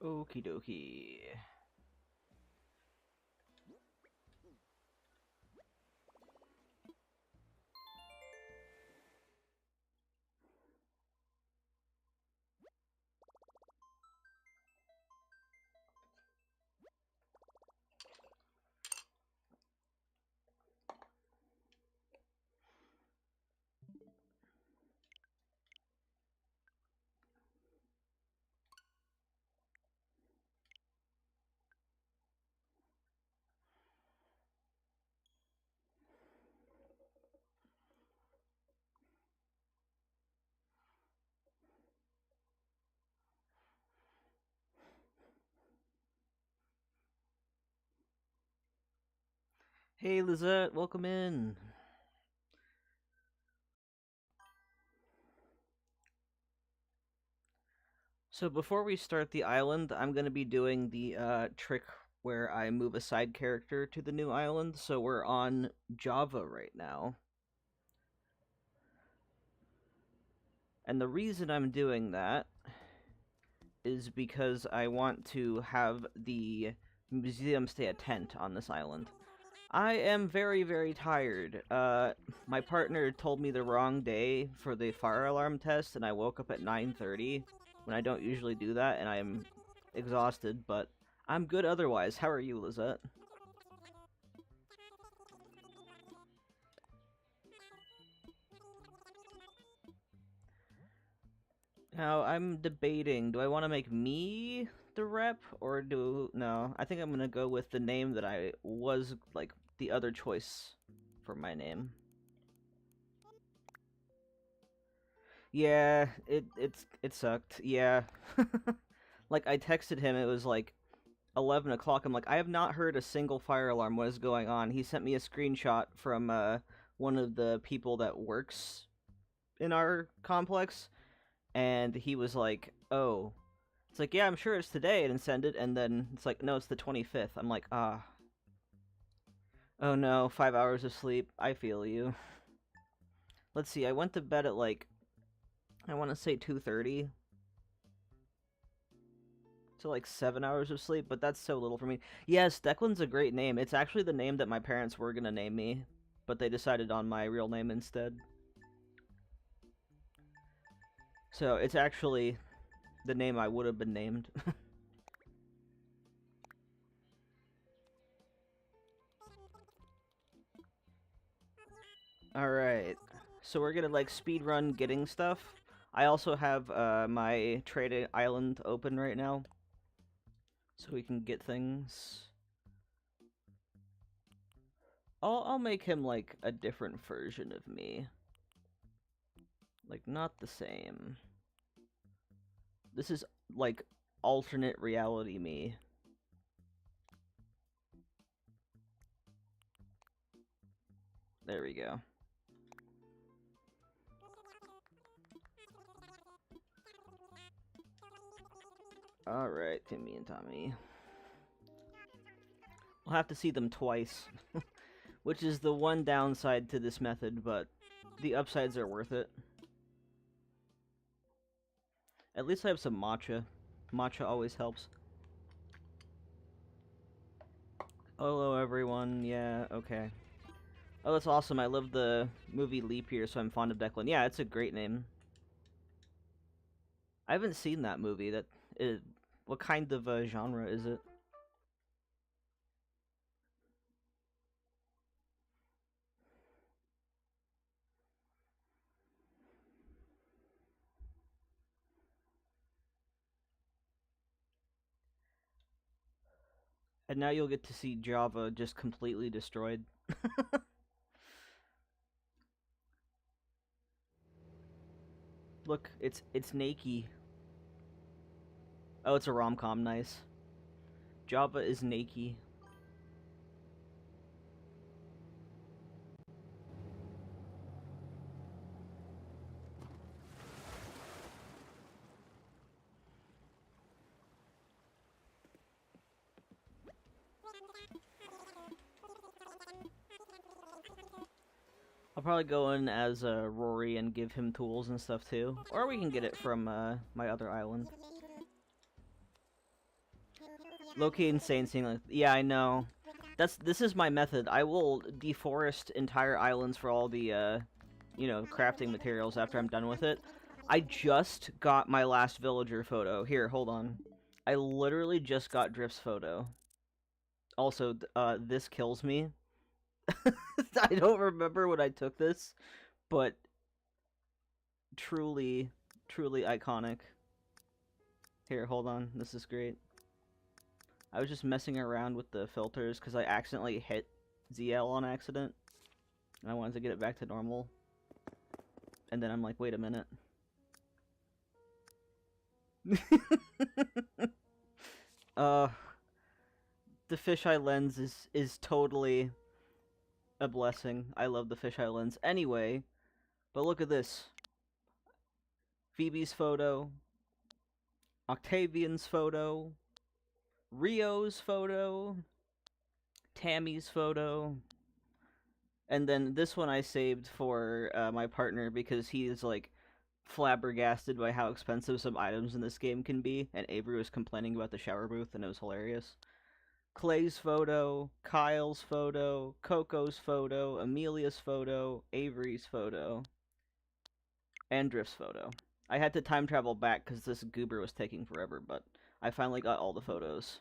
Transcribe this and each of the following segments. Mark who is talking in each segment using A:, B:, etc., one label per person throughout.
A: Okie dokie. Hey Lizette, welcome in. So before we start the island, I'm going to be doing the trick where I move a side character to the new island. So we're on Java right now. And the reason I'm doing that is because I want to have the museum stay a tent on this island. I am very, very tired. My partner told me the wrong day for the fire alarm test, and I woke up at 9:30 when I don't usually do that, and I'm exhausted, but I'm good otherwise. How are you, Lizette? Now, I'm debating, do I want to make me the rep, or do... No, I think I'm gonna go with the name that I was, like, the other choice for my name. Yeah, it sucked. Yeah. Like, I texted him, it was like 11 o'clock. I'm like, I have not heard a single fire alarm. What is going on? He sent me a screenshot from one of the people that works in our complex, and he was like, oh. It's like, yeah, I'm sure it's today, and send it, and then it's like, no, it's the 25th. I'm like, ah. Oh no, 5 hours of sleep. I feel you. Let's see, I went to bed at like, I want to say 2:30. To like 7 hours of sleep, but that's so little for me. Yes, Declan's a great name. It's actually the name that my parents were gonna name me, but they decided on my real name instead. So it's actually the name I would have been named. Alright, so we're gonna like speed run getting stuff. I also have my trade island open right now, so we can get things. I'll make him like a different version of me. Like, not the same. This is like alternate reality me. There we go. Alright, Timmy and Tommy. We'll have to see them twice. Which is the one downside to this method, but the upsides are worth it. At least I have some matcha. Matcha always helps. Hello everyone, yeah, okay. Oh, that's awesome. I love the movie Leap Year, so I'm fond of Declan. Yeah, it's a great name. I haven't seen that movie. What kind of genre is it? And now you'll get to see Java just completely destroyed. Look, it's Nakey. Oh, it's a rom-com, nice. Java is Nakey. I'll probably go in as Rory and give him tools and stuff too. Or we can get it from my other island. Low-key insane seeing like, yeah, I know. This is my method. I will deforest entire islands for all the, you know, crafting materials after I'm done with it. I just got my last villager photo. Here, hold on. I literally just got Drift's photo. Also, this kills me. I don't remember when I took this, but truly, truly iconic. Here, hold on. This is great. I was just messing around with the filters because I accidentally hit ZL on accident. And I wanted to get it back to normal. And then I'm like, wait a minute. uh, the fisheye lens is totally a blessing. I love the fisheye lens. Anyway, but look at this. Phoebe's photo. Octavian's photo. Rio's photo. Tammy's photo. And then this one I saved for my partner because he is like flabbergasted by how expensive some items in this game can be, and Avery was complaining about the shower booth and it was hilarious. Clay's photo, Kyle's photo, Coco's photo, Amelia's photo, Avery's photo, and Drift's photo. I had to time travel back because this goober was taking forever, but I finally got all the photos.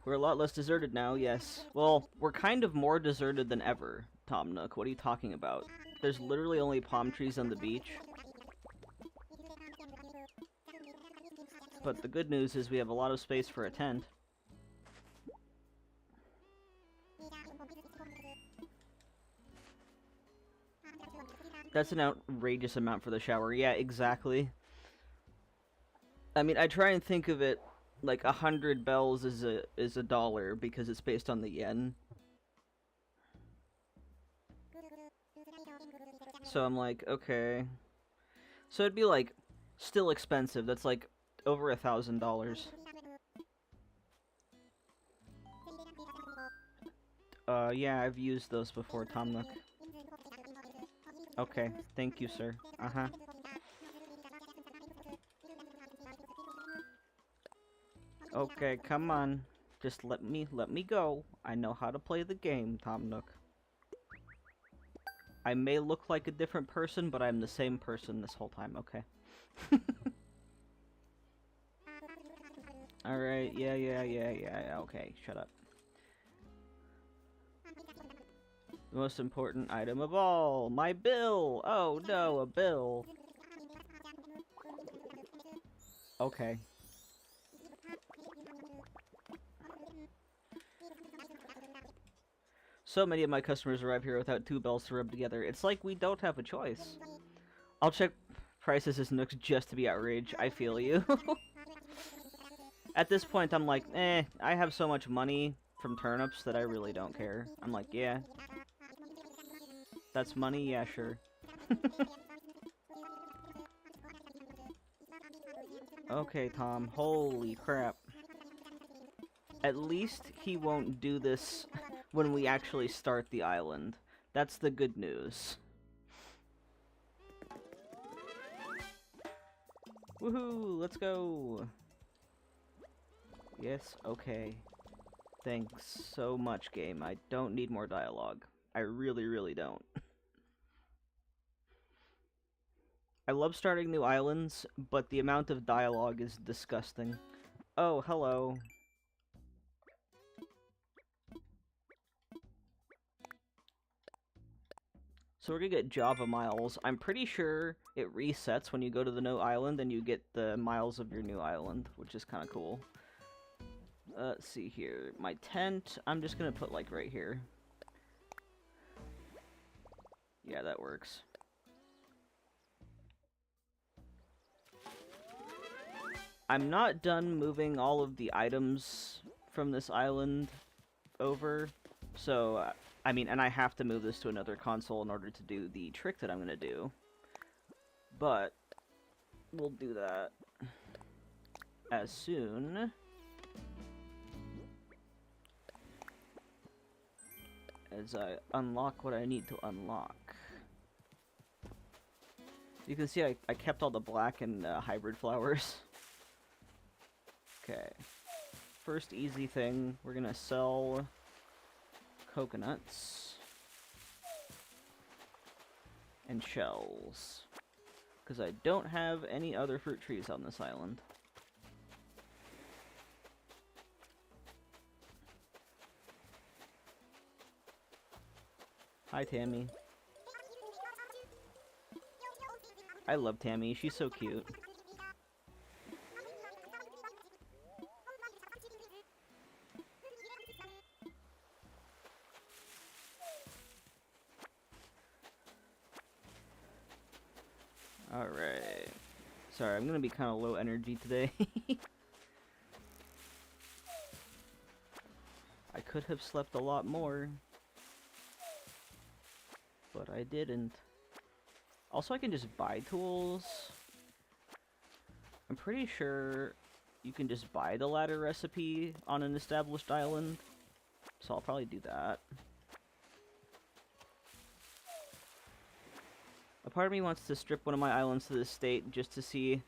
A: We're a lot less deserted now, yes. Well, we're kind of more deserted than ever, Tom Nook. What are you talking about? There's literally only palm trees on the beach. But the good news is we have a lot of space for a tent. That's an outrageous amount for the shower. Yeah, exactly. I mean, I try and think of it like 100 bells is a dollar because it's based on the yen. So I'm like, okay. So it'd be like still expensive. That's like over $1,000. Yeah, I've used those before, Tom Nook. Okay, thank you, sir. Uh-huh. Okay, come on. Just let me go. I know how to play the game, Tom Nook. I may look like a different person, but I'm the same person this whole time, okay? Alright, yeah, okay, shut up. The most important item of all, my bill! Oh no, a bill! Okay. So many of my customers arrive here without 2 bells to rub together. It's like we don't have a choice. I'll check prices as Nooks just to be outraged. I feel you. At this point, I'm like, I have so much money from turnips that I really don't care. I'm like, yeah. That's money? Yeah, sure. Okay, Tom. Holy crap. At least he won't do this when we actually start the island. That's the good news. Woohoo! Let's go! Yes, okay. Thanks so much, game. I don't need more dialogue. I really, really don't. I love starting new islands, but the amount of dialogue is disgusting. Oh, hello. So we're gonna get Java miles. I'm pretty sure it resets when you go to the new island and you get the miles of your new island, which is kind of cool. Let's see here. My tent, I'm just gonna put like right here. Yeah, that works. I'm not done moving all of the items from this island over, so, I mean, and I have to move this to another console in order to do the trick that I'm gonna do. But, we'll do that as soon as I unlock what I need to unlock. You can see I kept all the black and hybrid flowers. Okay. First easy thing, we're gonna sell coconuts and shells. Because I don't have any other fruit trees on this island. Hi, Tammy. I love Tammy. She's so cute. Alright. Sorry, I'm gonna be kind of low energy today. I could have slept a lot more, but I didn't. Also, I can just buy tools. I'm pretty sure you can just buy the ladder recipe on an established island, so I'll probably do that. A part of me wants to strip one of my islands to this state just to see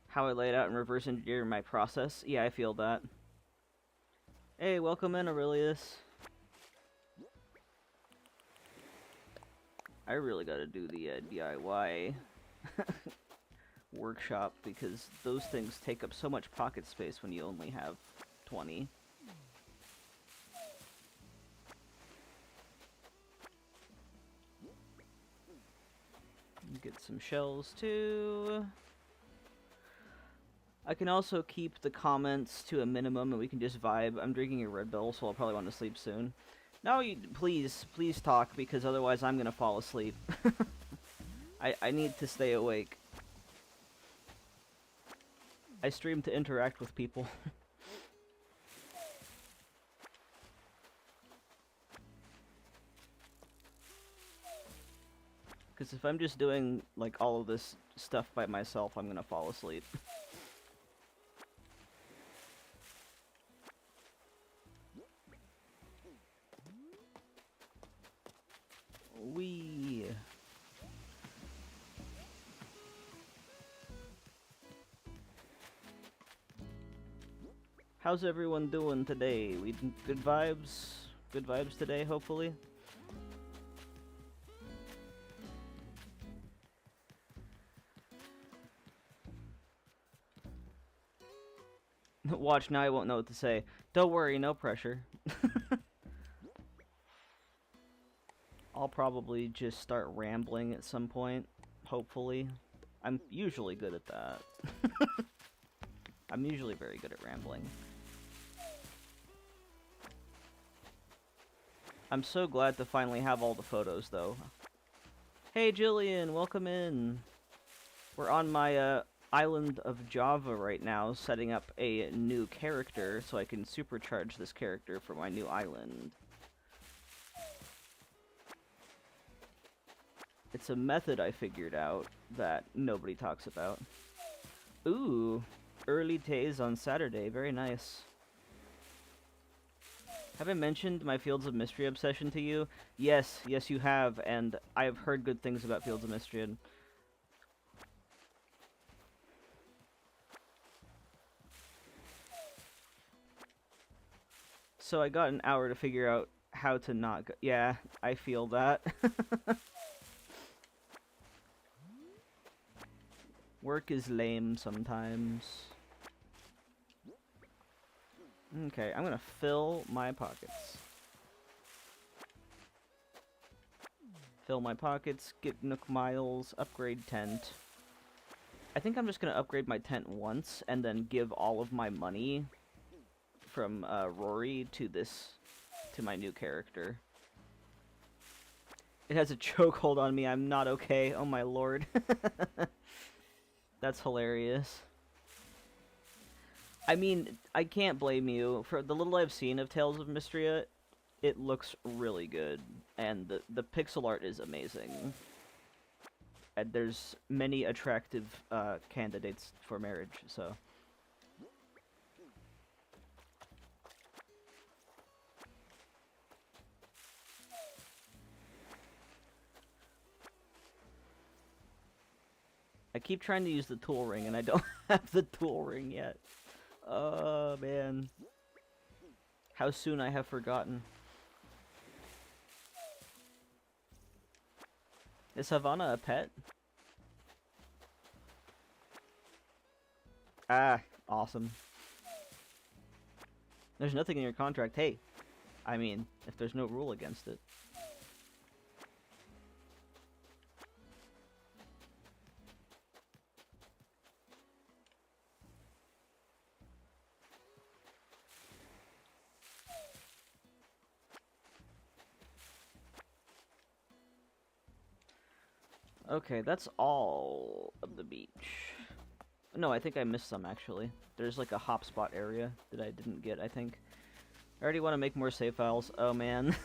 A: how I lay it out and reverse engineer my process. Yeah, I feel that. Hey, welcome in, Aurelius. I really gotta do the DIY workshop because those things take up so much pocket space when you only have 20. Get some shells too. I can also keep the comments to a minimum and we can just vibe. I'm drinking a Red Bull, so I'll probably want to sleep soon. No, please talk, because otherwise I'm gonna fall asleep. I need to stay awake. I stream to interact with people. Because if I'm just doing, like, all of this stuff by myself, I'm gonna fall asleep. Wee. How's everyone doing today? Good vibes? Good vibes today, hopefully? Watch, now I won't know what to say. Don't worry, no pressure. I'll probably just start rambling at some point, hopefully. I'm usually good at that. I'm usually very good at rambling. I'm so glad to finally have all the photos, though. Hey, Jillian, welcome in. We're on my island of Java right now, setting up a new character so I can supercharge this character for my new island. It's a method I figured out that nobody talks about. Ooh, early days on Saturday, very nice. Have I mentioned my Fields of Mystery obsession to you? Yes, yes you have, and I have heard good things about Fields of Mystery. So I got an hour to figure out how to not go. Yeah, I feel that. Work is lame sometimes. Okay, I'm gonna fill my pockets. Fill my pockets, get Nook Miles, upgrade tent. I think I'm just gonna upgrade my tent once and then give all of my money from Rory to my new character. It has a chokehold on me, I'm not okay, oh my lord. That's hilarious. I mean, I can't blame you. For the little I've seen of Tales of Mystria, it looks really good, and the pixel art is amazing. And there's many attractive candidates for marriage, so... keep trying to use the tool ring and I don't have the tool ring yet. Oh, man. How soon I have forgotten. Is Havana a pet? Ah, awesome. There's nothing in your contract. Hey, I mean, if there's no rule against it. Okay, that's all of the beach. No, I think I missed some, actually. There's like a hotspot area that I didn't get, I think. I already want to make more save files. Oh, man.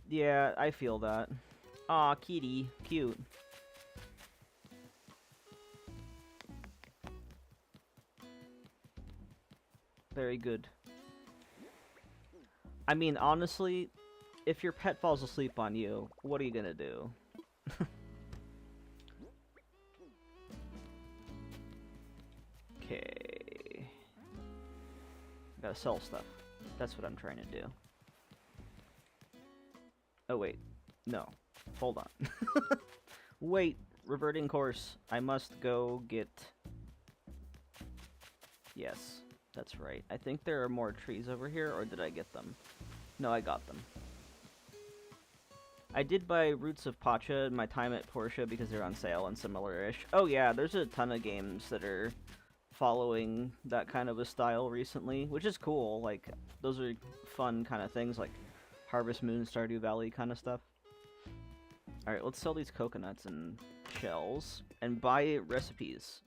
A: Yeah, I feel that. Aw, kitty. Cute. Very good. I mean, honestly, if your pet falls asleep on you, what are you gonna do? Okay. Gotta sell stuff. That's what I'm trying to do. Oh, wait. No. Hold on. Wait. Reverting course. I must go get... Yes. That's right. I think there are more trees over here, or did I get them? No, I got them. I did buy Roots of Pacha in my time at Porsche because they're on sale and similar-ish. Oh yeah, there's a ton of games that are following that kind of a style recently, which is cool. Like, those are fun kind of things, like Harvest Moon, Stardew Valley kind of stuff. Alright, let's sell these coconuts and shells, and buy recipes.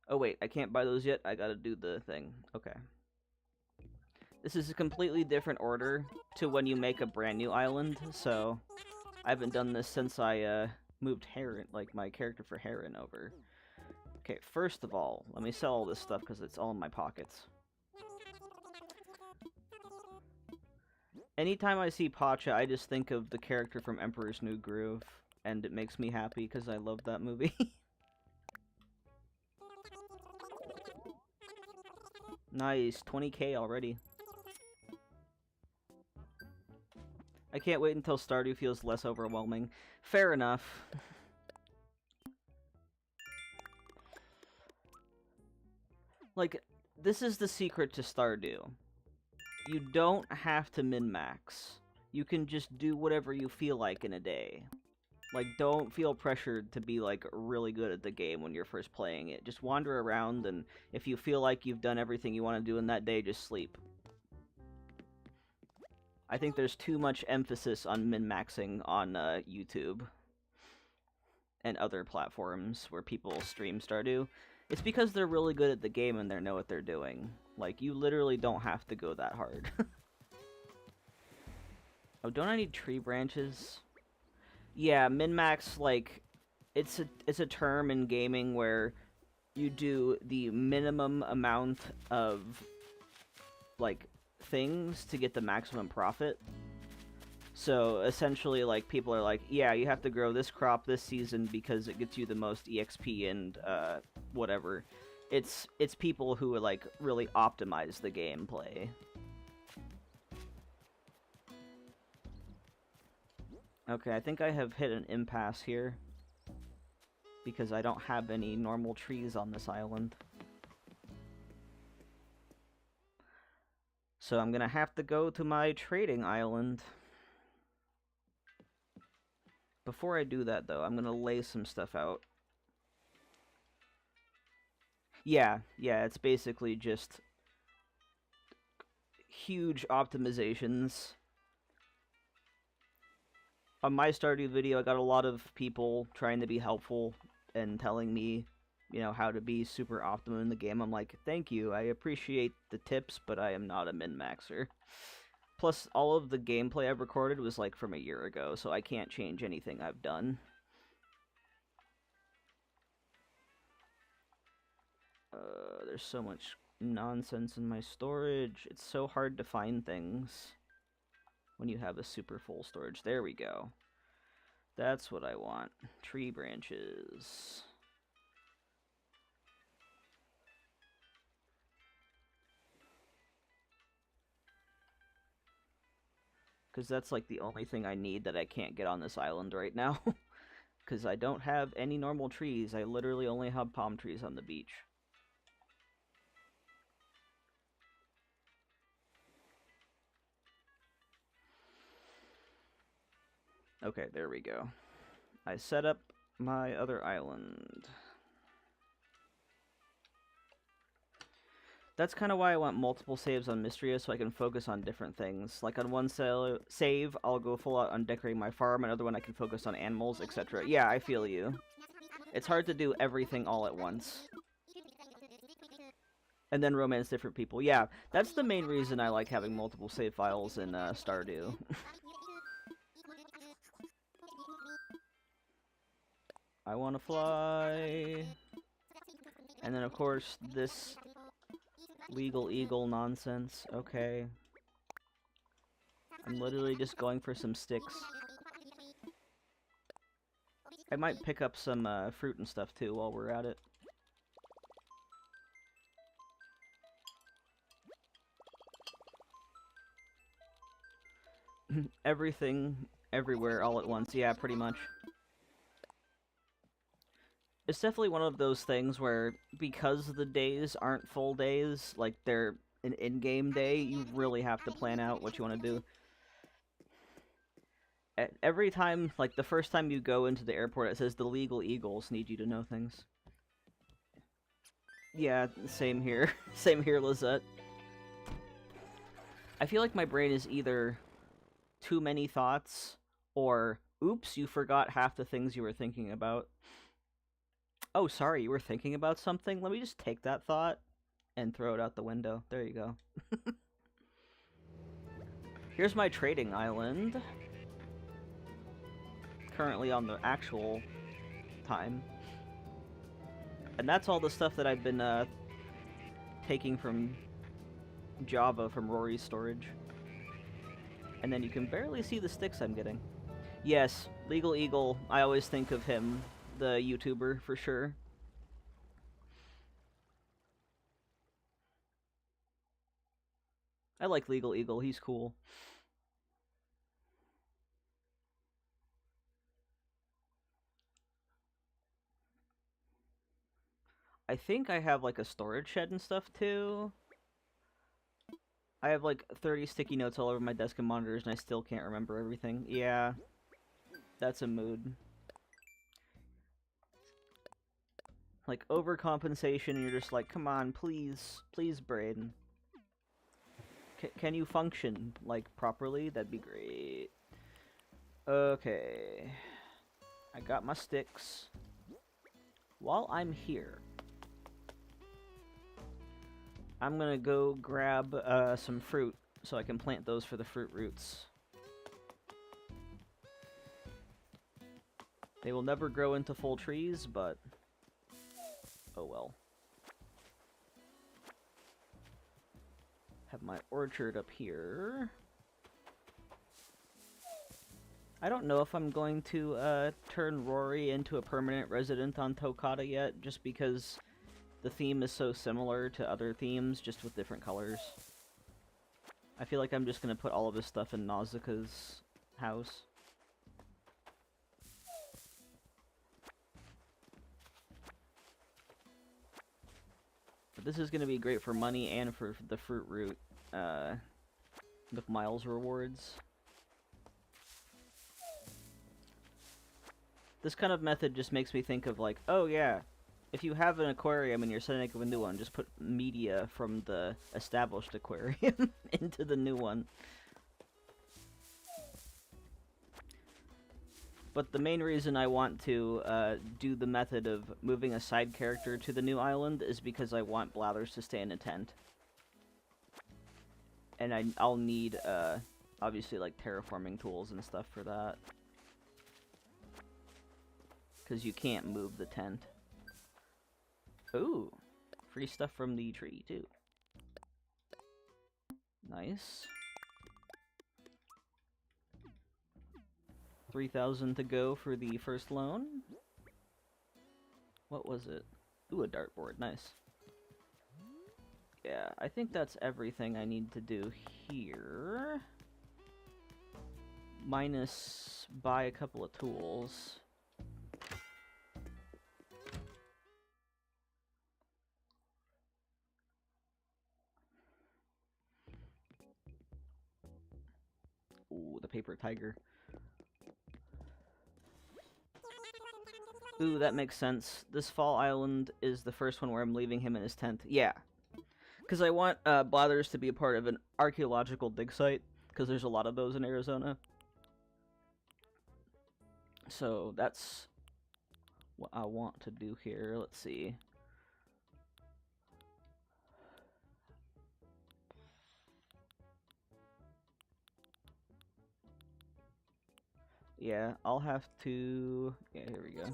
A: Oh wait, I can't buy those yet? I gotta do the thing. Okay. This is a completely different order to when you make a brand new island, so I haven't done this since I moved Heron, like my character for Heron over. Okay, first of all, let me sell all this stuff because it's all in my pockets. Anytime I see Pacha, I just think of the character from Emperor's New Groove, and it makes me happy because I love that movie. Nice, 20k already. I can't wait until Stardew feels less overwhelming. Fair enough. Like, this is the secret to Stardew. You don't have to min-max. You can just do whatever you feel like in a day. Like, don't feel pressured to be, like, really good at the game when you're first playing it. Just wander around, and if you feel like you've done everything you want to do in that day, just sleep. I think there's too much emphasis on min-maxing on YouTube and other platforms where people stream Stardew. It's because they're really good at the game and they know what they're doing. Like, you literally don't have to go that hard. Oh, don't I need tree branches? Yeah, min-max, like, it's a term in gaming where you do the minimum amount of, like, things to get the maximum profit. So, essentially, like, people are like, yeah, you have to grow this crop this season because it gets you the most EXP and, whatever. It's people who, like, really optimize the gameplay. Okay, I think I have hit an impasse here. Because I don't have any normal trees on this island. So I'm gonna have to go to my trading island. Before I do that, though, I'm gonna lay some stuff out. Yeah, it's basically just huge optimizations. On my Stardew video, I got a lot of people trying to be helpful and telling me, you know, how to be super optimum in the game. I'm like, thank you, I appreciate the tips, but I am not a min-maxer. Plus, all of the gameplay I've recorded was, like, from a year ago, so I can't change anything I've done. There's so much nonsense in my storage. It's so hard to find things when you have a super full storage. There we go. That's what I want. Tree branches. Because that's like the only thing I need that I can't get on this island right now. Because I don't have any normal trees. I literally only have palm trees on the beach. Okay, there we go. I set up my other island. That's kind of why I want multiple saves on Mystria, so I can focus on different things. Like on one save, I'll go full out on decorating my farm, another one I can focus on animals, etc. Yeah, I feel you. It's hard to do everything all at once. And then romance different people. Yeah, that's the main reason I like having multiple save files in Stardew. I want to fly. And then, of course, this legal eagle nonsense. Okay. I'm literally just going for some sticks. I might pick up some fruit and stuff, too, while we're at it. Everything, everywhere, all at once. Yeah, pretty much. It's definitely one of those things where, because the days aren't full days, like they're an in-game day, you really have to plan out what you want to do. Every time, like the first time you go into the airport, it says the legal eagles need you to know things. Yeah, same here. Same here, Lizette. I feel like my brain is either too many thoughts, or oops, you forgot half the things you were thinking about. Oh, sorry, you were thinking about something? Let me just take that thought and throw it out the window. There you go. Here's my trading island. Currently on the actual time. And that's all the stuff that I've been taking from Java from Rory's storage. And then you can barely see the sticks I'm getting. Yes, Legal Eagle, I always think of him, the YouTuber, for sure. I like Legal Eagle, he's cool. I think I have like a storage shed and stuff too. I have like 30 sticky notes all over my desk and monitors and I still can't remember everything. Yeah, that's a mood. Like overcompensation and you're just like, come on, please, please, brain. Can you function, like, properly? That'd be great. Okay. I got my sticks. While I'm here, I'm gonna go grab some fruit so I can plant those for the fruit roots. They will never grow into full trees, but oh well. Have my orchard up here. I don't know if I'm going to turn Rory into a permanent resident on Tokata yet, just because the theme is so similar to other themes, just with different colors. I feel like I'm just going to put all of his stuff in Nausicaa's house. But this is going to be great for money and for the fruit root, with Miles rewards. This kind of method just makes me think of like, oh yeah, if you have an aquarium and you're setting up a new one, just put media from the established aquarium into the new one. But the main reason I want to do the method of moving a side character to the new island is because I want Blathers to stay in a tent. And I'll need, obviously, like, terraforming tools and stuff for that. Because you can't move the tent. Ooh, free stuff from the tree, too. Nice. 3,000 to go for the first loan. What was it? Ooh, a dartboard. Nice. Yeah, I think that's everything I need to do here. Minus buy a couple of tools. Ooh, the paper tiger. Ooh, that makes sense. This Fall Island is the first one where I'm leaving him in his tent. Yeah. Because I want Blathers to be a part of an archaeological dig site, because there's a lot of those in Arizona. So that's what I want to do here. Let's see. Yeah, I'll have to... Yeah, here we go.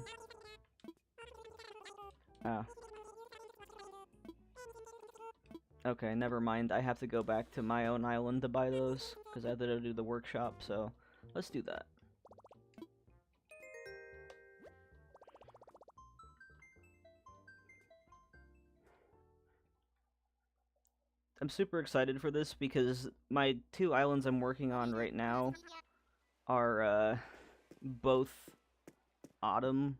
A: Ah. Okay, never mind. I have to go back to my own island to buy those, because I have to do the workshop, so let's do that. I'm super excited for this because my 2 islands I'm working on right now are both autumn.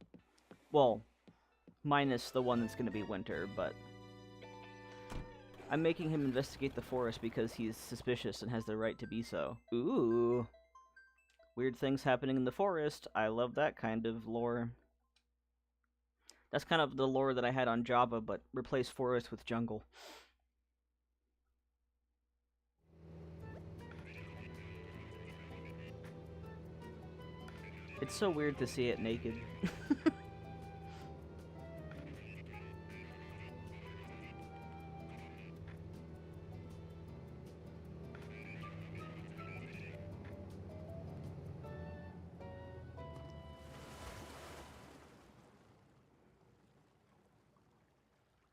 A: Well, minus the one that's going to be winter, but I'm making him investigate the forest because he's suspicious and has the right to be so. Ooh. Weird things happening in the forest. I love that kind of lore. That's kind of the lore that I had on Java, but replace forest with jungle. It's so weird to see it naked.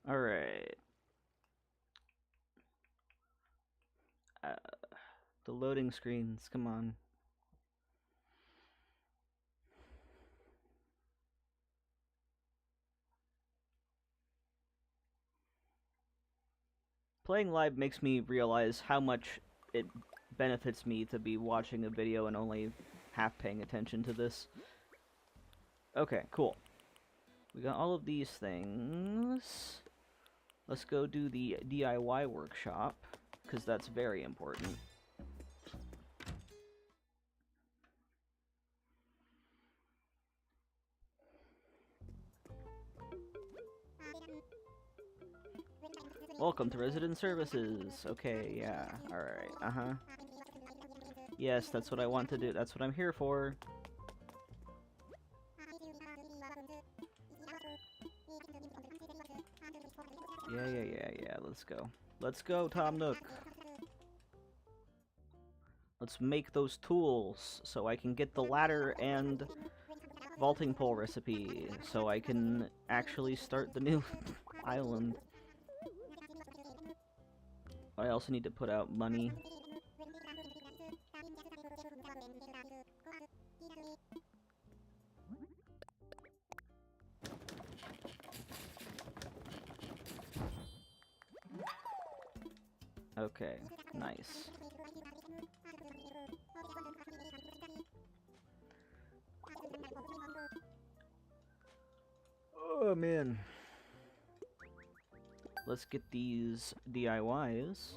A: Alright. The loading screens, come on. Playing live makes me realize how much it benefits me to be watching a video and only half paying attention to this. Okay, cool. We got all of these things. Let's go do the DIY workshop, because that's very important. Welcome to Resident Services. Okay, yeah, alright, uh-huh. Yes, that's what I want to do. That's what I'm here for. Yeah, let's go. Let's go, Tom Nook. Let's make those tools so I can get the ladder and vaulting pole recipe so I can actually start the new island. I also need to put out money. Okay, nice. Oh man. Let's get these DIYs.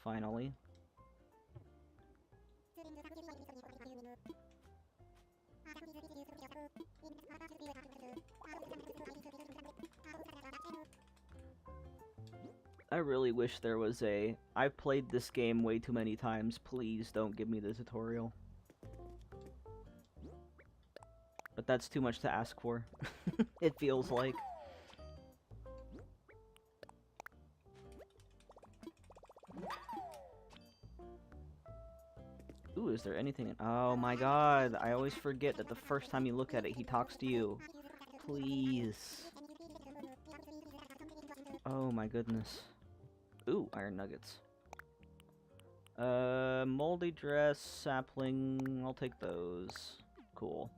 A: Finally. I really wish there was a... I've played this game way too many times, please don't give me the tutorial. But that's too much to ask for. It feels like. Ooh, is there anything in... Oh my god, I always forget that the first time you look at it, he talks to you. Please. Oh my goodness. Ooh, iron nuggets. Moldy dress, sapling, I'll take those. cool.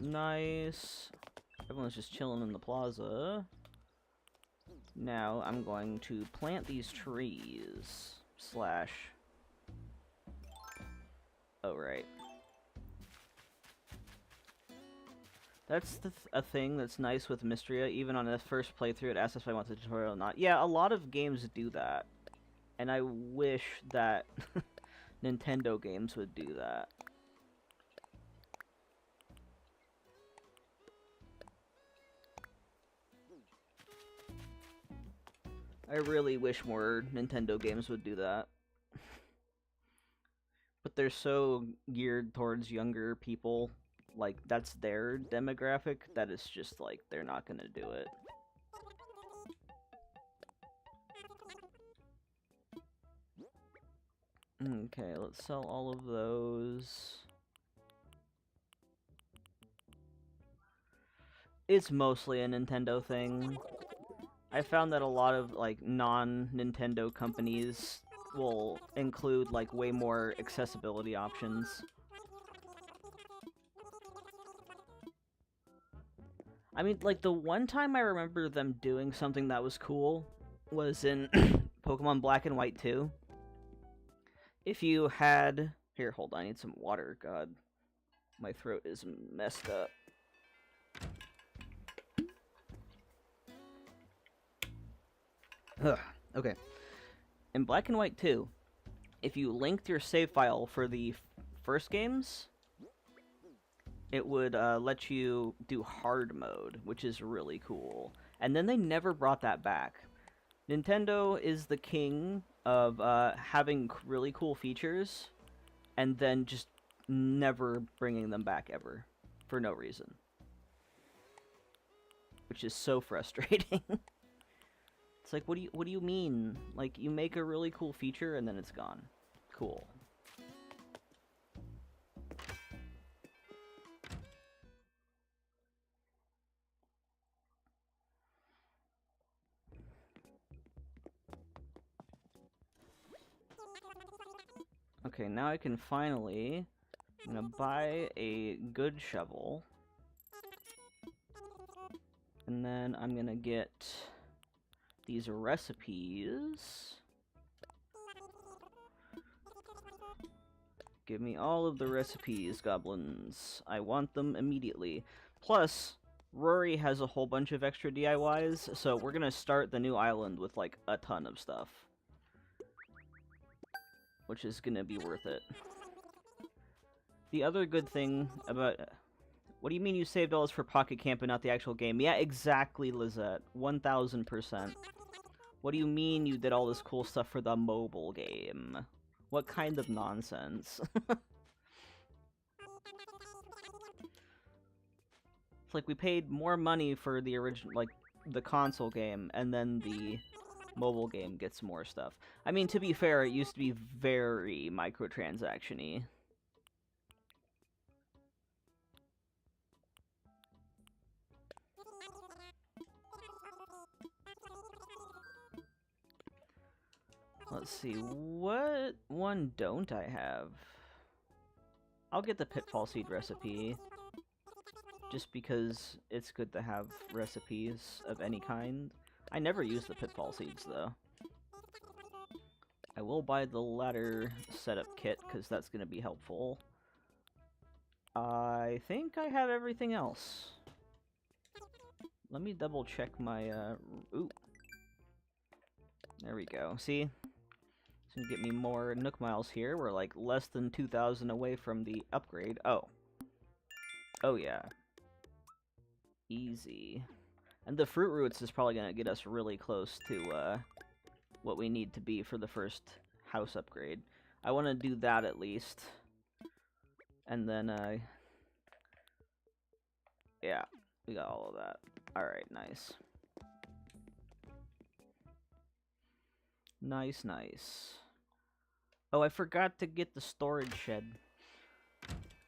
A: Nice. Everyone's just chilling in the plaza. Now I'm going to plant these trees. Slash. Oh, right. That's a thing that's nice with Mystria. Even on the first playthrough, it asks if I want the tutorial or not. Yeah, a lot of games do that. And I wish that Nintendo games would do that. I really wish more Nintendo games would do that. But they're so geared towards younger people. Like, that's their demographic, that it's just like, they're not gonna do it. Okay, let's sell all of those. It's mostly a Nintendo thing. I found that a lot of, like, non-Nintendo companies will include, like, way more accessibility options. I mean, like, the one time I remember them doing something that was cool was in Pokemon Black and White 2. If you had... Here, hold on, I need some water, god. My throat is messed up. Ugh. Okay. In Black and White 2, if you linked your save file for the first games, it would let you do hard mode, which is really cool. And then they never brought that back. Nintendo is the king of having really cool features, and then just never bringing them back ever, for no reason. Which is so frustrating. It's like, what do you mean? Like, you make a really cool feature and then it's gone. Cool. Okay, now I can finally... I'm gonna buy a good shovel. And then I'm gonna get these recipes. Give me all of the recipes, goblins. I want them immediately. Plus, Rory has a whole bunch of extra DIYs, so we're gonna start the new island with, like, a ton of stuff. Which is gonna be worth it. The other good thing about... What do you mean you saved all this for Pocket Camp and not the actual game? Yeah, exactly, Lizette. 1000%. What do you mean you did all this cool stuff for the mobile game? What kind of nonsense? It's like we paid more money for the original, like, the console game, and then the mobile game gets more stuff. I mean, to be fair, it used to be very microtransaction-y. Let's see, what one don't I have? I'll get the Pitfall Seed recipe, just because it's good to have recipes of any kind. I never use the Pitfall Seeds, though. I will buy the ladder setup kit, because that's going to be helpful. I think I have everything else. Let me double check my, ooh. There we go. See? It's gonna get me more Nook Miles here. We're like less than 2,000 away from the upgrade. Oh. Oh yeah. Easy. And the Fruit Roots is probably gonna get us really close to what we need to be for the first house upgrade. I want to do that at least. And then, yeah, we got all of that. Alright, nice. Nice, nice. Oh, I forgot to get the storage shed.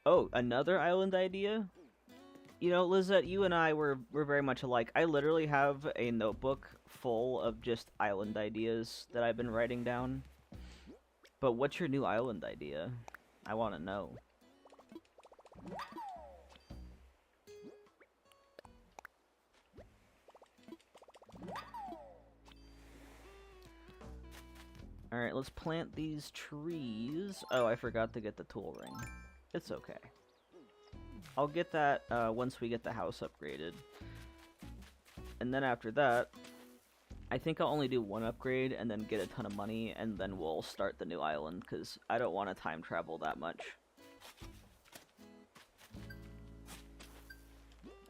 A: Oh, another island idea? You know, Lizette, you and I were very much alike. I literally have a notebook full of just island ideas that I've been writing down. But what's your new island idea? I want to know. Alright, let's plant these trees. Oh, I forgot to get the tool ring. It's okay. I'll get that once we get the house upgraded. And then after that, I think I'll only do one upgrade and then get a ton of money, and then we'll start the new island, because I don't want to time travel that much.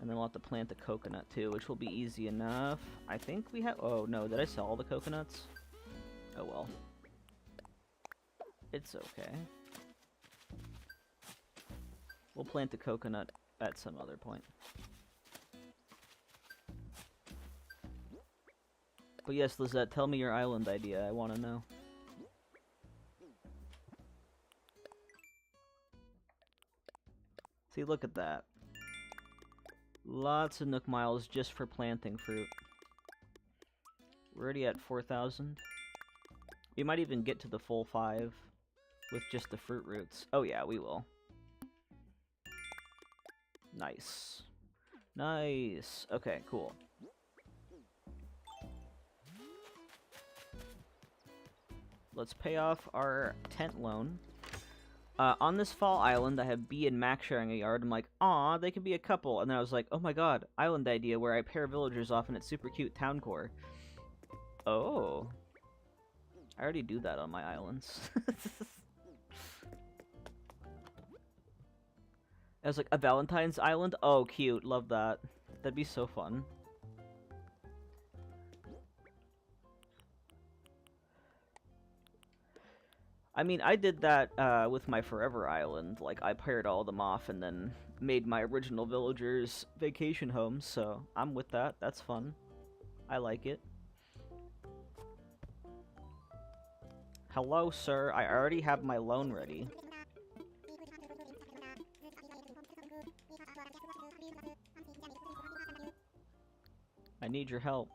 A: And then we'll have to plant the coconut too, which will be easy enough. I think we have... Oh, no, did I sell all the coconuts? Oh, well. It's okay. We'll plant the coconut at some other point. But yes, Lizette, tell me your island idea. I want to know. See, look at that. Lots of Nook Miles just for planting fruit. We're already at 4,000. We might even get to the full 5 with just the fruit roots. Oh yeah, we will. Nice. Nice. Okay, cool. Let's pay off our tent loan. On this fall island, I have Bee and Mac sharing a yard. I'm like, aw, they could be a couple. And then I was like, oh my god, island idea where I pair villagers off and it's super cute town core. Oh. I already do that on my islands. I was like, a Valentine's Island? Oh, cute. Love that. That'd be so fun. I mean, I did that with my Forever Island. Like, I paired all of them off and then made my original villagers vacation homes, so I'm with that. That's fun. I like it. Hello, sir. I already have my loan ready. I need your help.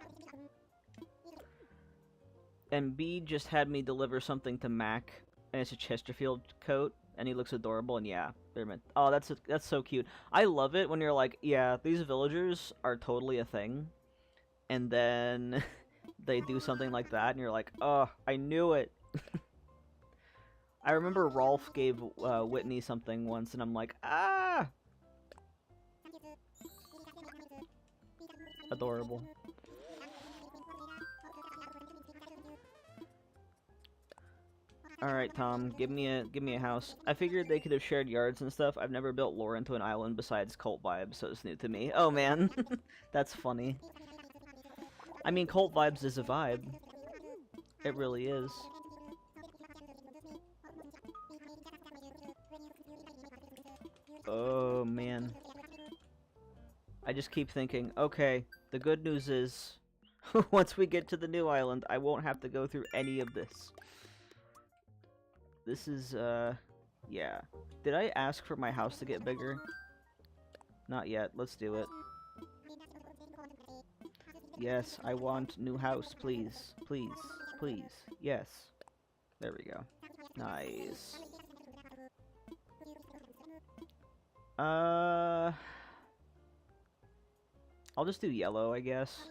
A: And B just had me deliver something to Mac, and it's a Chesterfield coat, and he looks adorable, and yeah, they're meant. Oh, that's so cute. I love it when you're like, yeah, these villagers are totally a thing, and then they do something like that, and you're like, oh, I knew it. I remember Rolf gave Whitney something once, and I'm like, ah! Adorable. Alright, Tom, give me a house. I figured they could have shared yards and stuff. I've never built lore into an island besides Cult Vibes, so it's new to me. Oh man, that's funny. I mean, Cult Vibes is a vibe. It really is. Oh man. I just keep thinking, okay, the good news is, once we get to the new island, I won't have to go through any of this. This is, yeah. Did I ask for my house to get bigger? Not yet. Let's do it. Yes, I want new house, please. Please. Please. Yes. There we go. Nice. I'll just do yellow, I guess.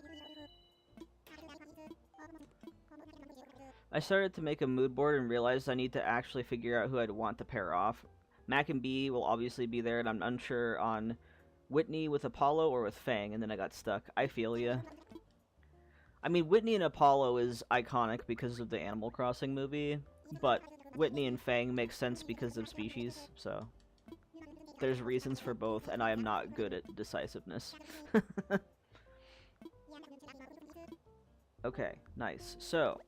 A: I started to make a mood board and realized I need to actually figure out who I'd want to pair off. Mac and B will obviously be there, and I'm unsure on Whitney with Apollo or with Fang, and then I got stuck. I feel ya. I mean, Whitney and Apollo is iconic because of the Animal Crossing movie, but Whitney and Fang make sense because of species, so there's reasons for both, and I am not good at decisiveness. Okay, nice. So,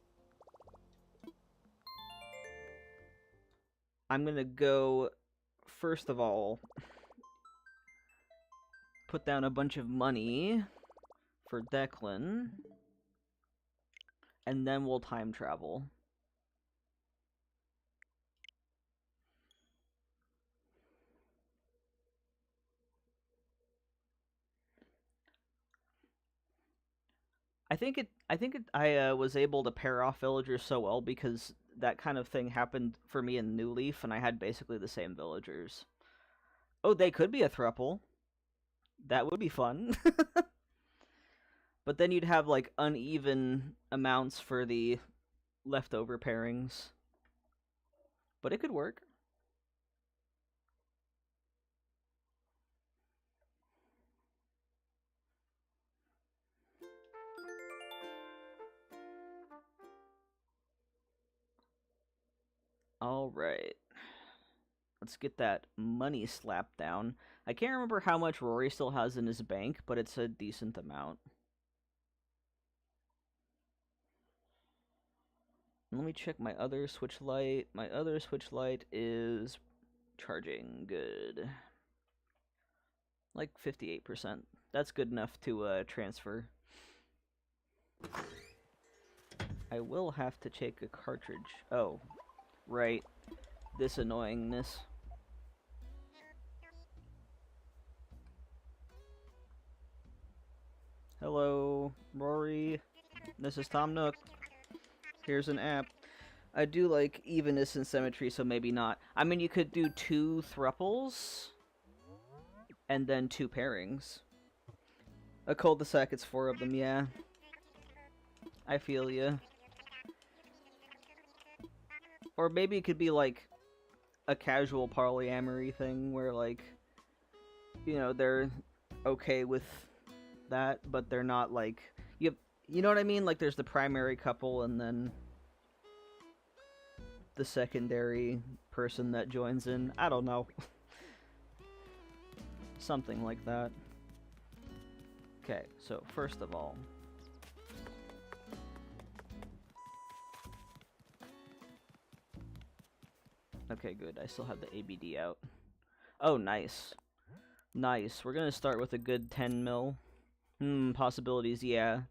A: I'm gonna go, first of all, put down a bunch of money for Declan, and then we'll time travel. I was able to pair off villagers so well because that kind of thing happened for me in New Leaf, and I had basically the same villagers. Oh, they could be a thruple. That would be fun. But then you'd have like uneven amounts for the leftover pairings. But it could work. All right. Let's get that money slapped down. I can't remember how much Rory still has in his bank, but it's a decent amount. Let me check my other switch light. My other switch light is charging good. Like 58%. That's good enough to transfer. I will have to check a cartridge. Oh, right. This annoyingness. Hello, Rory. This is Tom Nook. Here's an app. I do like evenness and symmetry, so maybe not. I mean, you could do 2 thruples and then 2 pairings. A cul-de-sac, it's 4 of them, yeah. I feel ya. Or maybe it could be like a casual polyamory thing where, like, you know, they're okay with that, but they're not like you know what I mean? Like there's the primary couple and then the secondary person that joins in. I don't know. Something like that. Okay, so first of all, okay, good. I still have the ABD out. Oh, nice. Nice. We're gonna start with a good 10 mil. Possibilities, yeah.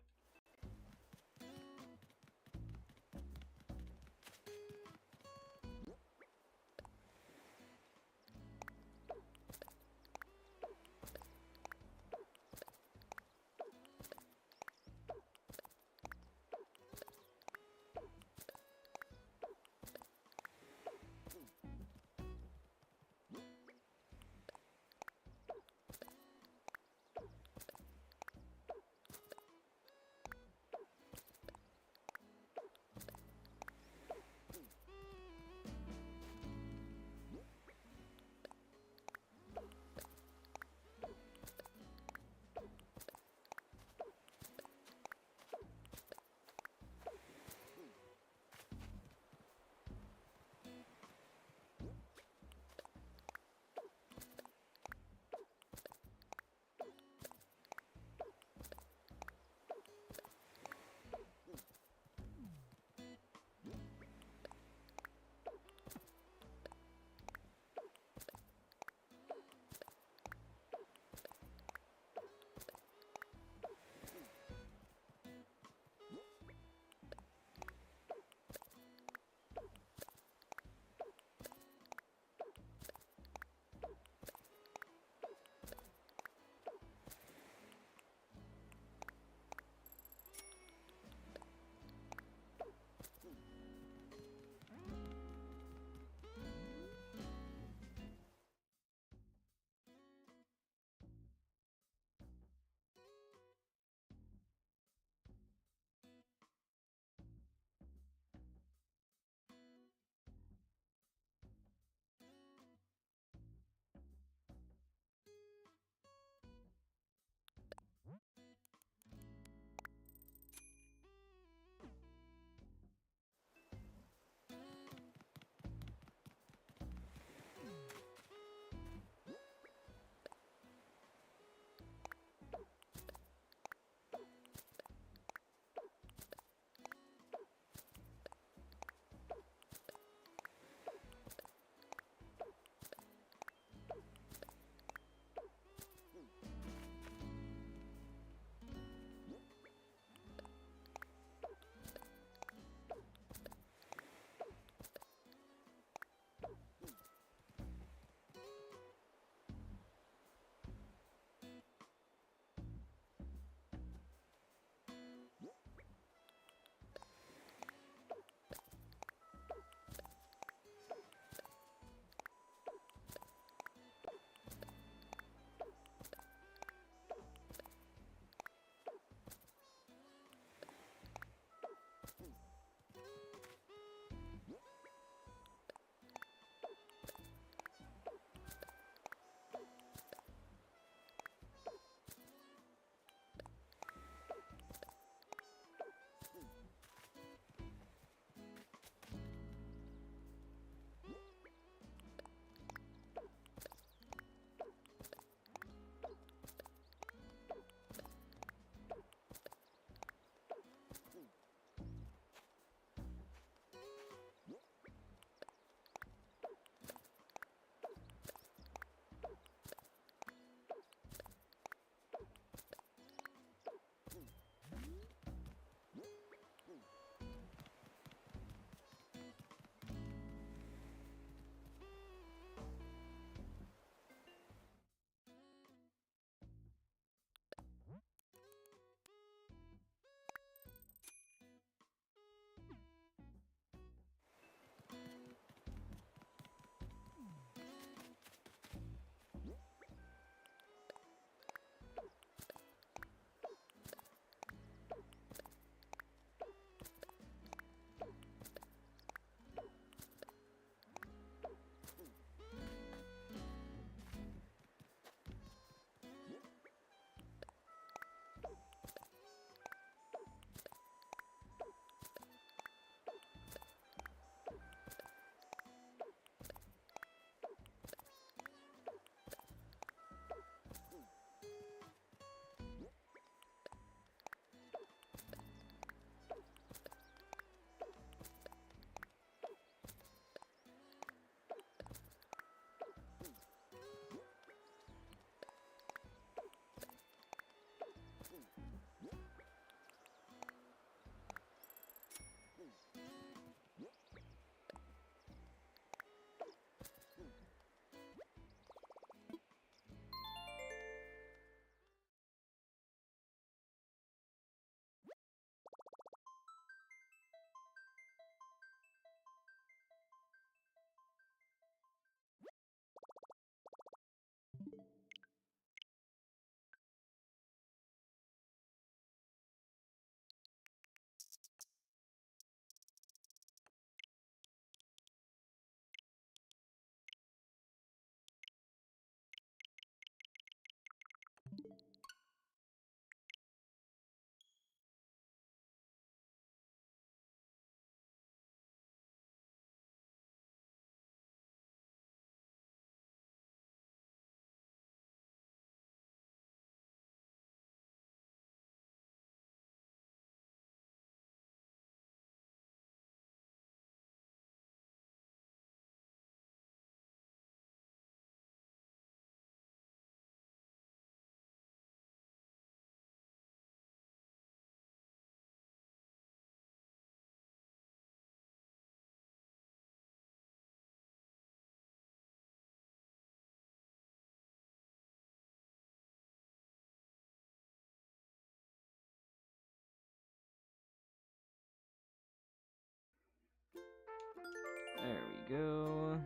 A: There we go.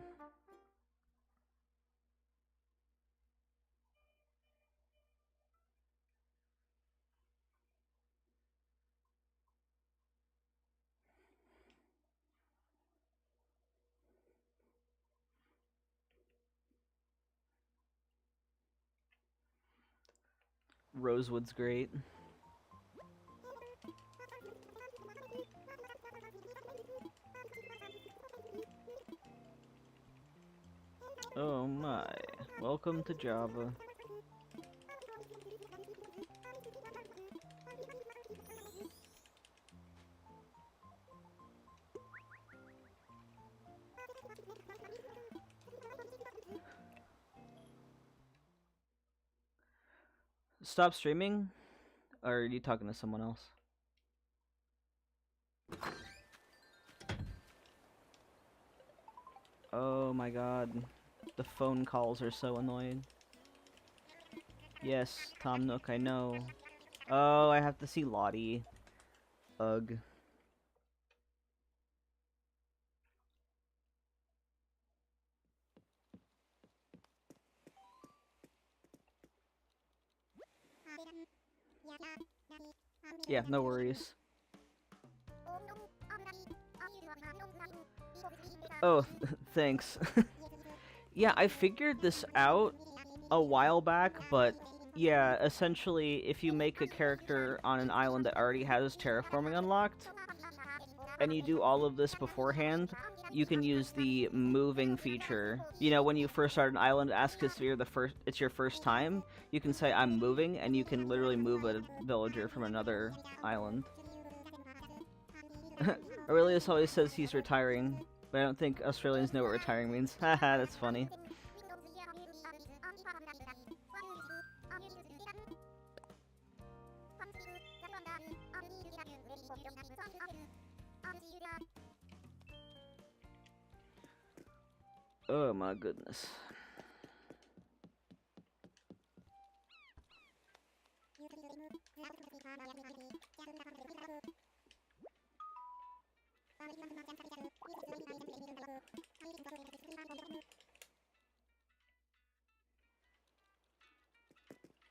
A: Rosewood's great. Oh my. Welcome to Java. Stop streaming? Or are you talking to someone else? Oh my god. The phone calls are so annoying. Yes, Tom Nook, I know. Oh, I have to see Lottie. Ugh. Yeah, no worries. Oh, thanks. Yeah, I figured this out a while back, but yeah, essentially, if you make a character on an island that already has terraforming unlocked, and you do all of this beforehand, you can use the moving feature. You know, when you first start an island, ask if it's your first time, you can say, I'm moving, and you can literally move a villager from another island. Aurelius always says he's retiring, but I don't think Australians know what retiring means. Haha, that's funny. Oh my goodness.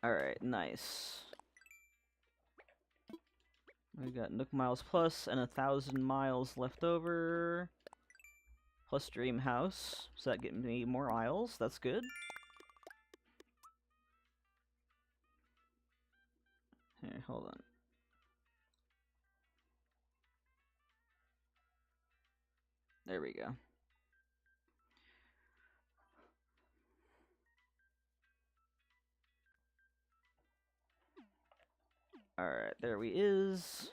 A: Alright, nice. We got Nook Miles Plus and 1,000 miles left over. Plus Dream House. So that getting me more isles. That's good. Here, hold on. There we go. Alright, there we is.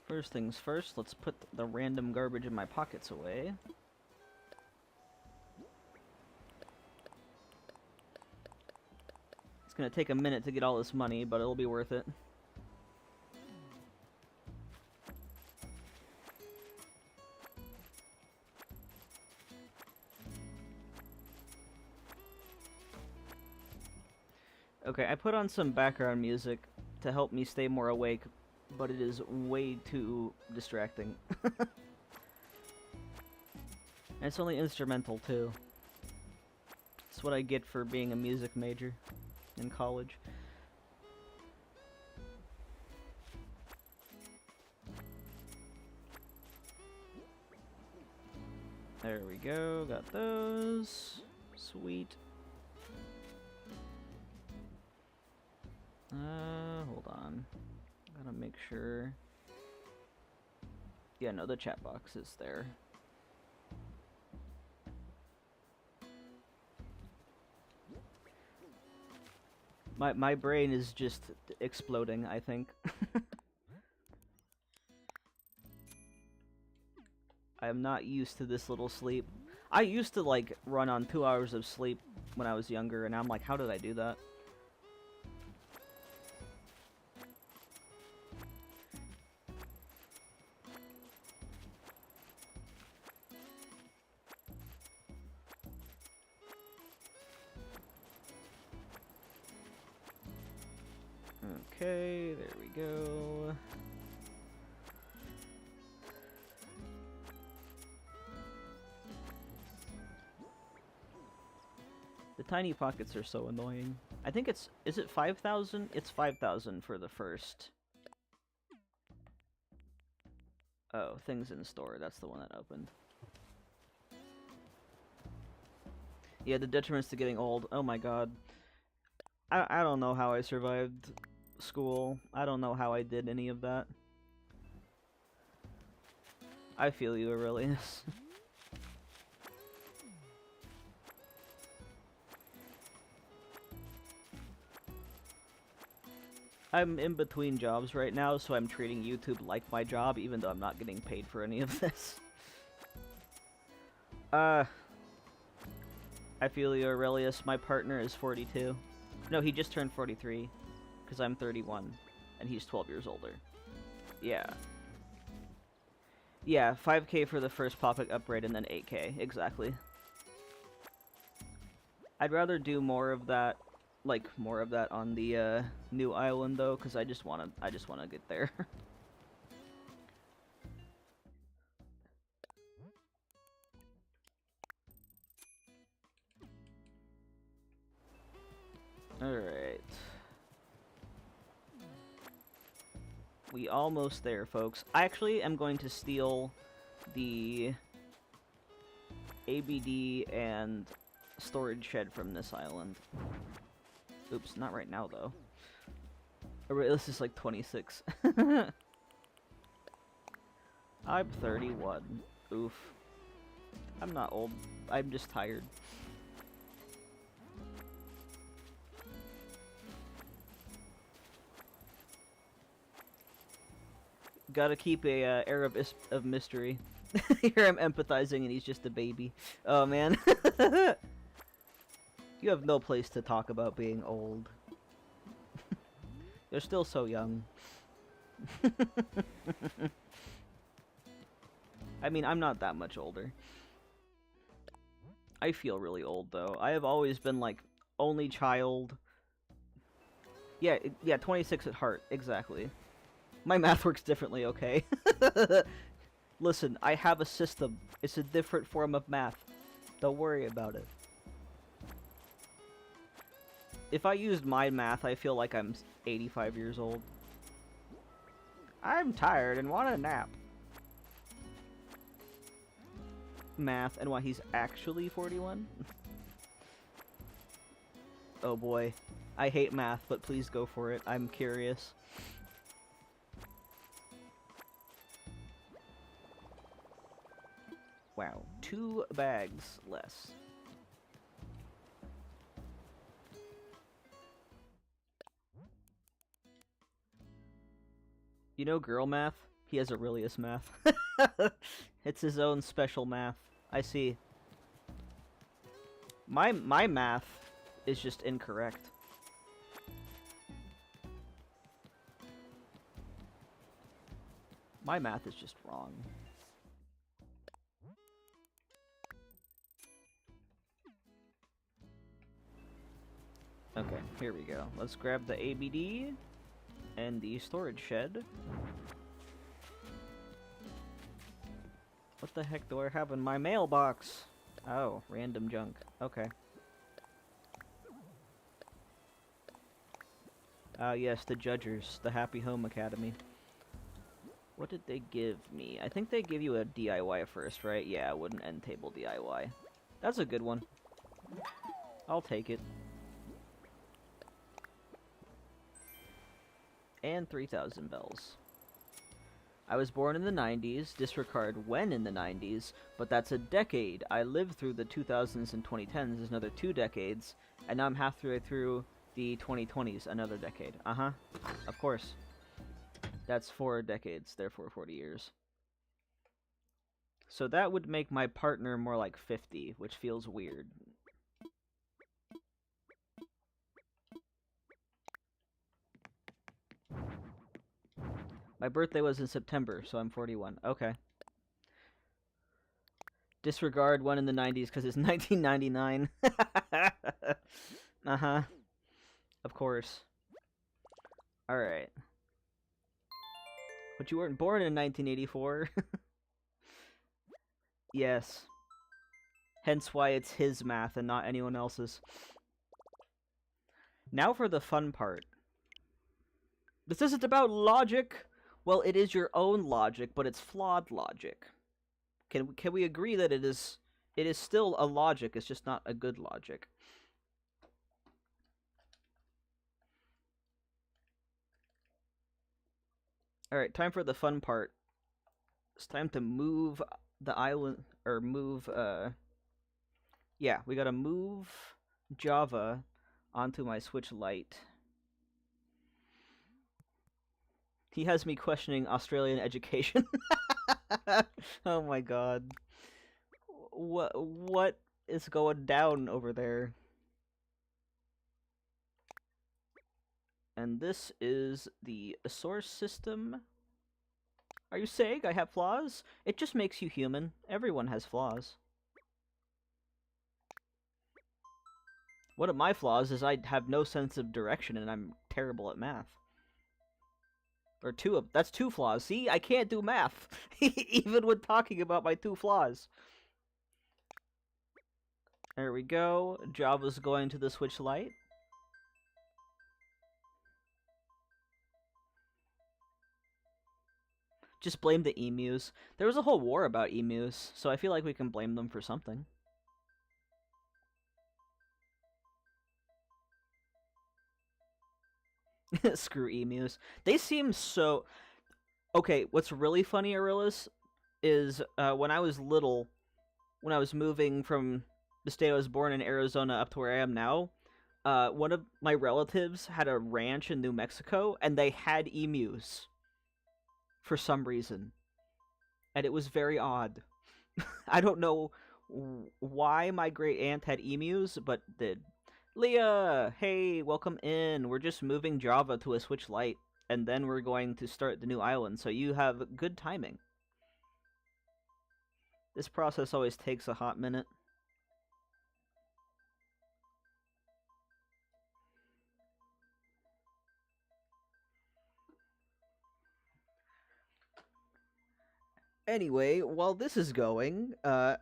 A: First things first, let's put the random garbage in my pockets away. It's gonna take a minute to get all this money, but it'll be worth it. Okay, I put on some background music to help me stay more awake, but it is way too distracting. And it's only instrumental, too. It's what I get for being a music major in college. There we go, got those. Sweet. Hold on. Gotta make sure. Yeah, no, the chat box is there. My brain is just exploding, I think. I am not used to this little sleep. I used to, like, run on 2 hours of sleep when I was younger, and I'm like, how did I do that? Okay, there we go. The tiny pockets are so annoying. I think is it 5,000? It's 5,000 for the first. Oh, things in store, that's the one that opened. Yeah, the detriments to getting old, oh my god. I don't know how I survived school. I don't know how I did any of that. I feel you, Aurelius. I'm in between jobs right now, so I'm treating YouTube like my job, even though I'm not getting paid for any of this. I feel you, Aurelius. My partner is 42. No, he just turned 43, because I'm 31, and he's 12 years older. Yeah. Yeah, 5K for the first Poppet upgrade, and then 8K, exactly. I'd rather do more of that, like, more of that on the, new island, though, because I just wanna get there. Alright. We almost there, folks. I actually am going to steal the ABD and storage shed from this island. Oops, not right now, though. This is like 26. I'm 31. Oof. I'm not old. I'm just tired. Gotta keep a air of mystery. Here I'm empathizing and he's just a baby. Oh man. You have no place to talk about being old. You're still so young. I mean, I'm not that much older. I feel really old though. I have always been like only child. Yeah, 26 at heart, exactly. My math works differently, okay? Listen, I have a system. It's a different form of math. Don't worry about it. If I used my math, I feel like I'm 85 years old. I'm tired and want a nap. Math, and why he's actually 41? Oh boy. I hate math, but please go for it. I'm curious. Wow, 2 bags less. You know girl math? He has Aurelius math. It's his own special math. I see. My math is just incorrect. My math is just wrong. Okay, here we go. Let's grab the ABD and the storage shed. What the heck do I have in my mailbox? Oh, random junk. Okay. Yes, the Judgers, the Happy Home Academy. What did they give me? I think they give you a DIY first, right? Yeah, wooden end table DIY. That's a good one. I'll take it. And 3,000 bells. I was born in the 90s, disregard when in the 90s, but that's a decade. I lived through the 2000s and 2010s, is another 2 decades, and now I'm halfway through the 2020s, another decade. Uh-huh. Of course. That's 4 decades, therefore 40 years. So that would make my partner more like 50, which feels weird. My birthday was in September, so I'm 41. Okay. Disregard one in the 90s because it's 1999. Uh-huh. Of course. Alright. But you weren't born in 1984. Yes. Hence why it's his math and not anyone else's. Now for the fun part. This isn't about logic. Well, it is your own logic, but it's flawed logic. Can we agree that it is still a logic, it's just not a good logic. Alright, time for the fun part. It's time to move the island, or move, yeah, we gotta move Java onto my Switch Lite. He has me questioning Australian education. Oh my god. What is going down over there? And this is the source system. Are you saying I have flaws? It just makes you human. Everyone has flaws. One of my flaws is I have no sense of direction and I'm terrible at math. Or that's two flaws. See, I can't do math, even when talking about my two flaws. There we go. Java's going to the Switch Lite. Just blame the emus. There was a whole war about emus, so I feel like we can blame them for something. Screw emus. They seem so... Okay, what's really funny, Arillis, is when I was little, when I was moving from the state I was born in, Arizona, up to where I am now, one of my relatives had a ranch in New Mexico, and they had emus. For some reason. And it was very odd. I don't know why my great aunt had emus, but did. Leah, hey, welcome in. We're just moving Java to a Switch Lite, and then we're going to start the new island, so you have good timing. This process always takes a hot minute. Anyway, while this is going,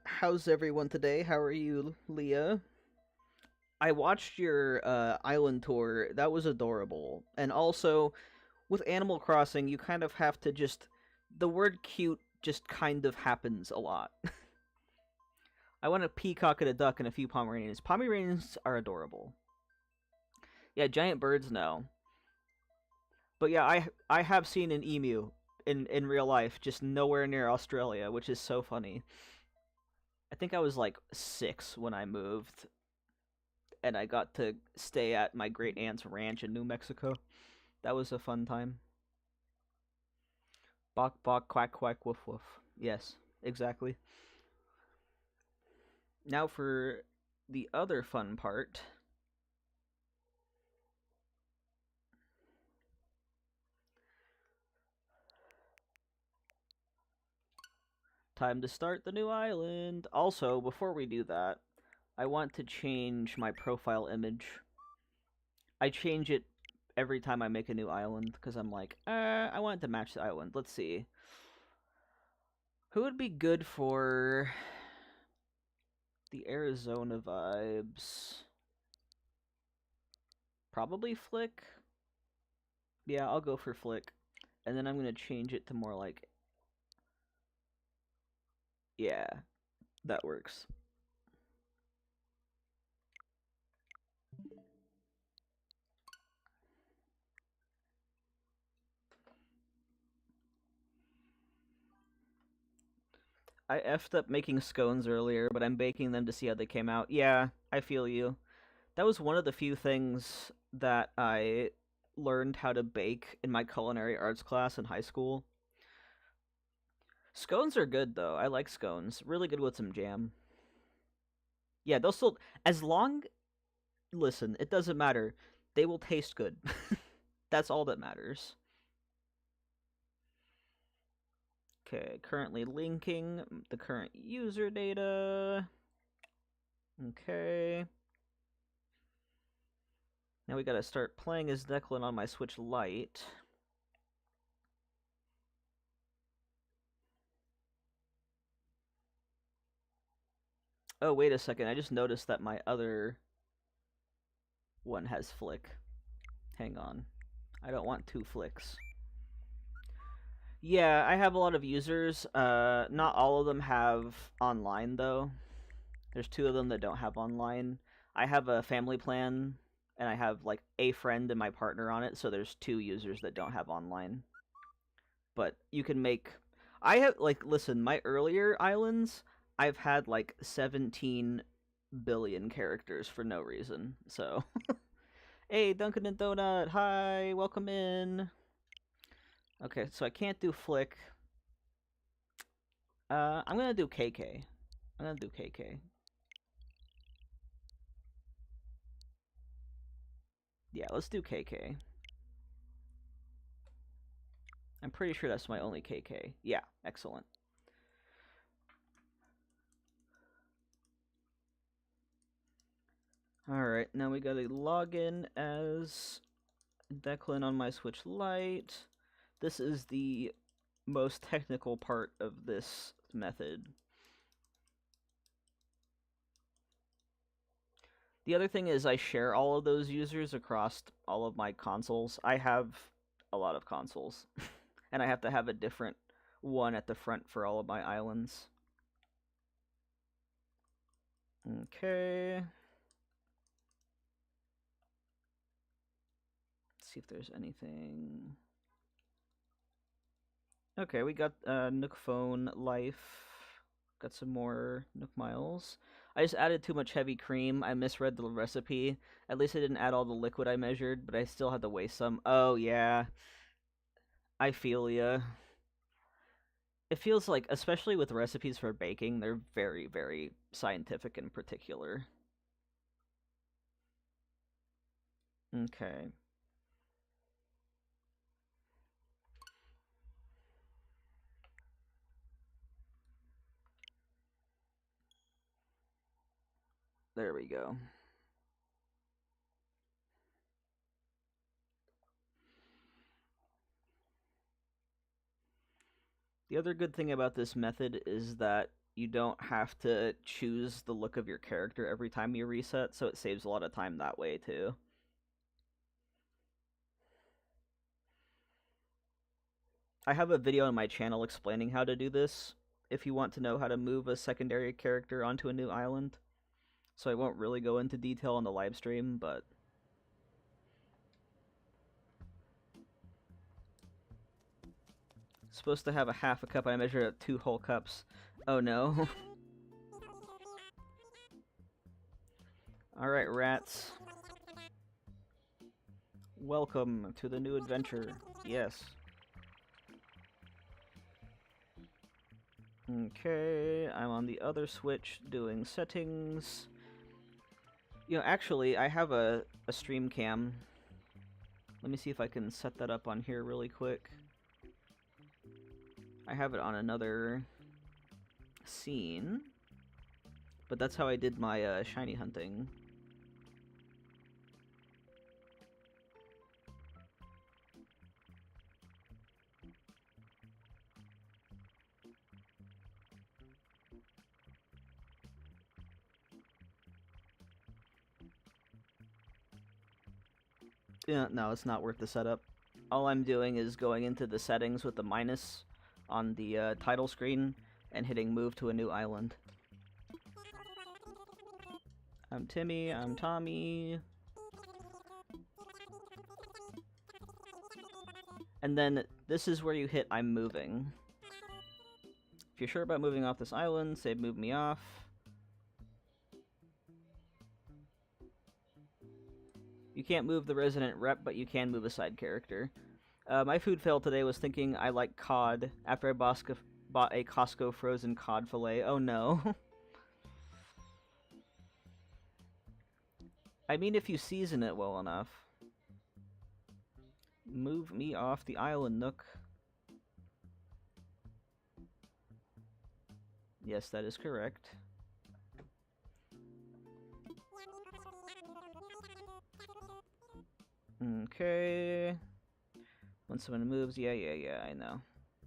A: how's everyone today? How are you, Leah? I watched your island tour. That was adorable. And also, with Animal Crossing, you kind of have to just... The word cute just kind of happens a lot. I want a peacock and a duck and a few Pomeranians. Pomeranians are adorable. Yeah, giant birds, no. But yeah, I have seen an emu in real life, just nowhere near Australia, which is so funny. I think I was like 6 when I moved, and I got to stay at my great aunt's ranch in New Mexico. That was a fun time. Bok bok, quack quack, woof woof. Yes, exactly. Now for the other fun part. Time to start the new island. Also, before we do that, I want to change my profile image. I change it every time I make a new island, because I'm like, I want it to match the island. Let's see. Who would be good for the Arizona vibes? Probably Flick. Yeah, I'll go for Flick. And then I'm going to change it to more like... Yeah, that works. I effed up making scones earlier, but I'm baking them to see how they came out. Yeah, I feel you. That was one of the few things that I learned how to bake in my culinary arts class in high school. Scones are good, though. I like scones. Really good with some jam. Yeah, they'll still... As long... Listen, it doesn't matter. They will taste good. That's all that matters. Okay, currently linking the current user data. Okay. Now we gotta start playing as Declan on my Switch Lite. Oh, wait a second. I just noticed that my other one has Flick. Hang on. I don't want 2 Flicks. Yeah, I have a lot of users. Not all of them have online, though. There's 2 of them that don't have online. I have a family plan, and I have, like, a friend and my partner on it, so there's 2 users that don't have online. But you can make... I have, like, listen, my earlier islands, I've had, like, 17 billion characters for no reason, so... Hey, Dunkin' and Donut, hi, welcome in. Okay, so I can't do Flick. I'm gonna do KK. I'm gonna do KK. Yeah, let's do KK. I'm pretty sure that's my only KK. Yeah, excellent. Alright, now we gotta log in as Declan on my Switch Lite. This is the most technical part of this method. The other thing is I share all of those users across all of my consoles. I have a lot of consoles, and I have to have a different one at the front for all of my islands. Okay. Let's see if there's anything. Okay, we got Nook Phone Life. Got some more Nook Miles. I just added too much heavy cream. I misread the recipe. At least I didn't add all the liquid I measured, but I still had to waste some. Oh, yeah. I feel ya. It feels like, especially with recipes for baking, they're very, very scientific and particular. Okay. There we go. The other good thing about this method is that you don't have to choose the look of your character every time you reset, so it saves a lot of time that way too. I have a video on my channel explaining how to do this, if you want to know how to move a secondary character onto a new island. So I won't really go into detail on the live stream, but... Supposed to have a half a cup, I measured at 2 whole cups. Oh no. Alright, rats. Welcome to the new adventure. Yes. Okay, I'm on the other Switch doing settings. You know, actually, I have a stream cam. Let me see if I can set that up on here really quick. I have it on another scene. But that's how I did my shiny hunting. Yeah, no, it's not worth the setup. All I'm doing is going into the settings with the minus on the title screen and hitting move to a new island. I'm Timmy, I'm Tommy. And then this is where you hit I'm moving. If you're sure about moving off this island, say move me off. You can't move the resident rep, but you can move a side character. My food fail today was thinking I like cod after I bought a Costco frozen cod fillet. Oh no. I mean, if you season it well enough. Move me off the island, Nook. Yes, that is correct. Okay. When someone moves, yeah, I know.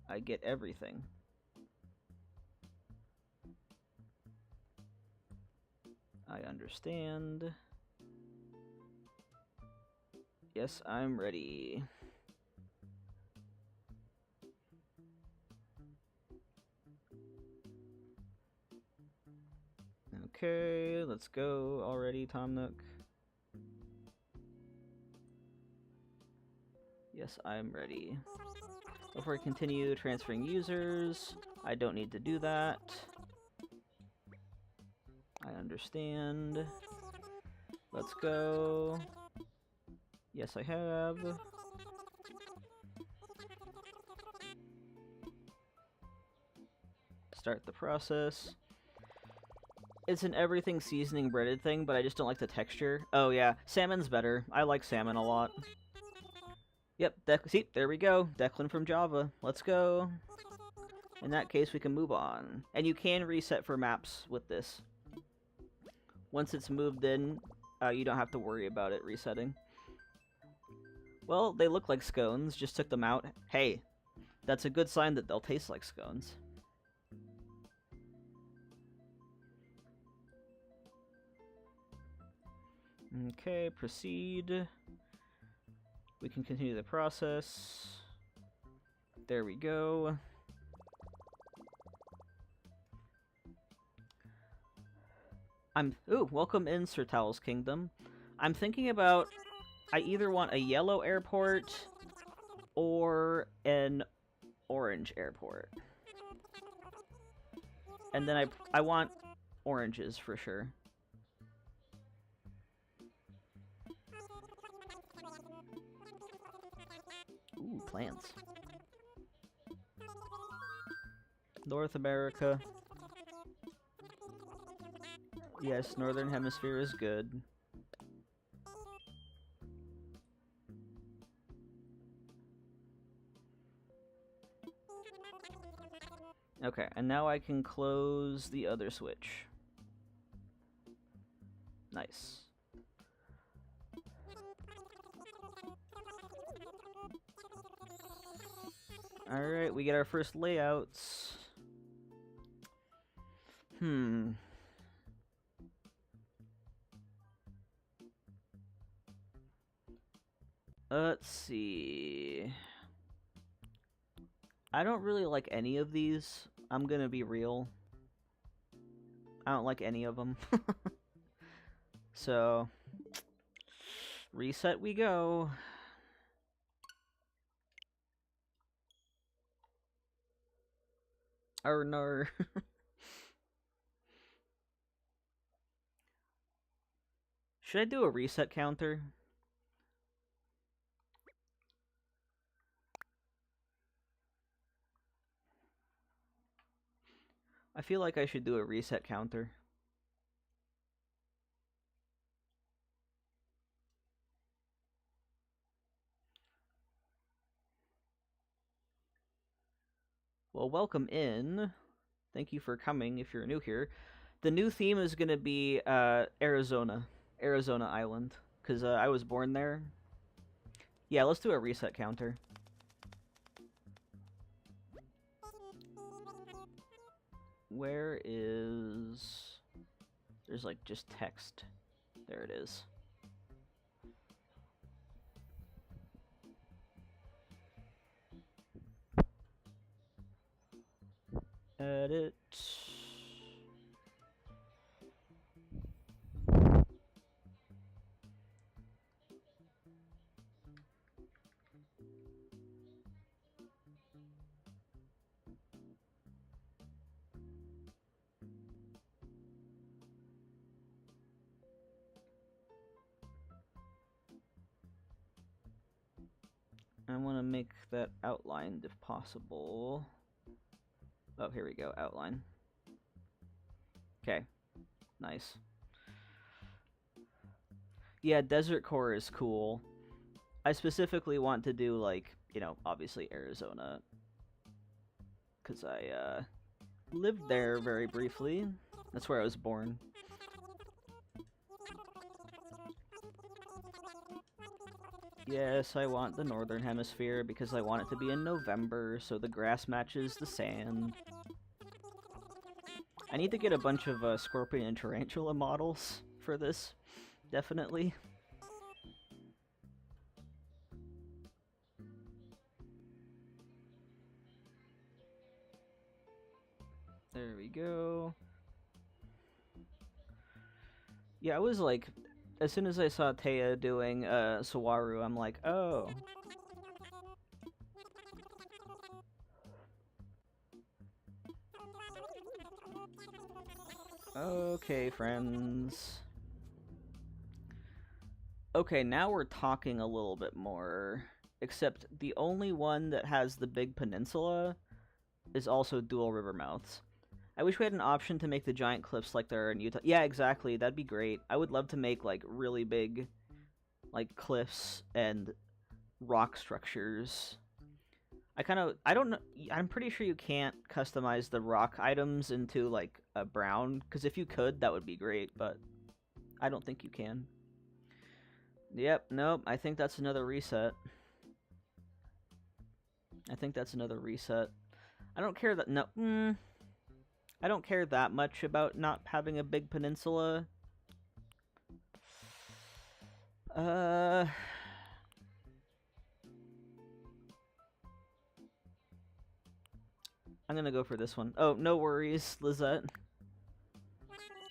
A: I get everything. I understand. Yes, I'm ready. Okay, let's go already, Tom Nook. Yes, I'm ready. Before I continue transferring users, I don't need to do that. I understand. Let's go. Yes, I have. Start the process. It's an everything seasoning breaded thing, but I just don't like the texture. Oh yeah, salmon's better. I like salmon a lot. Yep, see, there we go. Declan from Java. Let's go. In that case, we can move on. And you can reset for maps with this. Once it's moved in, you don't have to worry about it resetting. Well, they look like scones. Just took them out. Hey, that's a good sign that they'll taste like scones. Okay, proceed. We can continue the process. There we go. Ooh, welcome in, Sir Towel's Kingdom. I'm thinking about... I either want a yellow airport or an orange airport. And then I want oranges for sure. Ooh, plants. North America. Yes, Northern Hemisphere is good. Okay, and now I can close the other switch. Nice. Alright, we get our first layouts. Let's see. I don't really like any of these. I'm gonna be real. I don't like any of them. So, reset we go. Or no. Should I do a reset counter? I feel like I should do a reset counter. Well, welcome in. Thank you for coming if you're new here. The new theme is going to be Arizona Island, because I was born there. Yeah, let's do a reset counter. Where is... There's like just text. There it is. Edit. I want to make that outlined if possible. Oh, here we go, outline. Okay, nice. Yeah, Desert Core is cool. I specifically want to do, like, you know, obviously Arizona. Because I, lived there very briefly. That's where I was born. Yes, I want the Northern Hemisphere because I want it to be in November, so the grass matches the sand. I need to get a bunch of Scorpion and Tarantula models for this, definitely. There we go. Yeah, I was like, as soon as I saw Taya doing Sawaru, I'm like, oh. Okay, friends. Okay, now we're talking a little bit more. Except the only one that has the big peninsula is also dual river mouths. I wish we had an option to make the giant cliffs like there are in Utah. Yeah, exactly. That'd be great. I would love to make like really big like cliffs and rock structures. I don't know, I'm pretty sure you can't customize the rock items into like a brown, because if you could, that would be great, but I don't think you can. Yep, nope, I think that's another reset. I think that's another reset. I don't care that, no, I don't care that much about not having a big peninsula. I'm gonna go for this one. Oh, no worries, Lizette.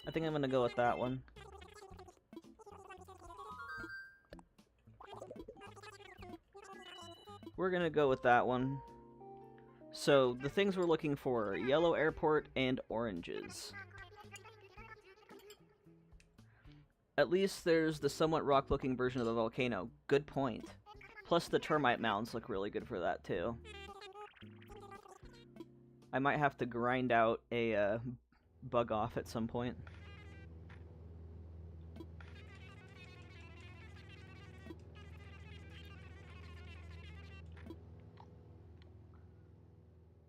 A: I think I'm gonna go with that one. We're gonna go with that one. So, the things we're looking for are yellow airport and oranges. At least there's the somewhat rock-looking version of the volcano. Good point. Plus the termite mounds look really good for that, too. I might have to grind out a bug off at some point.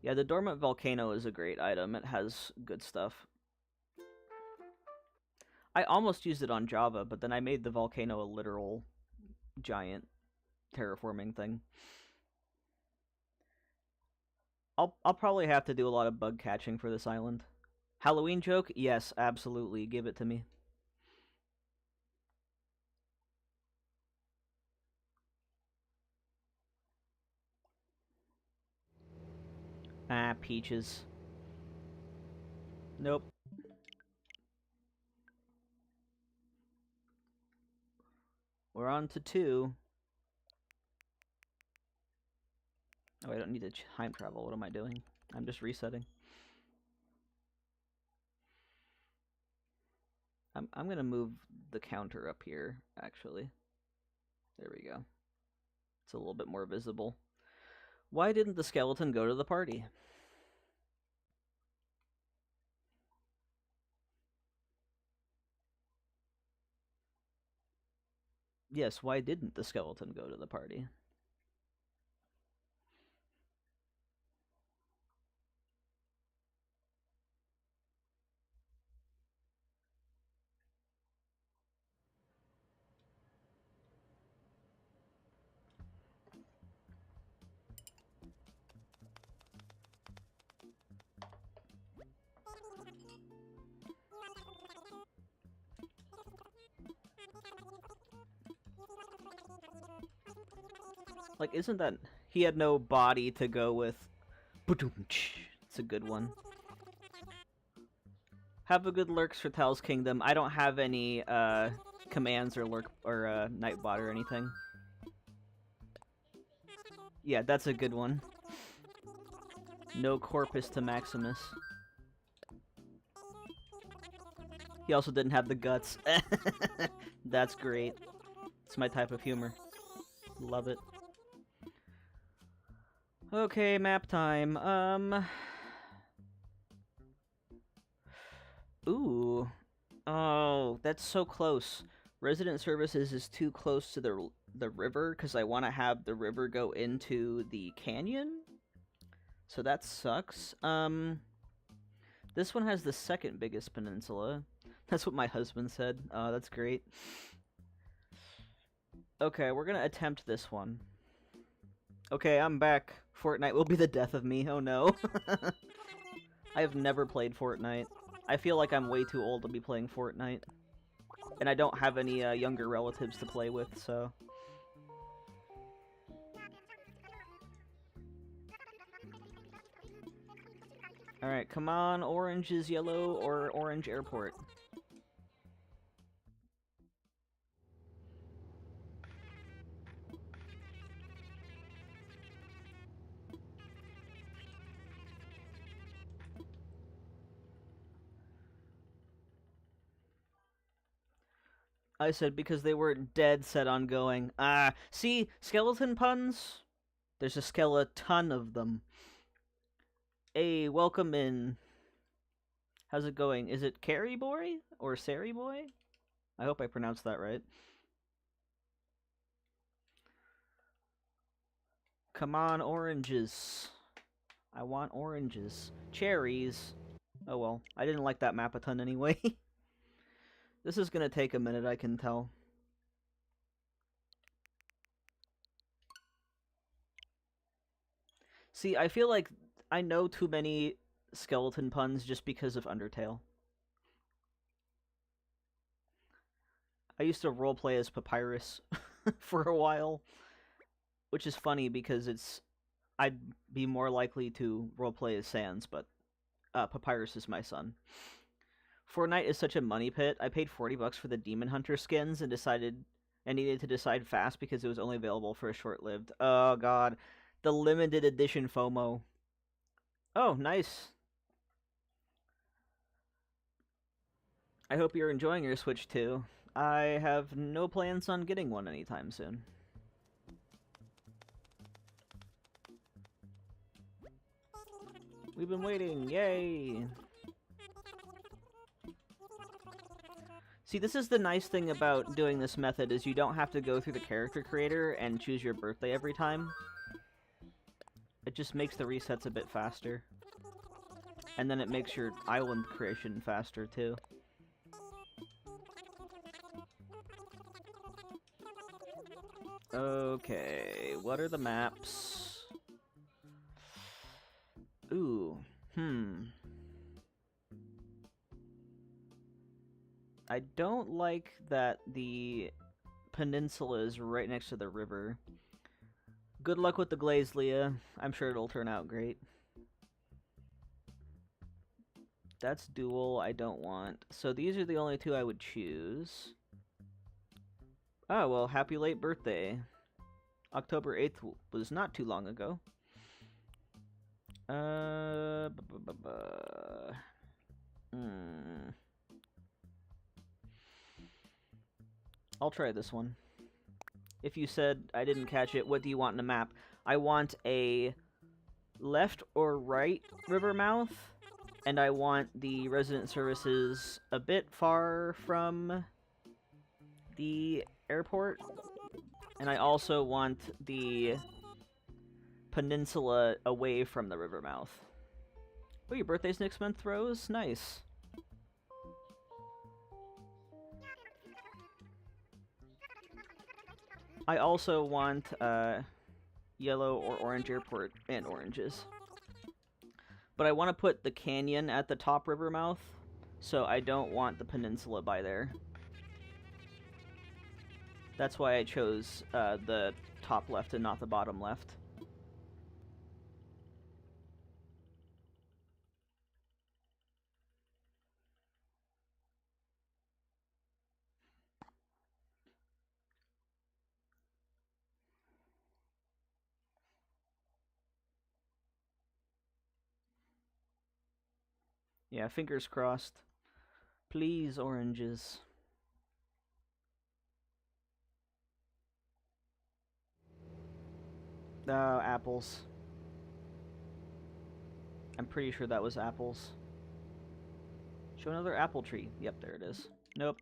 A: Yeah, the dormant volcano is a great item. It has good stuff. I almost used it on Java, but then I made the volcano a literal giant terraforming thing. I'll probably have to do a lot of bug catching for this island. Halloween joke? Yes, absolutely. Give it to me. Ah, peaches. Nope. We're on to 2. Oh, I don't need to time travel. What am I doing? I'm just resetting. I'm gonna move the counter up here, actually. There we go. It's a little bit more visible. Why didn't the skeleton go to the party? Yes, why didn't the skeleton go to the party? Like, isn't that... He had no body to go with... It's a good one. Have a good lurks for Tal's Kingdom. I don't have any commands or lurk or Nightbot or anything. Yeah, that's a good one. No Corpus to Maximus. He also didn't have the guts. That's great. It's my type of humor. Love it. Okay, map time. Ooh. Oh, that's so close. Resident Services is too close to the river because I want to have the river go into the canyon. So that sucks. This one has the second biggest peninsula. That's what my husband said. Oh, that's great. Okay, we're gonna attempt this one. Okay, I'm back. Fortnite will be the death of me. Oh no. I have never played Fortnite. I feel like I'm way too old to be playing Fortnite. And I don't have any younger relatives to play with, so... Alright, come on, orange is yellow or orange airport. I said because they were dead set on going. Ah, see? Skeleton puns? There's a skeleton of them. Hey, welcome in. How's it going? Is it Carrie Boy or Sari Boy? I hope I pronounced that right. Come on, oranges. I want oranges. Cherries. Oh well, I didn't like that map a ton anyway. This is gonna take a minute, I can tell. See, I feel like I know too many skeleton puns just because of Undertale. I used to roleplay as Papyrus for a while, which is funny because I'd be more likely to roleplay as Sans, but Papyrus is my son. Fortnite is such a money pit. I paid $40 for the Demon Hunter skins and needed to decide fast because it was only available for a short-lived. Oh god, the limited edition FOMO. Oh, nice. I hope you're enjoying your Switch too. I have no plans on getting one anytime soon. We've been waiting, yay! See, this is the nice thing about doing this method, is you don't have to go through the character creator and choose your birthday every time. It just makes the resets a bit faster. And then it makes your island creation faster, too. Okay, what are the maps? Ooh, I don't like that the peninsula is right next to the river. Good luck with the glaze, Leah. I'm sure it'll turn out great. That's dual, I don't want. So these are the only two I would choose. Oh, well, happy late birthday. October 8th was not too long ago. I'll try this one. If you said I didn't catch it, what do you want in a map? I want a left or right river mouth, and I want the resident services a bit far from the airport, and I also want the peninsula away from the river mouth. Oh, your birthday's next month, Rose? Nice. I also want yellow or orange airport and oranges. But I want to put the canyon at the top river mouth, so I don't want the peninsula by there. That's why I chose the top left and not the bottom left. Yeah, fingers crossed. Please, oranges. Apples. I'm pretty sure that was apples. Show another apple tree. Yep, there it is. Nope.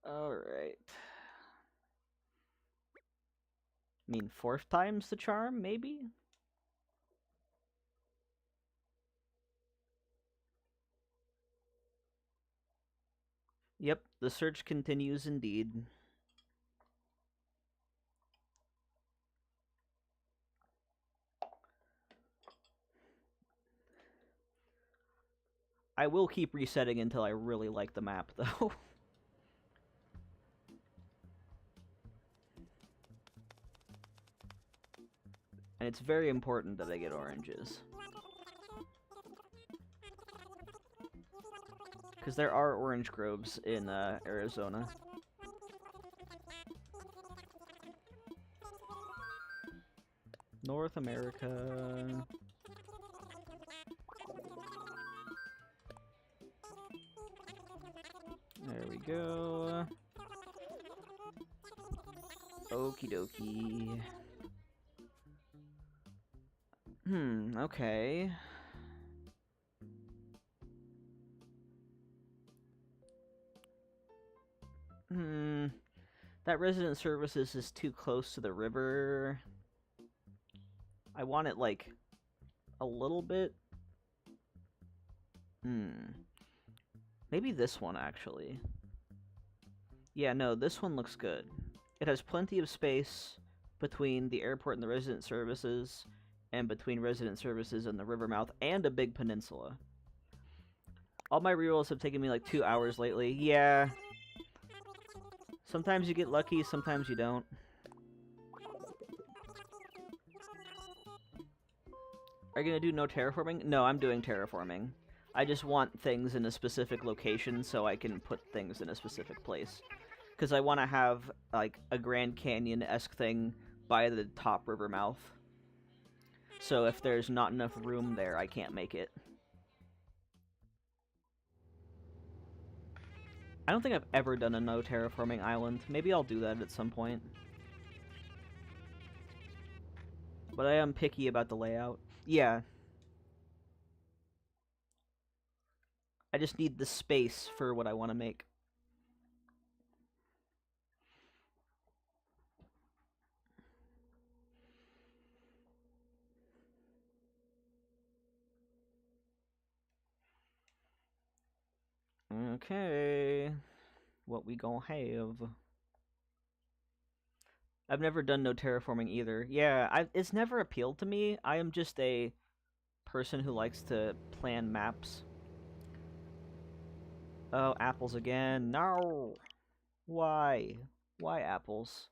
A: Alright. I mean, 4th time's the charm, maybe? Yep, the search continues indeed. I will keep resetting until I really like the map, though. And it's very important that I get oranges. Because there are orange groves in Arizona. North America. There we go. Okie dokie. Okay. That resident services is too close to the river. I want it, like, a little bit. Maybe this one, actually. Yeah, no, this one looks good. It has plenty of space between the airport and the resident services, and between resident services and the river mouth, and a big peninsula. All my rerolls have taken me like 2 hours lately. Yeah. Sometimes you get lucky, sometimes you don't. Are you gonna do no terraforming? No, I'm doing terraforming. I just want things in a specific location so I can put things in a specific place. Because I want to have, like, a Grand Canyon-esque thing by the top river mouth. So if there's not enough room there, I can't make it. I don't think I've ever done a no terraforming island. Maybe I'll do that at some point. But I am picky about the layout. Yeah. I just need the space for what I want to make. Okay. What we gonna have? I've never done no terraforming either. Yeah, it's never appealed to me. I am just a person who likes to plan maps. Oh, apples again. No! Why? Why apples?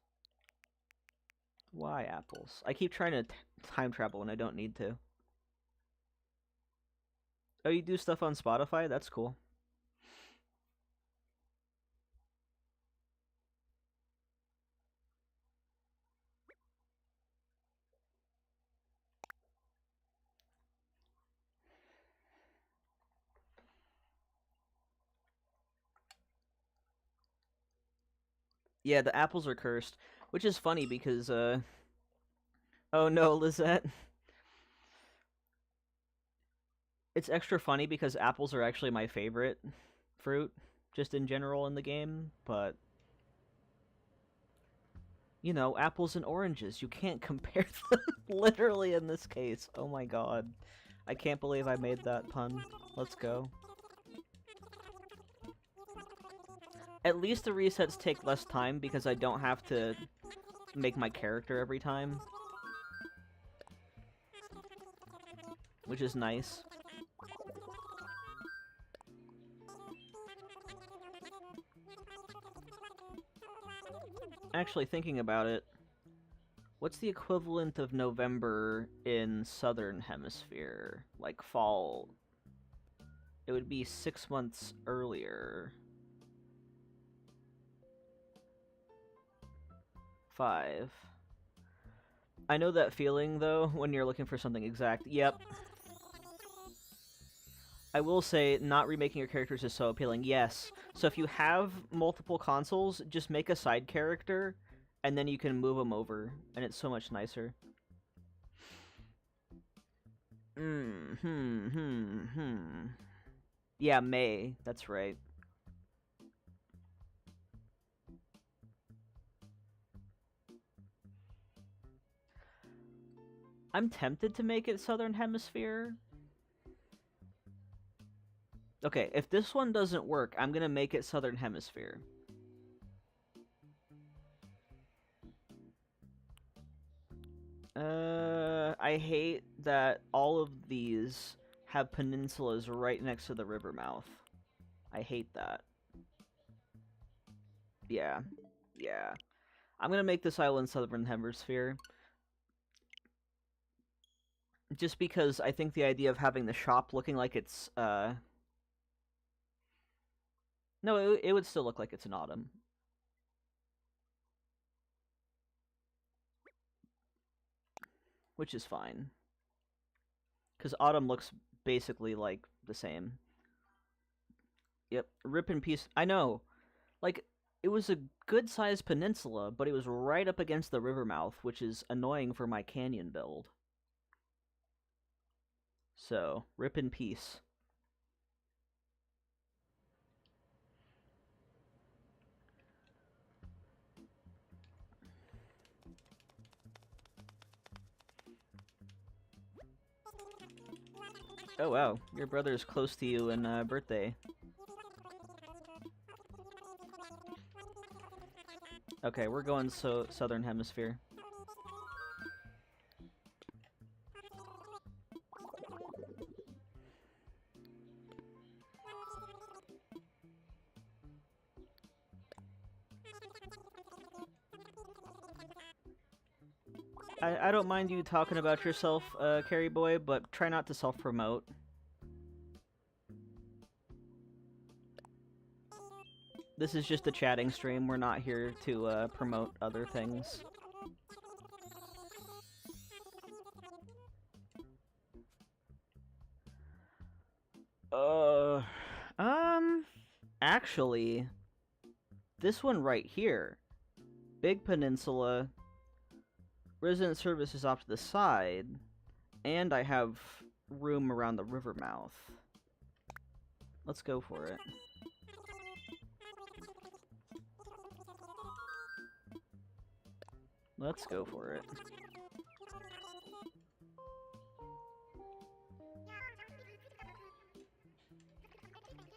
A: Why apples? I keep trying to time travel when I don't need to. Oh, you do stuff on Spotify? That's cool. Yeah, the apples are cursed, which is funny because, oh no, Lizette. It's extra funny because apples are actually my favorite fruit, just in general in the game, but... You know, apples and oranges, you can't compare them, literally in this case. Oh my god. I can't believe I made that pun. Let's go. At least the resets take less time because I don't have to make my character every time. Which is nice. Actually, thinking about it, what's the equivalent of November in Southern Hemisphere? Like fall. It would be 6 months earlier. 5. I know that feeling, though, when you're looking for something exact. Yep. I will say, not remaking your characters is so appealing. Yes. So if you have multiple consoles, just make a side character, and then you can move them over, and it's so much nicer. Yeah, May. That's right. I'm tempted to make it Southern Hemisphere. Okay, if this one doesn't work, I'm gonna make it Southern Hemisphere. I hate that all of these have peninsulas right next to the river mouth. I hate that. Yeah. Yeah. I'm gonna make this island Southern Hemisphere. Just because I think the idea of having the shop looking like it's, No, it would still look like it's an autumn. Which is fine. Because autumn looks basically like the same. Yep, rip in peace. I know. Like, it was a good-sized peninsula, but it was right up against the river mouth, which is annoying for my canyon build. So, rip in peace. Oh wow, your brother's close to you in birthday. Okay, we're going Southern Hemisphere. I don't mind you talking about yourself, Carrie Boy, but try not to self-promote. This is just a chatting stream. We're not here to promote other things. Actually, this one right here, Big Peninsula, resident services off to the side, and I have room around the river mouth. Let's go for it. Let's go for it.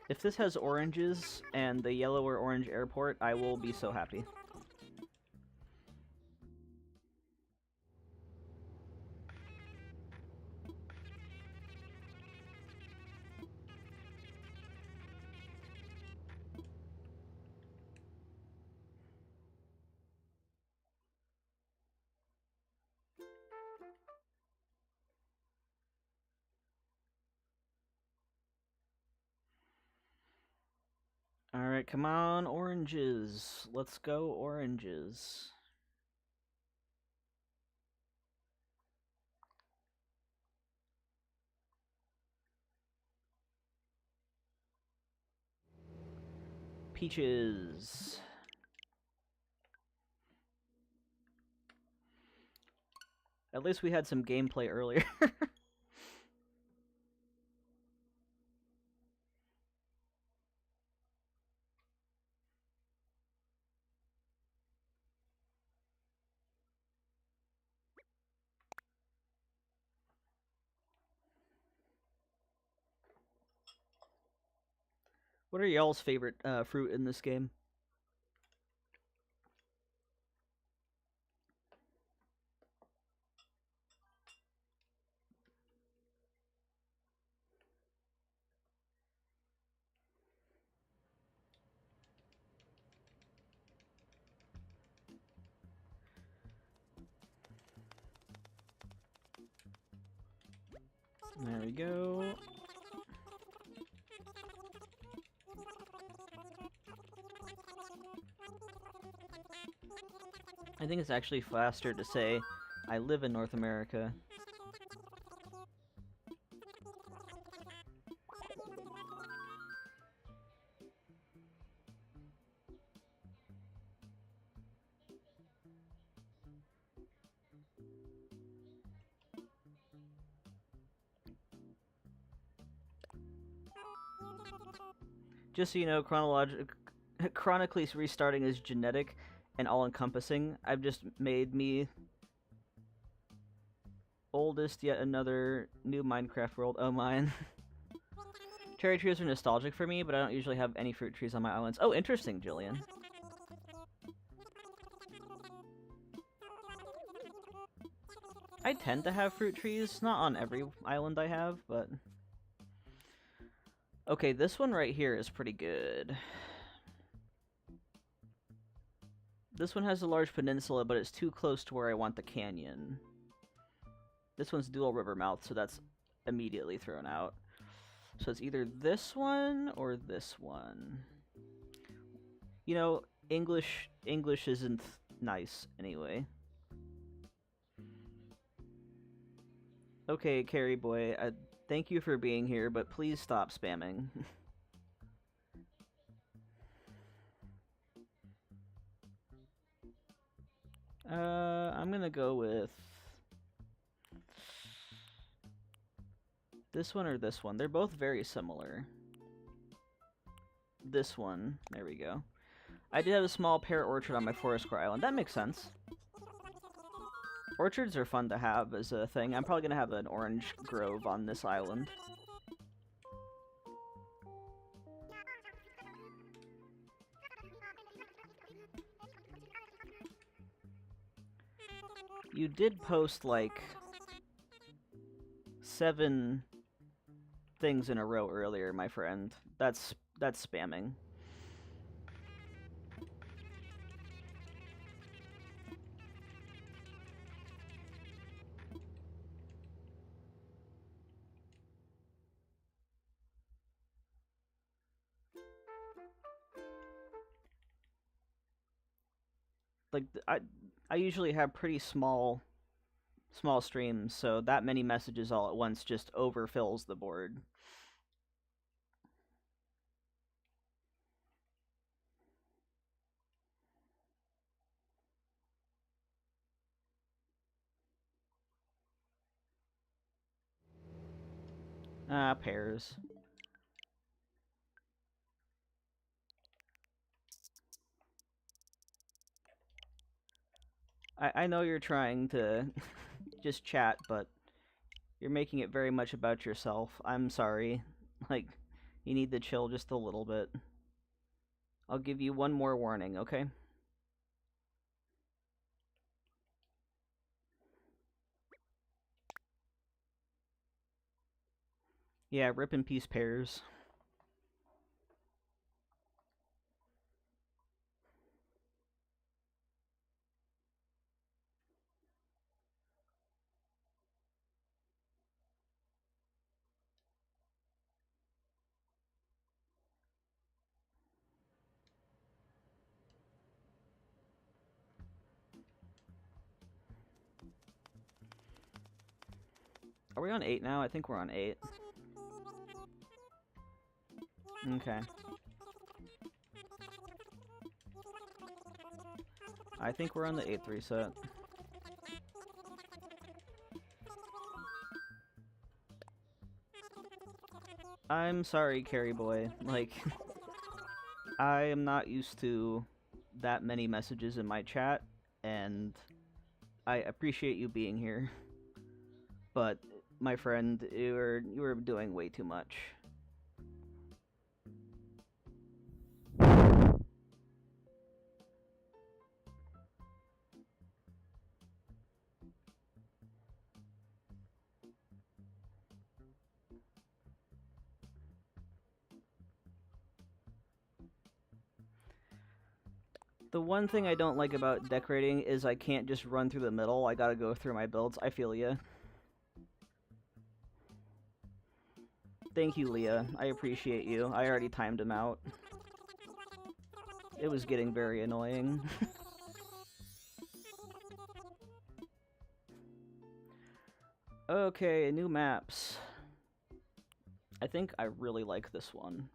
A: If this has oranges and the yellow or orange airport, I will be so happy. Alright, come on, oranges. Let's go, oranges. Peaches. At least we had some gameplay earlier. What are y'all's favorite fruit in this game? There we go. I think it's actually faster to say, I live in North America. Just so you know, chronically restarting is genetic and all-encompassing. I've just made me... oldest, yet another new Minecraft world. Oh, mine. Cherry trees are nostalgic for me, but I don't usually have any fruit trees on my islands. Oh, interesting, Jillian. I tend to have fruit trees, not on every island I have, but... Okay, this one right here is pretty good. This one has a large peninsula, but it's too close to where I want the canyon. This one's dual river mouth, so that's immediately thrown out. So it's either this one or this one. You know, English isn't nice anyway. Okay, Carrie boy, thank you for being here, but please stop spamming. I'm gonna go with this one or this one. They're both very similar. This one. There we go. I did have a small pear orchard on my forest core island. That makes sense. Orchards are fun to have as a thing. I'm probably gonna have an orange grove on this island. You did post, like, 7 things in a row earlier, my friend. That's spamming. Like, I usually have pretty small streams, so that many messages all at once just overfills the board. Ah, pears. I know you're trying to just chat, but you're making it very much about yourself. I'm sorry. Like, you need to chill just a little bit. I'll give you one more warning, okay? Yeah, rip in peace, pears. Are we on 8 now? I think we're on 8. Okay. I think we're on the 8th reset. I'm sorry, Carrie boy. Like, I am not used to that many messages in my chat, and I appreciate you being here. But, my friend, you were doing way too much. The one thing I don't like about decorating is I can't just run through the middle. I gotta go through my builds. I feel ya. Thank you, Leah. I appreciate you. I already timed him out. It was getting very annoying. Okay, new maps. I think I really like this one.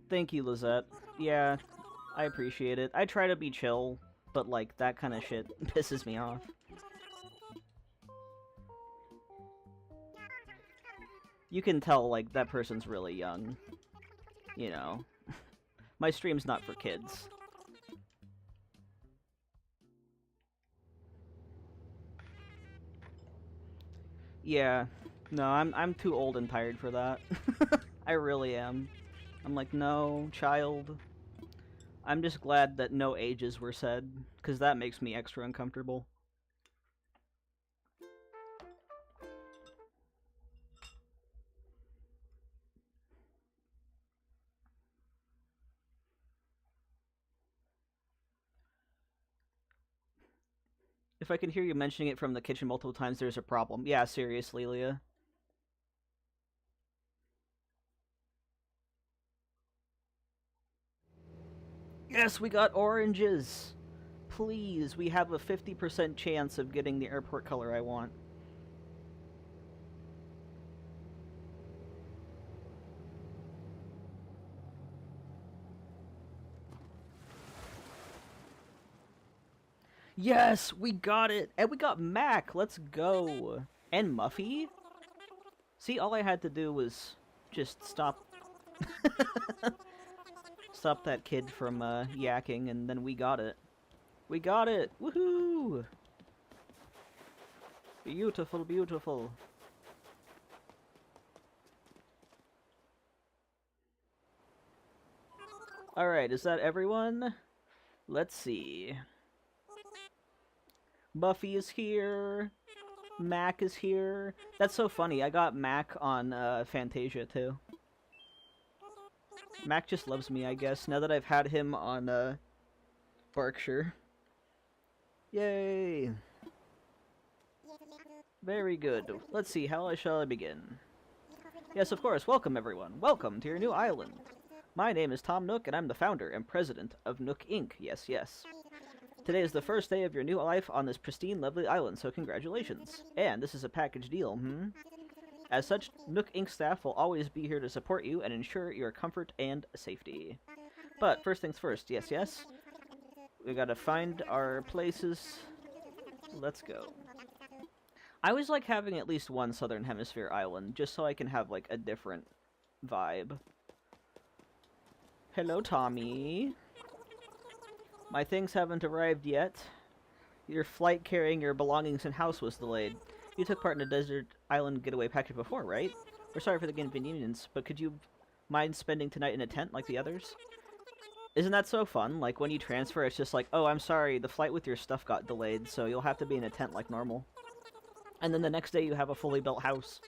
A: Thank you, Lizette. Yeah, I appreciate it. I try to be chill, but like, that kind of shit pisses me off. You can tell, like, that person's really young. you know, my stream's not for kids. Yeah, no, I'm too old and tired for that. I really am. I'm like, no, child. I'm just glad that no ages were said, because that makes me extra uncomfortable. If I can hear you mentioning it from the kitchen multiple times, there's a problem. Yeah, seriously, Leah. Yes, we got oranges! Please, we have a 50% chance of getting the airport color I want. Yes, we got it! And we got Mac! Let's go! And Muffy? See, all I had to do was just stop... stop that kid from, yakking, and then we got it. We got it! Woohoo! Beautiful, beautiful. Alright, is that everyone? Let's see. Buffy is here. Mac is here. That's so funny. I got Mac on Fantasia too. Mac just loves me, I guess, now that I've had him on Berkshire. Yay! Very good. Let's see, how shall I begin? Yes, of course. Welcome, everyone. Welcome to your new island. My name is Tom Nook, and I'm the founder and president of Nook Inc. Yes, yes. Today is the first day of your new life on this pristine, lovely island, so congratulations. And this is a package deal, As such, Nook Inc. staff will always be here to support you and ensure your comfort and safety. But first things first, yes, yes. We gotta find our places. Let's go. I always like having at least one Southern Hemisphere island, just so I can have, like, a different vibe. Hello, Tommy. My things haven't arrived yet. Your flight carrying your belongings and house was delayed. You took part in a desert island getaway package before, right? We're sorry for the inconvenience, but could you mind spending tonight in a tent like the others? Isn't that so fun? Like, when you transfer, it's just like, oh, I'm sorry, the flight with your stuff got delayed, so you'll have to be in a tent like normal. And then the next day you have a fully built house.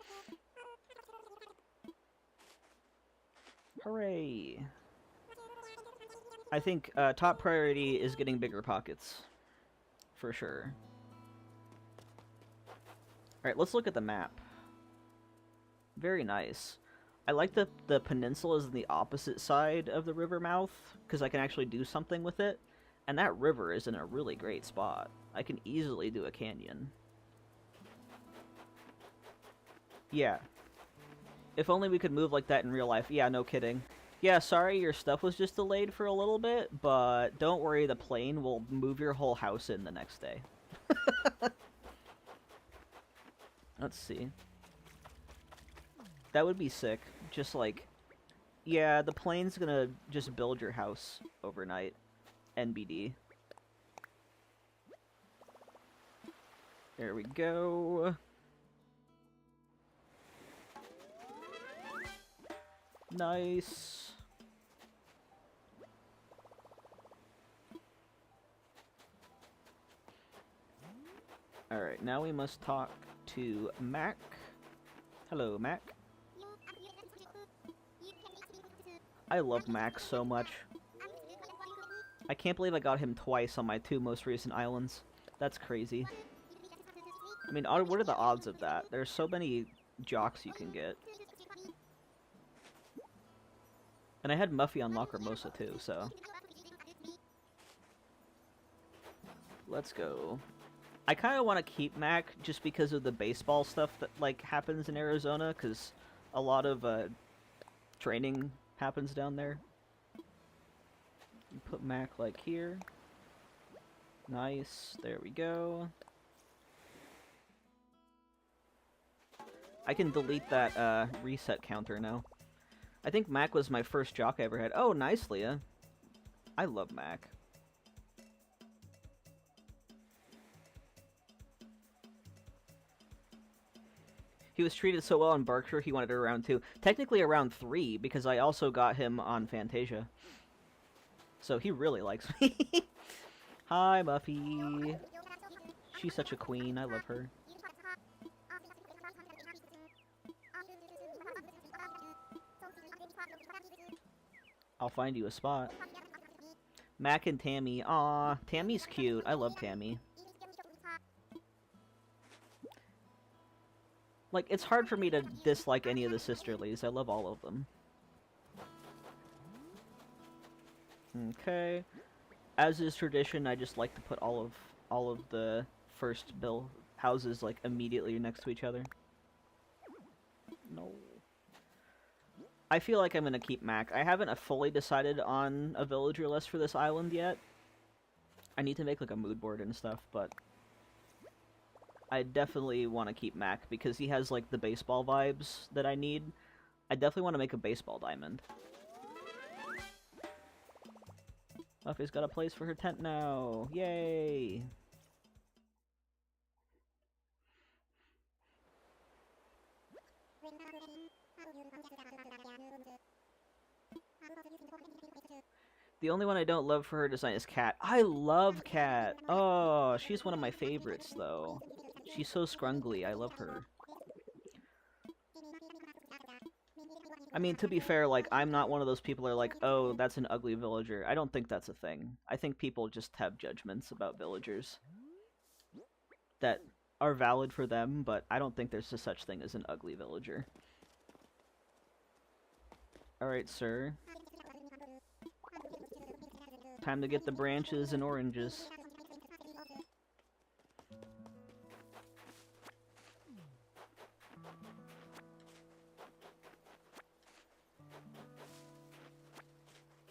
A: Hooray! I think top priority is getting bigger pockets. For sure. Alright, let's look at the map. Very nice. I like that the peninsula is on the opposite side of the river mouth, because I can actually do something with it. And that river is in a really great spot. I can easily do a canyon. Yeah. If only we could move like that in real life. Yeah, no kidding. Yeah, sorry your stuff was just delayed for a little bit, but don't worry, the plane will move your whole house in the next day. Let's see. That would be sick. Just like, yeah, the plane's gonna just build your house overnight. NBD. There we go. Nice. Alright, now we must talk to Mac. Hello, Mac. I love Mac so much. I can't believe I got him twice on my two most recent islands. That's crazy. I mean, what are the odds of that? There's so many jocks you can get. And I had Muffy on Lacrimosa too, so... Let's go. I kind of want to keep Mac just because of the baseball stuff that, like, happens in Arizona, because a lot of, training happens down there. Put Mac, like, here. Nice. There we go. I can delete that, reset counter now. I think Mac was my first jock I ever had. Oh, nice, Leah. I love Mac. He was treated so well in Berkshire, he wanted it around 2. Technically around 3, because I also got him on Fantasia. So he really likes me. Hi, Buffy. She's such a queen. I love her. I'll find you a spot. Mac and Tammy. Aw, Tammy's cute. I love Tammy. Like, it's hard for me to dislike any of the sisterlies. I love all of them. Okay. As is tradition, I just like to put all of the first bill houses like immediately next to each other. No. I feel like I'm gonna keep Mac. I haven't fully decided on a villager list for this island yet. I need to make like a mood board and stuff, but I definitely want to keep Mac because he has like the baseball vibes that I need. I definitely want to make a baseball diamond. Buffy's got a place for her tent now. Yay! The only one I don't love for her design is Cat. I love Cat! Oh, she's one of my favorites, though. She's so scrungly. I love her. I mean, to be fair, like, I'm not one of those people who are like, oh, that's an ugly villager. I don't think that's a thing. I think people just have judgments about villagers that are valid for them, but I don't think there's a such thing as an ugly villager. Alright, sir. Time to get the branches and oranges.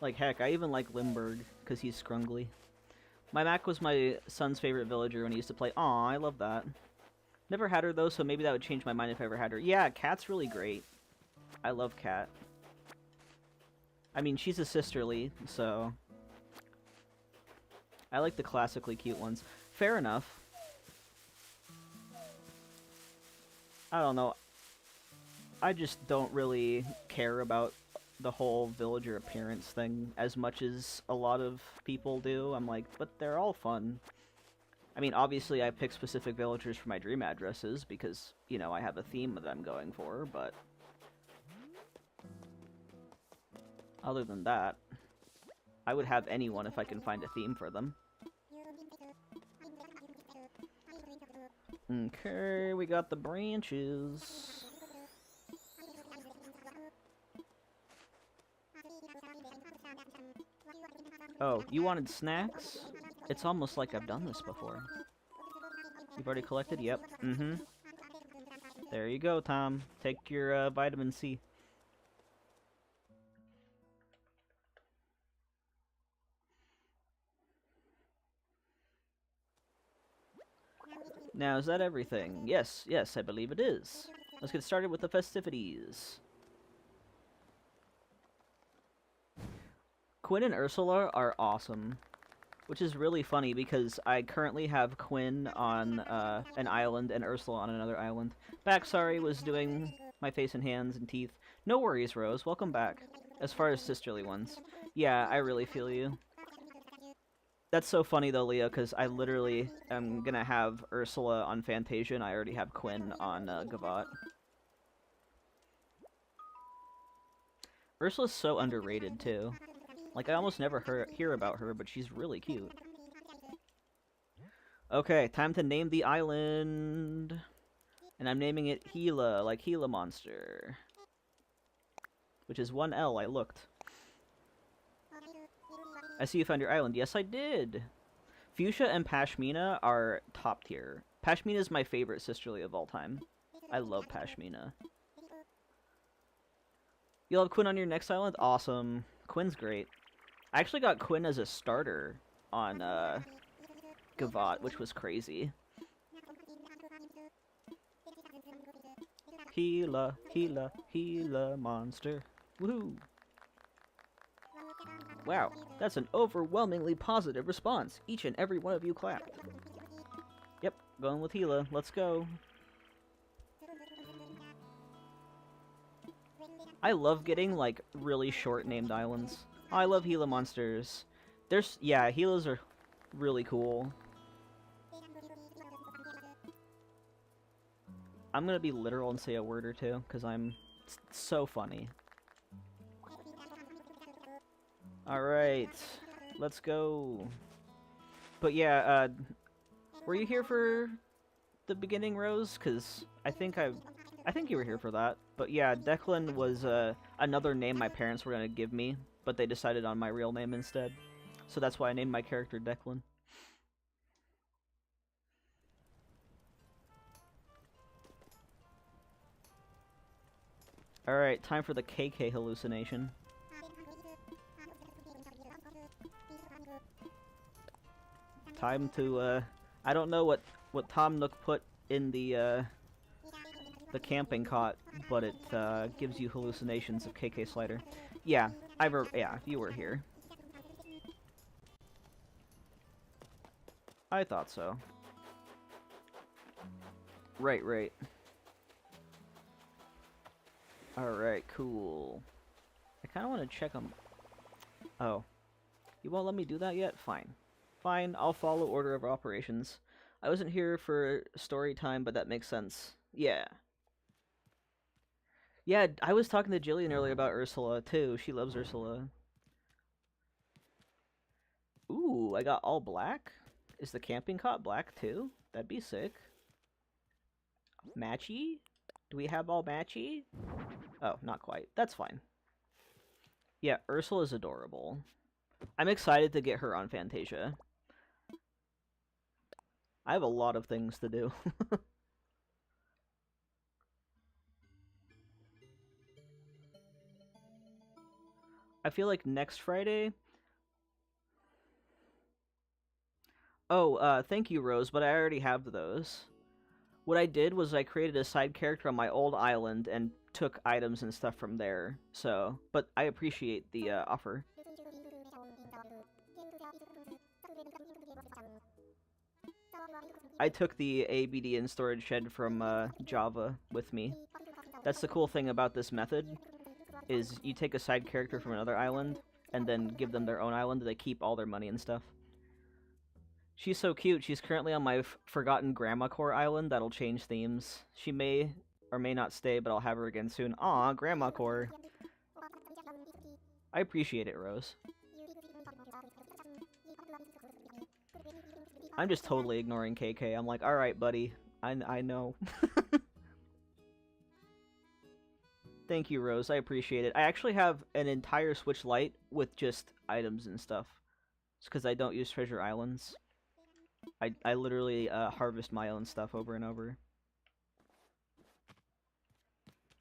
A: Like, heck, I even like Limburg, because he's scrungly. My Mac was my son's favorite villager when he used to play. Aw, I love that. Never had her, though, so maybe that would change my mind if I ever had her. Yeah, Cat's really great. I love Cat. I mean, she's a sisterly, so... I like the classically cute ones. Fair enough. I don't know. I just don't really care about the whole villager appearance thing as much as a lot of people do. I'm like, but they're all fun. I mean, obviously I pick specific villagers for my dream addresses because, you know, I have a theme that I'm going for, but... other than that, I would have anyone if I can find a theme for them. Okay, we got the branches. Oh, you wanted snacks? It's almost like I've done this before. You've already collected? Yep. Mm-hmm. There you go, Tom. Take your vitamin C. Now, is that everything? Yes, yes, I believe it is. Let's get started with the festivities. Quinn and Ursula are awesome. Which is really funny because I currently have Quinn on an island and Ursula on another island. Back, sorry, was doing my face and hands and teeth. No worries, Rose. Welcome back. As far as sisterly ones. Yeah, I really feel you. That's so funny though, Leo, because I literally am gonna have Ursula on Fantasia and I already have Quinn on Gavotte. Ursula's so underrated, too. Like, I almost never hear about her, but she's really cute. Okay, time to name the island. And I'm naming it Gila, like Gila Monster. Which is 1L, I looked. I see you found your island. Yes, I did! Fuchsia and Pashmina are top tier. Pashmina is my favorite sisterly of all time. I love Pashmina. You'll have Quinn on your next island? Awesome. Quinn's great. I actually got Quinn as a starter on Gavotte, which was crazy. Gila, Gila, Gila Monster. Woohoo! Wow, that's an overwhelmingly positive response. Each and every one of you clapped. Yep, going with Gila. Let's go. I love getting, like, really short-named islands. I love Gila monsters. Yeah, Gilas are really cool. I'm gonna be literal and say a word or two, because it's so funny. Alright, let's go. But yeah, were you here for the beginning, Rose? Because I think you were here for that. But yeah, Declan was another name my parents were gonna give me, but they decided on my real name instead. So that's why I named my character Declan. Alright, time for the KK hallucination. Time to, I don't know what Tom Nook put in the camping cot, but it, gives you hallucinations of KK Slider. Yeah, yeah, you were here. I thought so. Right. Alright, cool. I kinda wanna check them. Oh. You won't let me do that yet? Fine. Fine, I'll follow order of operations. I wasn't here for story time, but that makes sense. Yeah. Yeah, I was talking to Jillian earlier about Ursula, too. She loves Ursula. Ooh, I got all black? Is the camping cot black, too? That'd be sick. Matchy? Do we have all matchy? Oh, not quite. That's fine. Yeah, Ursula's adorable. I'm excited to get her on Fantasia. I have a lot of things to do. I feel like next Friday... Oh, thank you, Rose, but I already have those. What I did was I created a side character on my old island and took items and stuff from there, so... But I appreciate the, offer. I took the ABD and storage shed from, Java with me. That's the cool thing about this method, is you take a side character from another island, and then give them their own island, and they keep all their money and stuff. She's so cute. She's currently on my forgotten Grandma Core island that'll change themes. She may or may not stay, but I'll have her again soon. Aw, Grandma Core. I appreciate it, Rose. I'm just totally ignoring KK. I'm like, alright, buddy. I know. Thank you, Rose. I appreciate it. I actually have an entire Switch Lite with just items and stuff. It's because I don't use Treasure Islands. I literally harvest my own stuff over and over.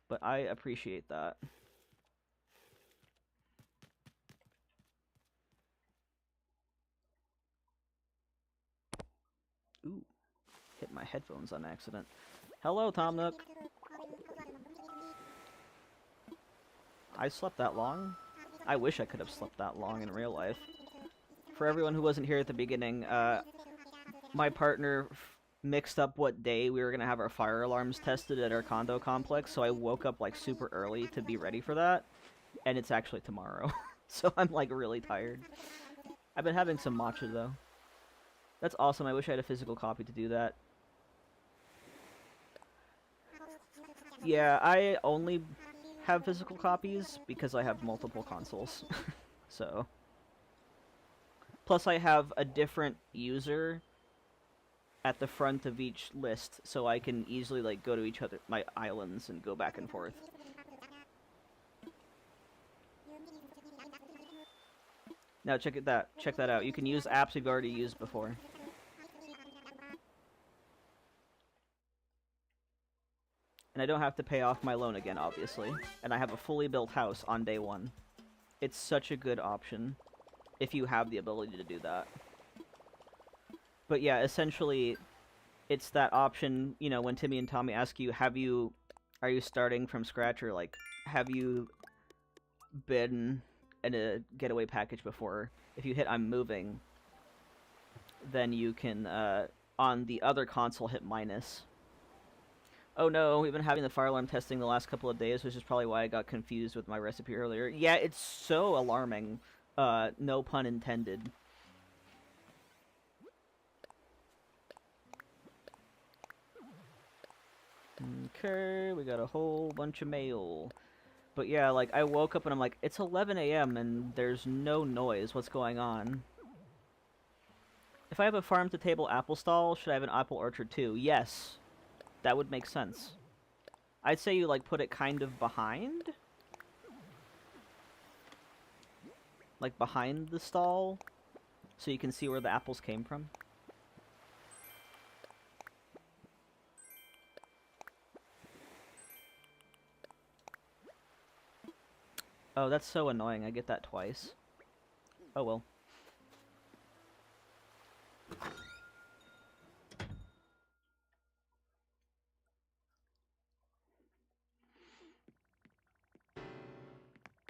A: But I appreciate that. Ooh. Hit my headphones on accident. Hello, Tom Nook. I slept that long? I wish I could have slept that long in real life. For everyone who wasn't here at the beginning, my partner mixed up what day we were going to have our fire alarms tested at our condo complex, so I woke up, like, super early to be ready for that, and it's actually tomorrow. So I'm, like, really tired. I've been having some matcha, though. That's awesome. I wish I had a physical copy to do that. Yeah, I only have physical copies because I have multiple consoles. So. Plus, I have a different user at the front of each list, so I can easily, like, go to my islands and go back and forth. Now check that out. You can use apps you've already used before. And I don't have to pay off my loan again, obviously. And I have a fully built house on day one. It's such a good option if you have the ability to do that. But yeah, essentially, it's that option, you know, when Timmy and Tommy ask you, are you starting from scratch, or, like, have you been in a getaway package before, if you hit I'm moving, then you can, on the other console, hit minus. Oh no, we've been having the fire alarm testing the last couple of days, which is probably why I got confused with my recipe earlier. Yeah, it's so alarming. No pun intended. Okay, we got a whole bunch of mail. But yeah, like, I woke up and I'm like, it's 11 a.m. and there's no noise. What's going on? If I have a farm-to-table apple stall, should I have an apple orchard too? Yes. That would make sense. I'd say you, like, put it kind of behind? Like, behind the stall? So you can see where the apples came from? Oh, that's so annoying. I get that twice. Oh well.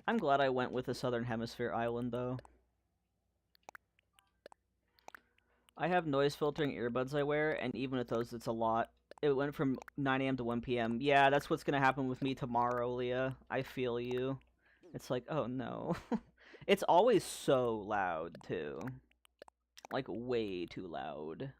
A: I'm glad I went with a Southern Hemisphere island, though. I have noise filtering earbuds I wear, and even with those, it's a lot. It went from 9 a.m. to 1 p.m. Yeah, that's what's gonna happen with me tomorrow, Leah. I feel you. It's like, oh no. It's always so loud, too. Like, way too loud.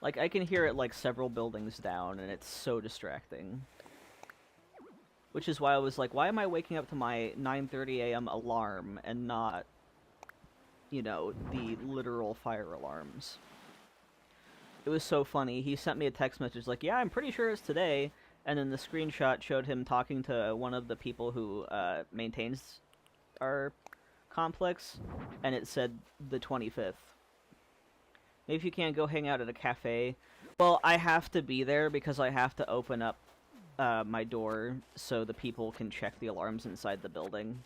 A: Like, I can hear it, like, several buildings down, and it's so distracting. Which is why I was like, why am I waking up to my 9:30 a.m. alarm and not, you know, the literal fire alarms? It was so funny. He sent me a text message like, yeah, I'm pretty sure it's today. And then the screenshot showed him talking to one of the people who maintains our complex, and it said the 25th. Maybe if you can't go hang out at a cafe. Well, I have to be there because I have to open up my door so the people can check the alarms inside the building.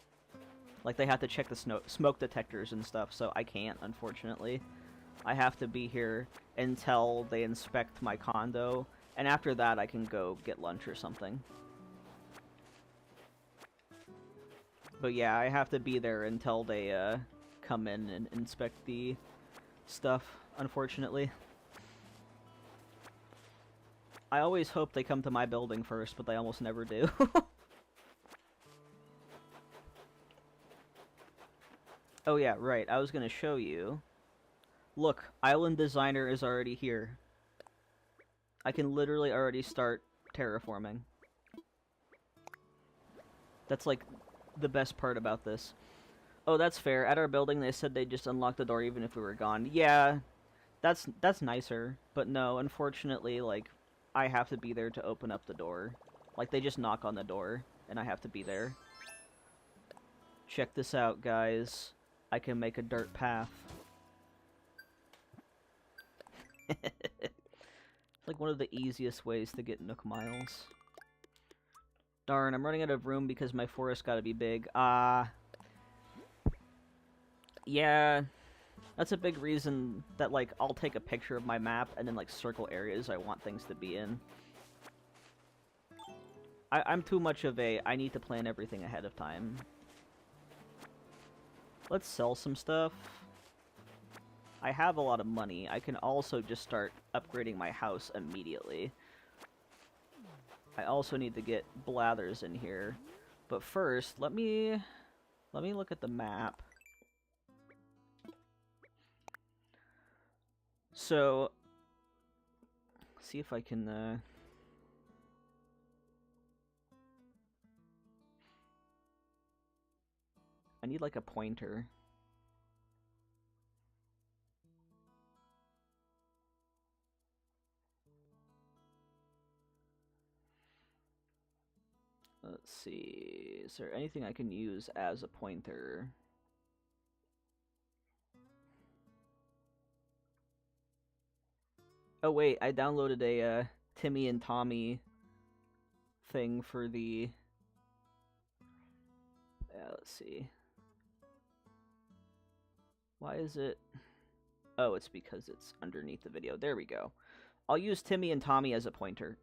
A: Like, they have to check the smoke detectors and stuff, so I can't, unfortunately. I have to be here until they inspect my condo, and after that I can go get lunch or something. But yeah, I have to be there until they come in and inspect the stuff, unfortunately. I always hope they come to my building first, but they almost never do. Oh yeah, right, I was gonna show you. Look, Island Designer is already here. I can literally already start terraforming. That's like the best part about this. Oh, that's fair. At our building, they said they'd just unlock the door even if we were gone. Yeah, that's nicer. But no, unfortunately, like, I have to be there to open up the door. Like, they just knock on the door, and I have to be there. Check this out, guys. I can make a dirt path. It's like one of the easiest ways to get Nook Miles. Darn, I'm running out of room because my forest gotta be big. Yeah, that's a big reason that, like, I'll take a picture of my map and then, like, circle areas I want things to be in. I'm too much of a, I need to plan everything ahead of time. Let's sell some stuff. I have a lot of money. I can also just start upgrading my house immediately. I also need to get Blathers in here. But first, let me look at the map. So, see if I can, I need, like, a pointer. Let's see, is there anything I can use as a pointer? Oh wait, I downloaded a Timmy and Tommy thing for the... let's see. Why is it... Oh, it's because it's underneath the video. There we go. I'll use Timmy and Tommy as a pointer.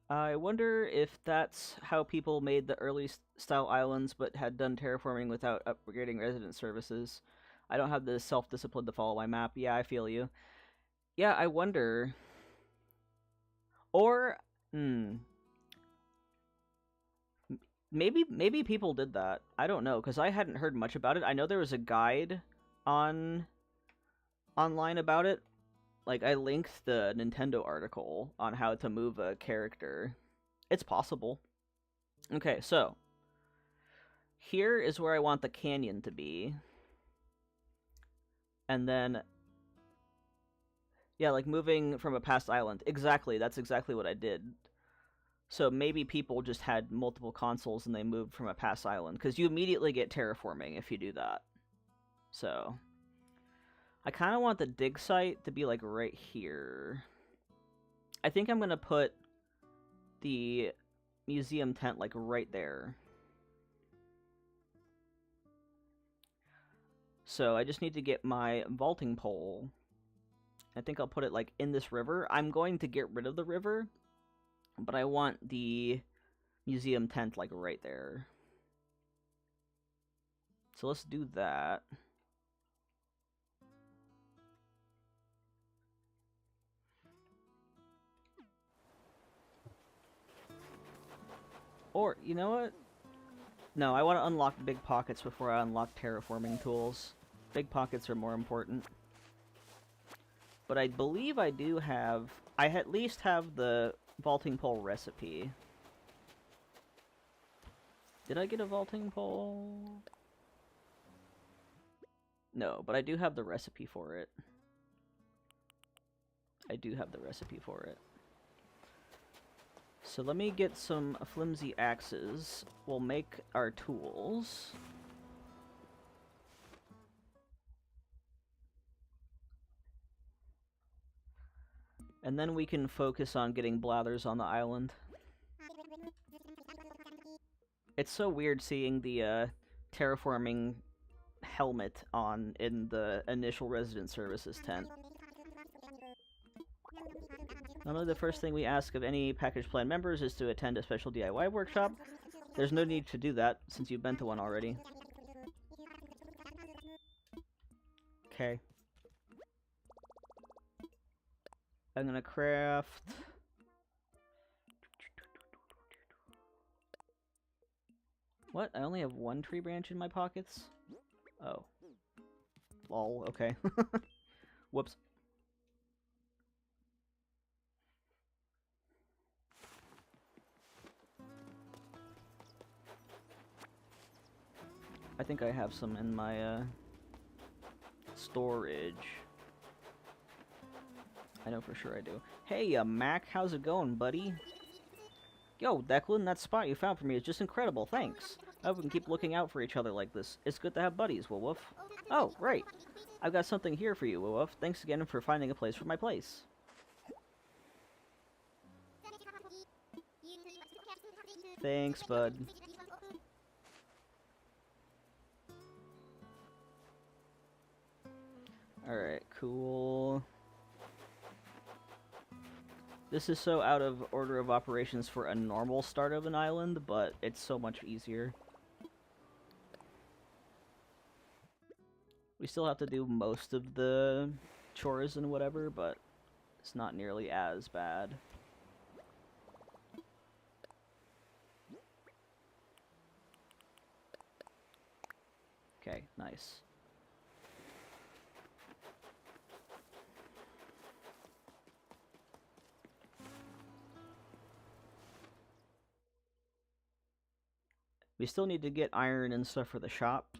A: I wonder if that's how people made the early style islands but had done terraforming without upgrading resident services. I don't have the self-discipline to follow my map. Yeah, I feel you. Yeah, I wonder. Or, maybe people did that. I don't know, because I hadn't heard much about it. I know there was a guide online about it. Like, I linked the Nintendo article on how to move a character. It's possible. Okay, so here is where I want the canyon to be. And then, yeah, like moving from a past island. Exactly, that's exactly what I did. So maybe people just had multiple consoles and they moved from a past island, because you immediately get terraforming if you do that. So I kind of want the dig site to be like right here. I think I'm going to put the museum tent like right there. So I just need to get my vaulting pole. I think I'll put it like in this river. I'm going to get rid of the river, but I want the museum tent like right there. So let's do that. Or, you know what? No, I want to unlock big pockets before I unlock terraforming tools. Big pockets are more important. But I believe I do have... I at least have the vaulting pole recipe. Did I get a vaulting pole? No, but I do have the recipe for it. I do have the recipe for it. So let me get some flimsy axes. We'll make our tools. And then we can focus on getting blathers on the island. It's so weird seeing the terraforming helmet on in the initial resident services tent. Normally the first thing we ask of any package plan members is to attend a special DIY workshop. There's no need to do that, since you've been to one already. Okay. I'm gonna craft... What? I only have one tree branch in my pockets? Oh. Lol, okay. Whoops. I think I have some in my, storage. I know for sure I do. Hey, Mac, how's it going, buddy? Yo, Declan, that spot you found for me is just incredible, thanks. I hope we can keep looking out for each other like this. It's good to have buddies, Woowoof. Oh, right. I've got something here for you, Woowoof. Thanks again for finding a place for my place. Thanks, bud. Alright, cool. This is so out of order of operations for a normal start of an island, but it's so much easier. We still have to do most of the chores and whatever, but it's not nearly as bad. Okay, nice. We still need to get iron and stuff for the shop.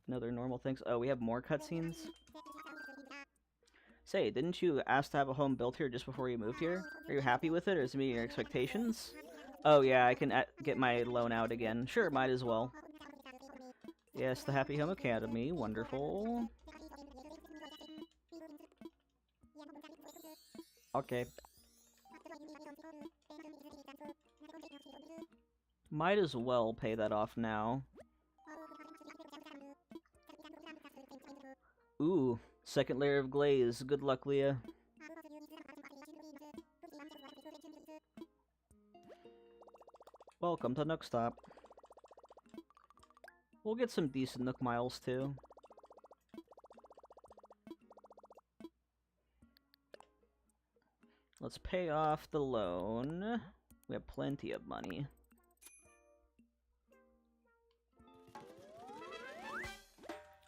A: And other normal things. Oh, we have more cutscenes? Say, didn't you ask to have a home built here just before you moved here? Are you happy with it, or is it meeting your expectations? Oh yeah, I can get my loan out again. Sure, might as well. Yes, the Happy Home Academy. Wonderful. Okay. Might as well pay that off now. Ooh, second layer of glaze. Good luck, Leah. Welcome to Nookstop. We'll get some decent Nook miles, too. Let's pay off the loan. We have plenty of money.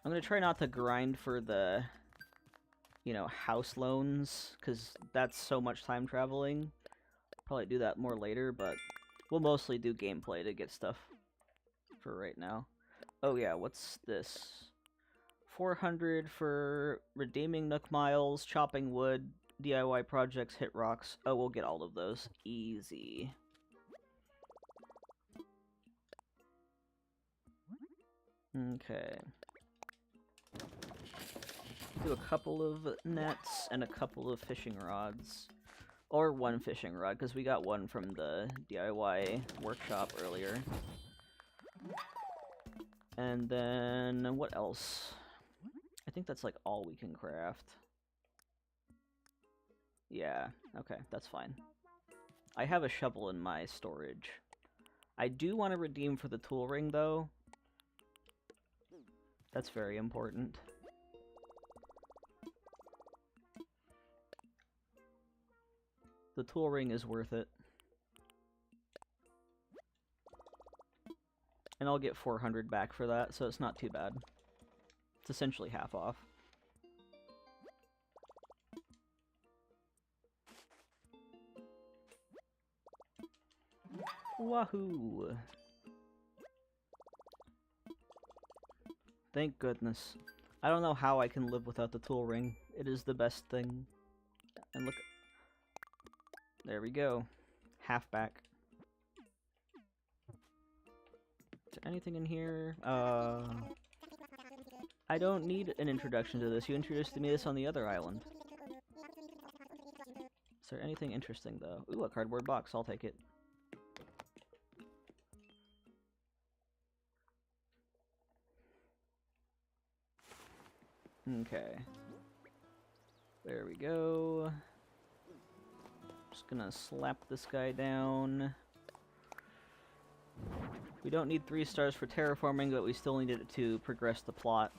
A: I'm gonna try not to grind for the, you know, house loans, because that's so much time traveling. Probably do that more later, but we'll mostly do gameplay to get stuff for right now. Oh yeah, what's this? 400 for redeeming Nook miles, chopping wood, DIY projects, hit rocks. Oh, we'll get all of those. Easy. Okay. Do a couple of nets and a couple of fishing rods. Or one fishing rod, because we got one from the DIY workshop earlier. And then, what else? I think that's like all we can craft. Yeah, okay, that's fine. I have a shovel in my storage. I do want to redeem for the tool ring, though. That's very important. The tool ring is worth it. And I'll get 400 back for that, so it's not too bad. It's essentially half off. Wahoo! Thank goodness. I don't know how I can live without the tool ring. It is the best thing. And look... There we go. Half back. Is there anything in here? I don't need an introduction to this. You introduced me to this on the other island. Is there anything interesting, though? Ooh, a cardboard box. I'll take it. Okay. There we go. Just gonna slap this guy down. We don't need 3 stars for terraforming, but we still need it to progress the plot.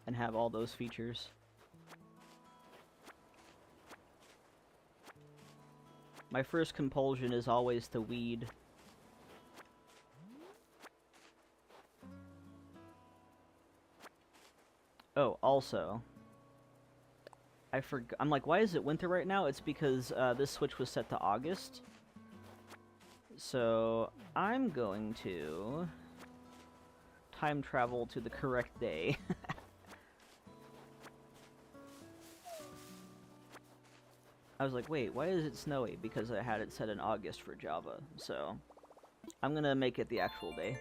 A: And have all those features. My first compulsion is always to weed. Oh, also, I'm like, why is it winter right now? It's because this switch was set to August. So I'm going to time travel to the correct day. I was like, wait, why is it snowy? Because I had it set in August for Java. So I'm gonna make it the actual day.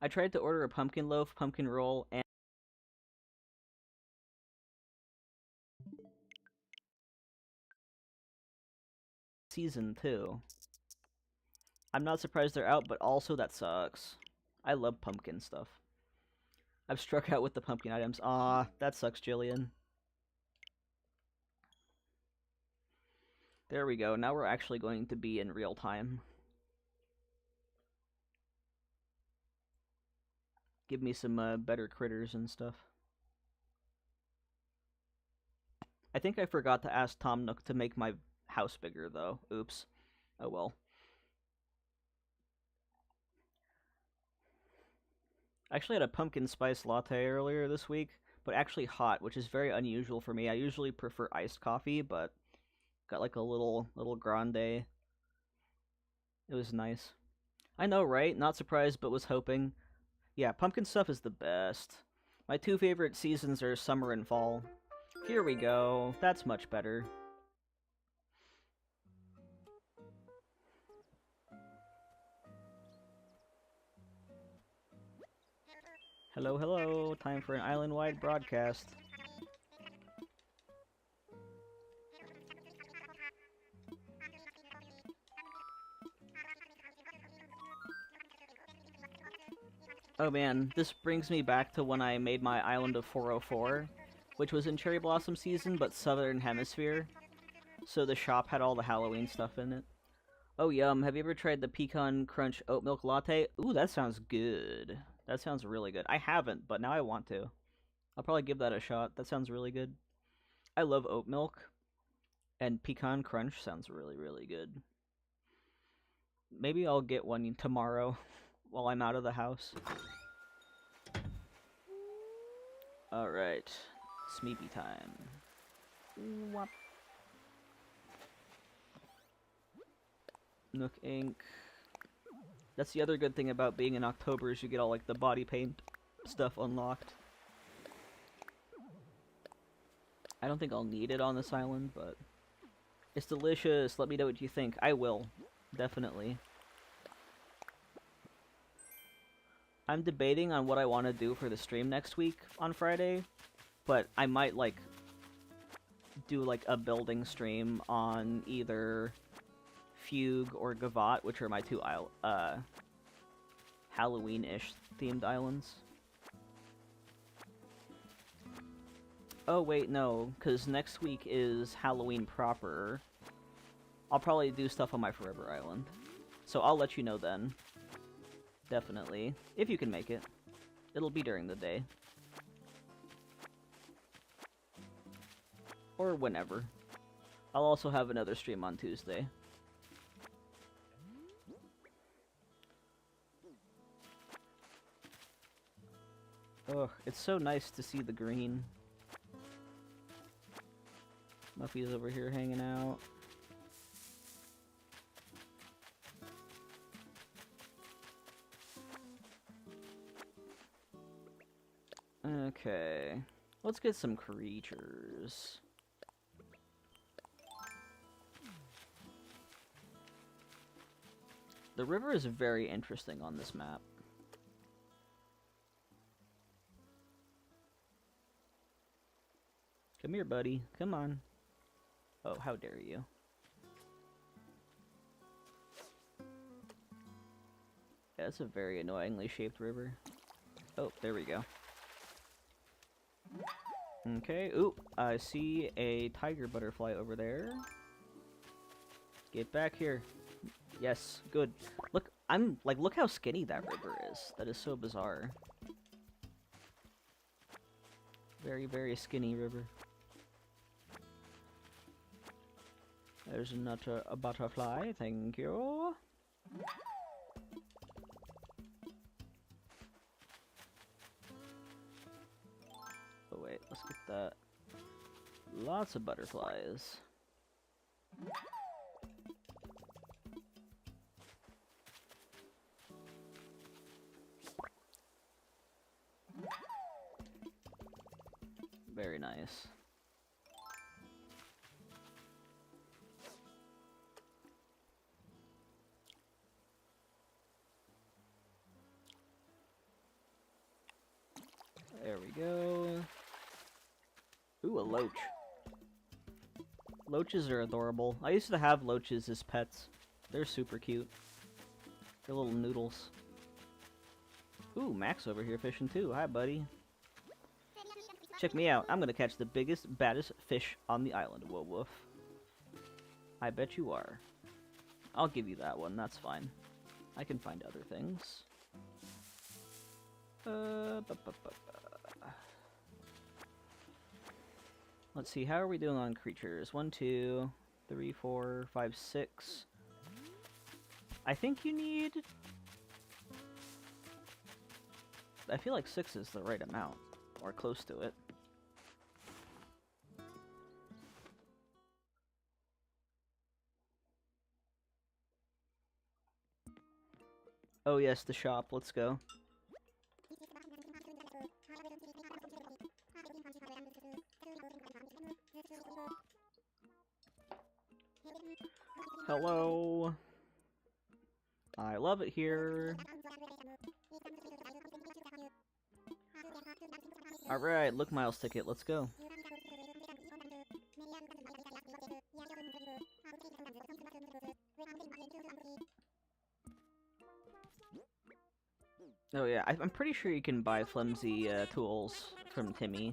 A: I tried to order a pumpkin loaf, pumpkin roll, and season 2. I'm not surprised they're out, but also that sucks. I love pumpkin stuff. I've struck out with the pumpkin items. Aw, that sucks, Jillian. There we go. Now we're actually going to be in real time. Give me some better critters and stuff. I think I forgot to ask Tom Nook to make my house bigger, though. Oops. Oh well. I actually had a pumpkin spice latte earlier this week, but actually hot, which is very unusual for me. I usually prefer iced coffee, but got like a little grande. It was nice. I know, right? Not surprised, but was hoping. Yeah, pumpkin stuff is the best. My 2 favorite seasons are summer and fall. Here we go. That's much better. Hello, hello. Time for an island-wide broadcast. Oh man, this brings me back to when I made my island of 404, which was in cherry blossom season, but southern hemisphere. So the shop had all the Halloween stuff in it. Oh yum, have you ever tried the pecan crunch oat milk latte? Ooh, that sounds good. That sounds really good. I haven't, but now I want to. I'll probably give that a shot. That sounds really good. I love oat milk, and pecan crunch sounds really, really good. Maybe I'll get one tomorrow while I'm out of the house. Alright, Smeepy time. Whop. Nook Ink. That's the other good thing about being in October is you get all like the body paint stuff unlocked. I don't think I'll need it on this island, but it's delicious. Let me know what you think. I will. Definitely. I'm debating on what I want to do for the stream next week on Friday, but I might like do like a building stream on either Fugue or Gavat, which are my two Halloween-ish themed islands. Oh wait, no, because next week is Halloween proper. I'll probably do stuff on my Forever Island. So I'll let you know then. Definitely. If you can make it. It'll be during the day. Or whenever. I'll also have another stream on Tuesday. Ugh, it's so nice to see the green. Muffy's over here hanging out. Okay, let's get some creatures. The river is very interesting on this map. Come here, buddy. Come on. Oh, how dare you. Yeah, it's a very annoyingly shaped river. Oh, there we go. Okay, ooh, I see a tiger butterfly over there. Get back here. Yes, good. Look, look how skinny that river is. That is so bizarre. Very, very skinny river. There's a butterfly, thank you. Oh wait, let's get that. Lots of butterflies. Very nice. There we go. Ooh, a loach. Loaches are adorable. I used to have loaches as pets. They're super cute. They're little noodles. Ooh, Max over here fishing too. Hi, buddy. Check me out. I'm gonna catch the biggest, baddest fish on the island, Whoa Woof. I bet you are. I'll give you that one, that's fine. I can find other things. Let's see, how are we doing on creatures? 1, 2, 3, 4, 5, 6. I think you need... I feel like 6 is the right amount, or close to it. Oh yes, the shop, let's go. Hello. I love it here. Alright, look Miles ticket, let's go. Oh yeah, I'm pretty sure you can buy flimsy tools from Timmy.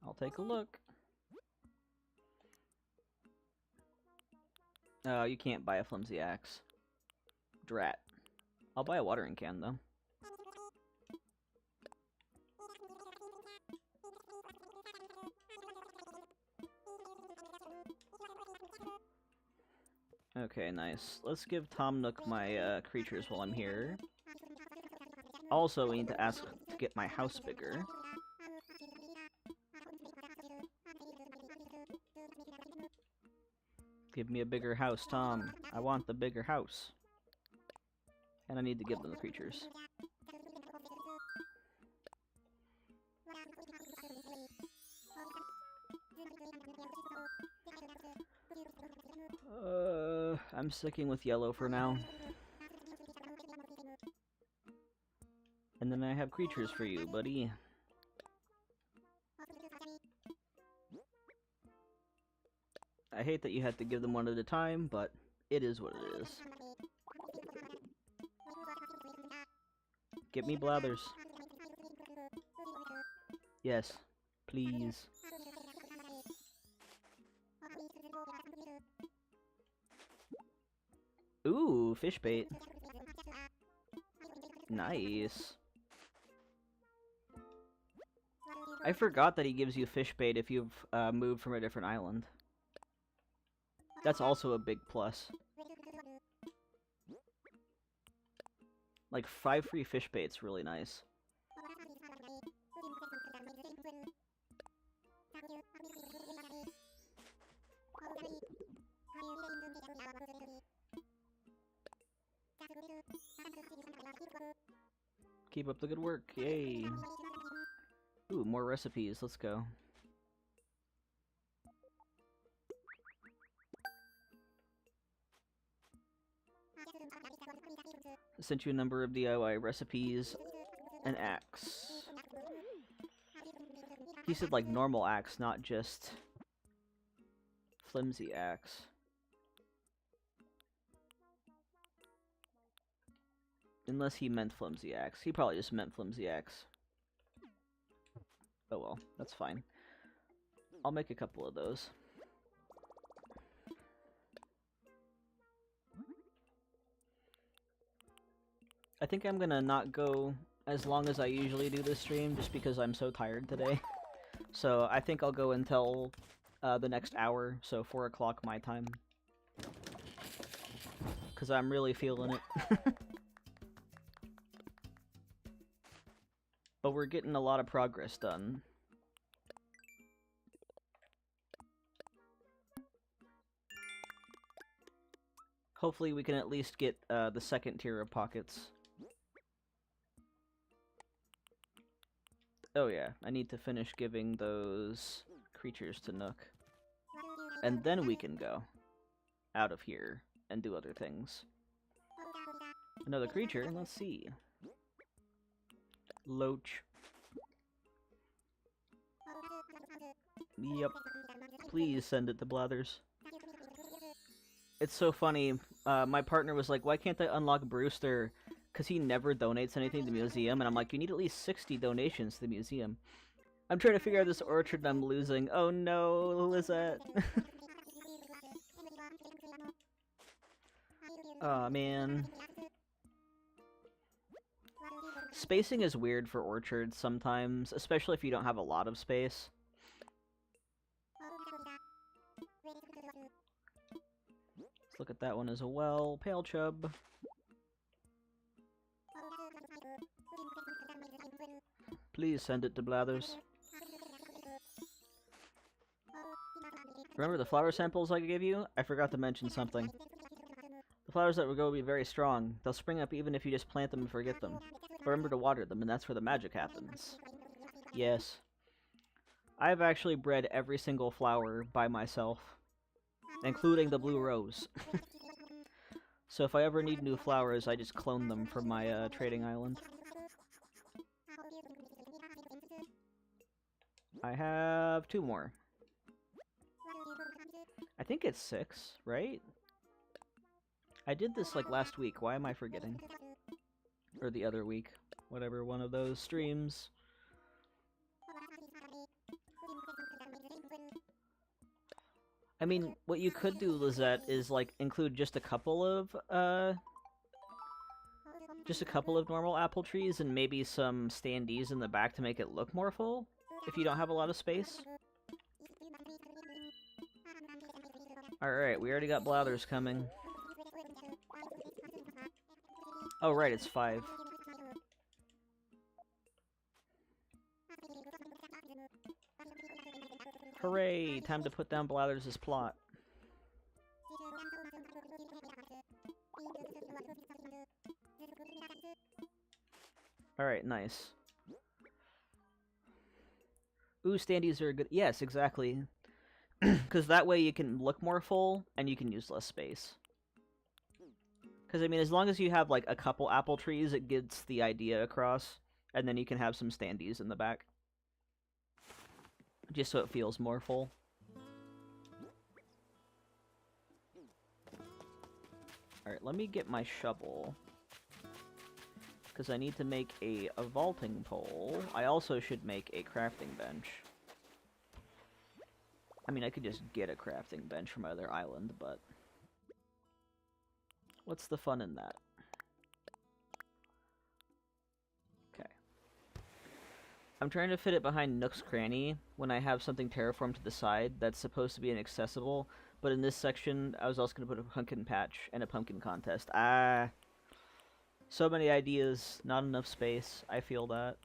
A: I'll take a look. Oh, you can't buy a flimsy axe. Drat. I'll buy a watering can, though. Okay, nice. Let's give Tom Nook my creatures while I'm here. Also, we need to ask to get my house bigger. Give me a bigger house, Tom. I want the bigger house. And I need to give them the creatures. I'm sticking with yellow for now. And then I have creatures for you, buddy. I hate that you have to give them one at a time, but it is what it is. Get me Blathers. Yes, please. Ooh, fish bait. Nice. I forgot that he gives you fish bait if you've moved from a different island. That's also a big plus. Like 5 free fish bait's really nice. Keep up the good work, yay! Ooh, more recipes, let's go. I sent you a number of DIY recipes. An axe. He said like normal axe, not just flimsy axe. Unless he meant flimsy axe. He probably just meant flimsy axe. Oh well, that's fine. I'll make a couple of those. I think I'm gonna not go as long as I usually do this stream, just because I'm so tired today. So I think I'll go until the next hour, so 4 o'clock my time. Because I'm really feeling it. But we're getting a lot of progress done. Hopefully we can at least get the second tier of pockets. Oh yeah, I need to finish giving those creatures to Nook. And then we can go out of here and do other things. Another creature, let's see. Loach. Yep. Please send it to Blathers. It's so funny, my partner was like, why can't I unlock Brewster? Because he never donates anything to the museum, and I'm like, you need at least 60 donations to the museum. I'm trying to figure out this orchard and I'm losing. Oh no, Lizette. Aw, man. Spacing is weird for orchards sometimes, especially if you don't have a lot of space. Let's look at that one as well. Pale Chub. Please send it to Blathers. Remember the flower samples I gave you? I forgot to mention something. The flowers that will grow will be very strong. They'll spring up even if you just plant them and forget them. But remember to water them, and that's where the magic happens. Yes. I've actually bred every single flower by myself, including the blue rose. So if I ever need new flowers, I just clone them from my trading island. I have 2 more. I think it's 6, right? I did this like last week. Why am I forgetting? Or the other week. Whatever, one of those streams. I mean, what you could do, Lizette, is like include just a couple of normal apple trees and maybe some standees in the back to make it look more full, if you don't have a lot of space. Alright, we already got Blathers coming. Oh right, it's 5. Hooray! Time to put down Blathers' plot. Alright, nice. Ooh, standees are good. Yes, exactly. Because that way you can look more full, and you can use less space. Because, I mean, as long as you have, like, a couple apple trees, it gets the idea across. And then you can have some standees in the back. Just so it feels more full. Alright, let me get my shovel. Because I need to make a vaulting pole. I also should make a crafting bench. I mean, I could just get a crafting bench from my other island, but... what's the fun in that? Okay. I'm trying to fit it behind Nook's Cranny when I have something terraformed to the side that's supposed to be inaccessible, but in this section, I was also going to put a pumpkin patch and a pumpkin contest. Ah! So many ideas, not enough space. I feel that.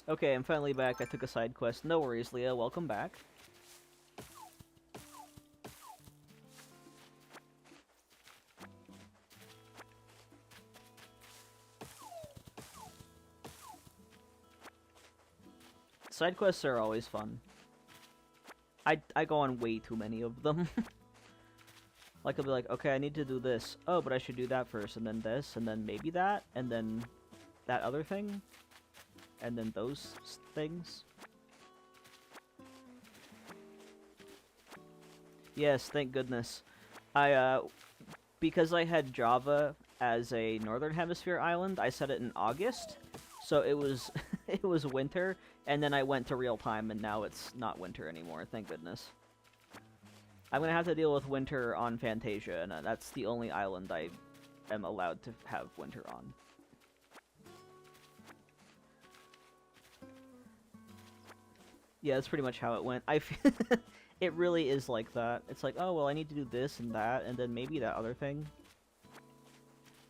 A: Okay, I'm finally back. I took a side quest. No worries, Leah. Welcome back. Side quests are always fun. I go on way too many of them. Like, I'll be like, okay, I need to do this. Oh, but I should do that first, and then this, and then maybe that, and then that other thing. And then those things. Yes, thank goodness. Because I had Java as a Northern Hemisphere island, I set it in August. So it was, it was winter, and then I went to real time, and now it's not winter anymore, thank goodness. I'm gonna have to deal with winter on Fantasia, and that's the only island I am allowed to have winter on. Yeah, that's pretty much how it went. I feel it really is like that. It's like, oh, well, I need to do this and that, and then maybe that other thing.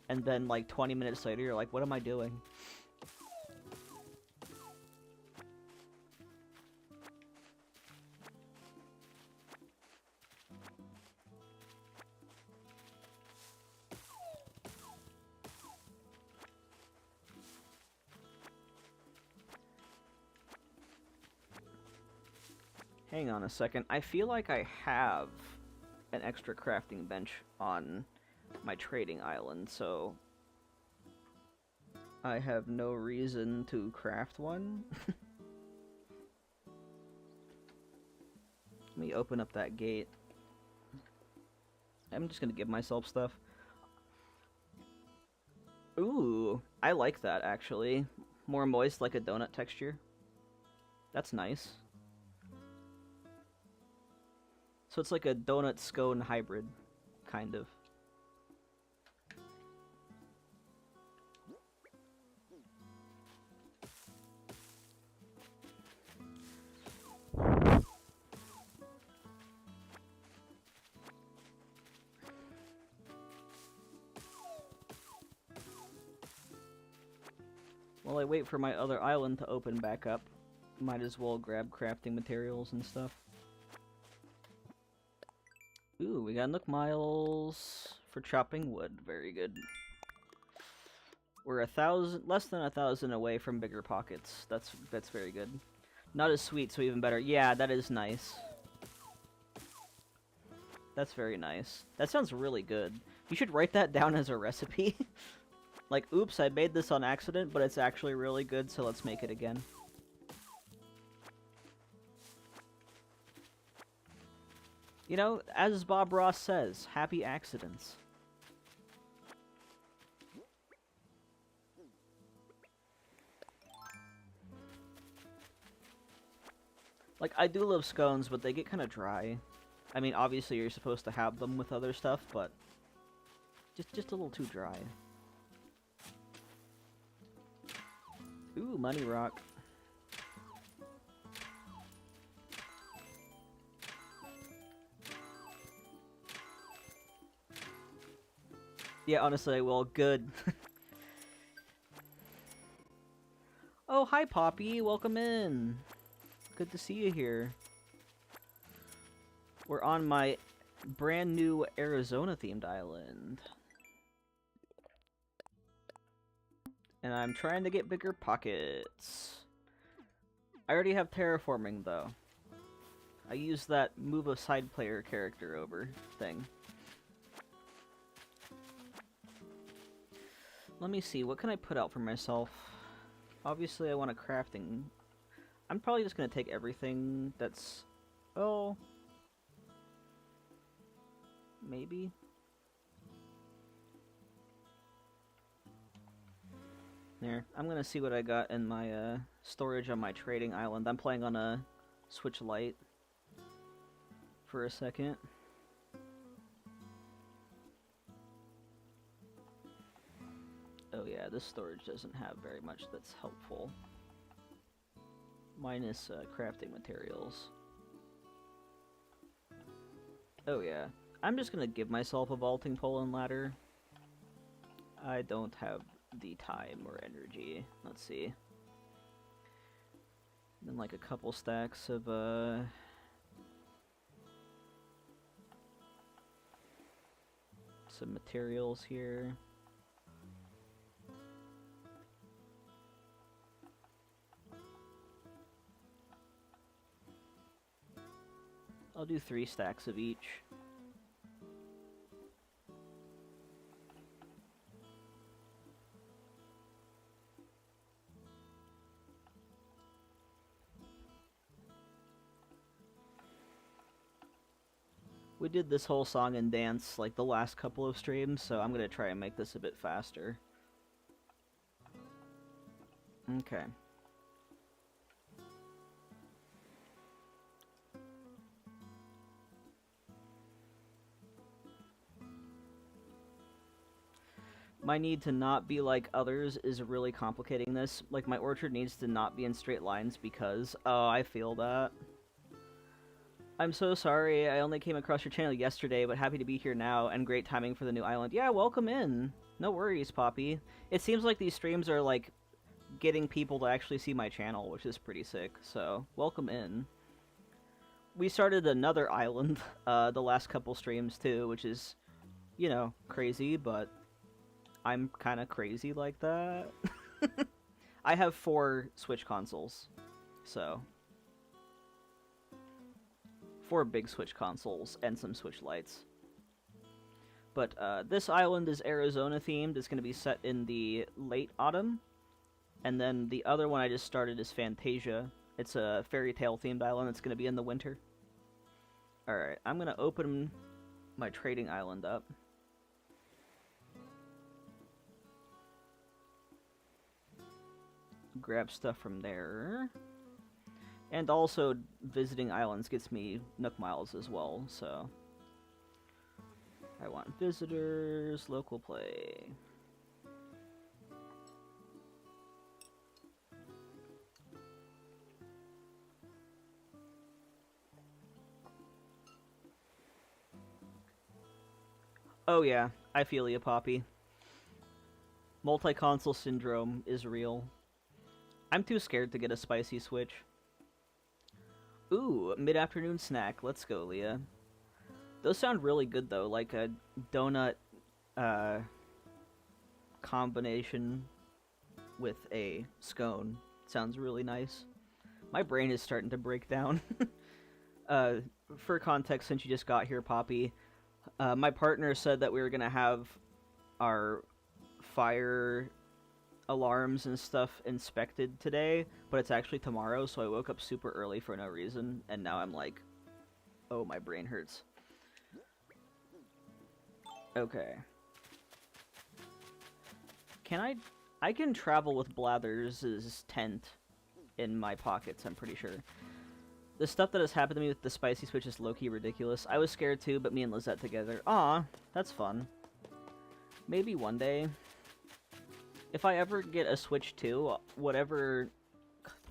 A: And then, like, 20 minutes later, you're like, what am I doing? Hang on a second. I feel like I have an extra crafting bench on my trading island, so I have no reason to craft one. Let me open up that gate. I'm just gonna give myself stuff. Ooh, I like that, actually. More moist, like a donut texture. That's nice. So it's like a donut scone hybrid, kind of. While I wait for my other island to open back up, might as well grab crafting materials and stuff. Ooh, we got Nook Miles for chopping wood. Very good. We're less than 1,000 away from bigger pockets. That's very good. Not as sweet, so even better. Yeah, that is nice. That's very nice. That sounds really good. You should write that down as a recipe. Like, oops, I made this on accident, but it's actually really good, so let's make it again. You know, as Bob Ross says, happy accidents. Like, I do love scones, but they get kind of dry. I mean, obviously you're supposed to have them with other stuff, but just a little too dry. Ooh, money rock. Yeah, honestly, I will. Good. Oh, hi, Poppy. Welcome in. Good to see you here. We're on my brand new Arizona-themed island. And I'm trying to get bigger pockets. I already have terraforming, though. I used that move a side player character over thing. Let me see, what can I put out for myself? Obviously I want a crafting. I'm probably just gonna take everything that's... Oh... Maybe? There. I'm gonna see what I got in my storage on my trading island. I'm playing on a Switch Lite for a second. Oh yeah, this storage doesn't have very much that's helpful. Minus crafting materials. Oh yeah. I'm just gonna give myself a vaulting pole and ladder. I don't have the time or energy. Let's see. Then like a couple stacks of some materials here. I'll do 3 stacks of each. We did this whole song and dance like the last couple of streams, so I'm gonna try and make this a bit faster. Okay. My need to not be like others is really complicating this. Like, my orchard needs to not be in straight lines because... Oh, I feel that. I'm so sorry, I only came across your channel yesterday, but happy to be here now, and great timing for the new island. Yeah, welcome in! No worries, Poppy. It seems like these streams are, like, getting people to actually see my channel, which is pretty sick, so welcome in. We started another island, the last couple streams, too, which is, you know, crazy, but I'm kinda crazy like that. I have 4 Switch consoles, so... 4 big Switch consoles and some Switch Lites. But this island is Arizona themed. It's going to be set in the late autumn. And then the other one I just started is Fantasia. It's a fairy tale themed island. It's going to be in the winter. Alright, I'm going to open my trading island up. Grab stuff from there. And also, visiting islands gets me Nook Miles as well, so... I want visitors, local play. Oh yeah, I feel ya, Poppy. Multi-console syndrome is real. I'm too scared to get a spicy Switch. Ooh, mid-afternoon snack. Let's go, Leah. Those sound really good, though. Like a donut combination with a scone. Sounds really nice. My brain is starting to break down. uh, for context, since you just got here, Poppy, my partner said that we were gonna have our fire alarms and stuff inspected today, but it's actually tomorrow, so I woke up super early for no reason, and now I'm like, oh, my brain hurts. Okay. I can travel with Blathers' tent in my pockets, I'm pretty sure. The stuff that has happened to me with the spicy switch is low-key ridiculous. I was scared too, but me and Lizette together. Aw, that's fun. Maybe one day. If I ever get a Switch 2, whatever...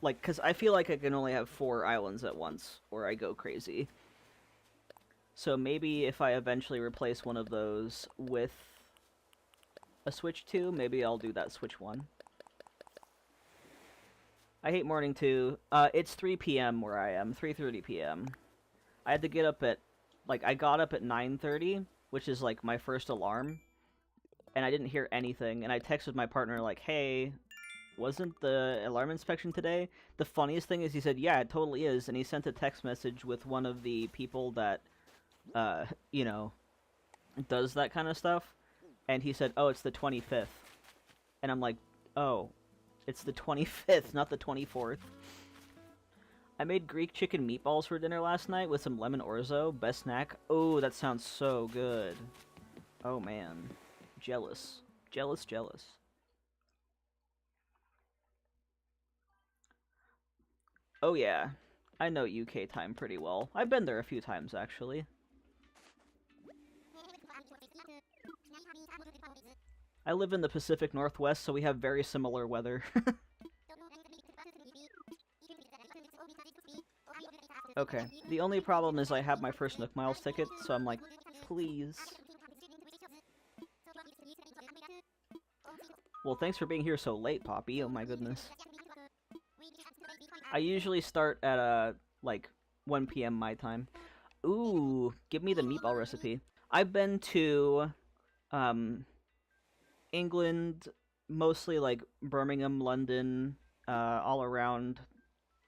A: Like, because I feel like I can only have 4 islands at once, or I go crazy. So maybe if I eventually replace one of those with a Switch 2, maybe I'll do that Switch 1. I hate morning too. It's 3 p.m. where I am, 3:30 p.m. I had to get up at... Like, I got up at 9:30, which is, like, my first alarm. And I didn't hear anything, and I texted my partner, like, hey, wasn't the alarm inspection today? The funniest thing is he said, yeah, it totally is, and he sent a text message with one of the people that, you know, does that kind of stuff, and he said, oh, it's the 25th. And I'm like, oh, it's the 25th, not the 24th. I made Greek chicken meatballs for dinner last night with some lemon orzo, best snack. Oh, that sounds so good. Oh, man. Jealous. Jealous, jealous. Oh yeah, I know UK time pretty well. I've been there a few times, actually. I live in the Pacific Northwest, so we have very similar weather. Okay, the only problem is I have my first Nook Miles ticket, so I'm like, please. Well, thanks for being here so late, Poppy. Oh my goodness. I usually start at, like, 1 p.m. my time. Ooh, give me the meatball recipe. I've been to, England, mostly, like, Birmingham, London, all around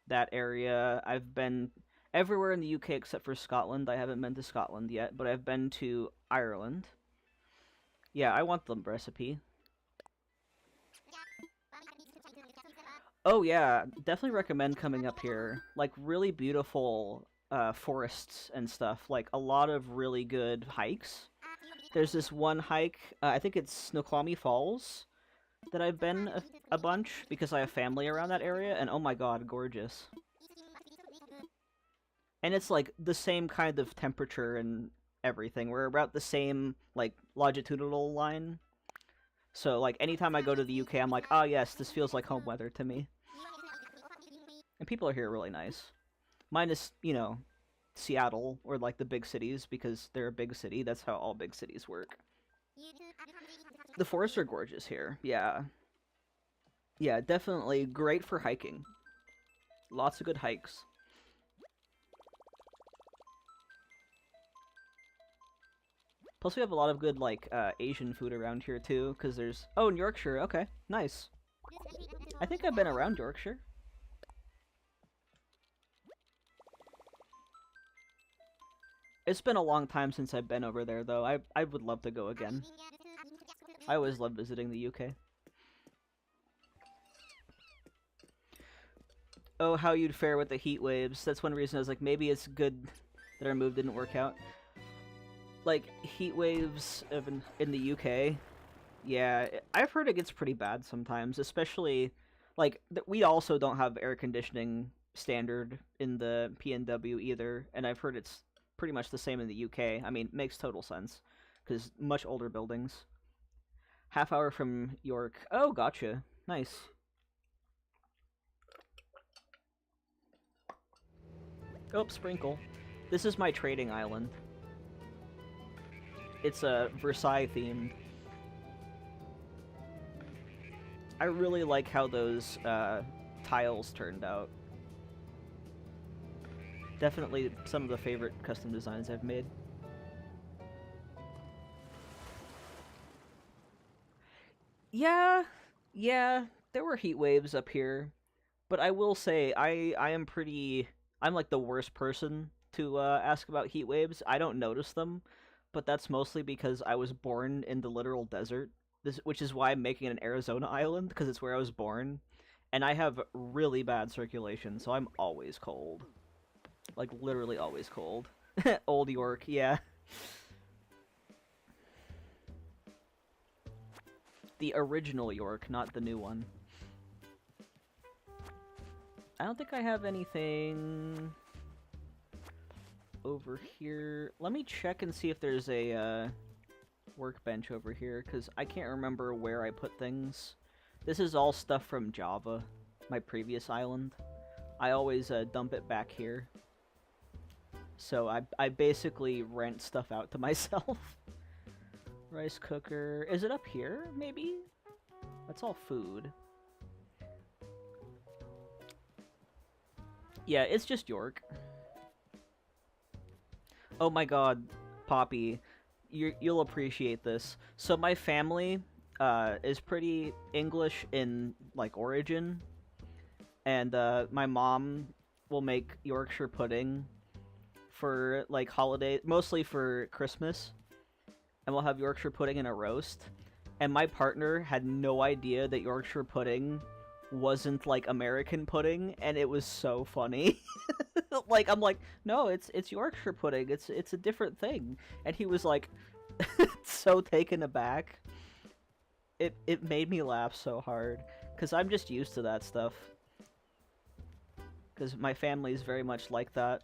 A: that area. I've been everywhere in the UK except for Scotland. I haven't been to Scotland yet, but I've been to Ireland. Yeah, I want the recipe. Oh yeah, definitely recommend coming up here. Like, really beautiful forests and stuff. Like, a lot of really good hikes. There's this one hike, I think it's Snoqualmie Falls, that I've been a bunch because I have family around that area, and oh my god, gorgeous. And it's like the same kind of temperature and everything. We're about the same, like, longitudinal line. So, like, anytime I go to the UK, I'm like, oh yes, this feels like home weather to me. And people are here really nice. Minus, you know, Seattle, or, like, the big cities, because they're a big city. That's how all big cities work. The forests are gorgeous here, yeah. Yeah, definitely great for hiking. Lots of good hikes. Plus we have a lot of good, like, Asian food around here, too, because there's... Oh, in Yorkshire, okay, nice. I think I've been around Yorkshire. It's been a long time since I've been over there, though. I would love to go again. I always love visiting the UK. Oh, how you'd fare with the heat waves. That's one reason I was like, maybe it's good that our move didn't work out. Like, heat waves in the UK, yeah, I've heard it gets pretty bad sometimes, especially, like, we also don't have air conditioning standard in the PNW either, and I've heard it's pretty much the same in the UK. I mean, makes total sense, because much older buildings. Half hour from York. Oh, gotcha. Nice. Oh, Sprinkle. This is my trading island. It's Versailles themed. I really like how those tiles turned out. Definitely some of the favorite custom designs I've made. Yeah, there were heat waves up here. But I will say, I am pretty... I'm like the worst person to ask about heat waves. I don't notice them, but that's mostly because I was born in the literal desert. Which is why I'm making it an Arizona island, because it's where I was born. And I have really bad circulation, so I'm always cold. Like, literally always cold. Old York, yeah. The original York, not the new one. I don't think I have anything over here. Let me check and see if there's a workbench over here, because I can't remember where I put things. This is all stuff from Java, my previous island. I always dump it back here. So I basically rent stuff out to myself. Rice cooker. Is it up here, maybe? That's all food. Yeah, it's just York. Oh my god, Poppy. You'll appreciate this. So my family is pretty English in, like, origin. And my mom will make Yorkshire pudding for, like, holiday, mostly for Christmas. And we'll have Yorkshire pudding in a roast. And my partner had no idea that Yorkshire pudding wasn't like American pudding, and it was so funny. Like, I'm like, no, it's Yorkshire pudding. It's a different thing. And he was like so taken aback. It made me laugh so hard, cuz I'm just used to that stuff. Cuz my family is very much like that.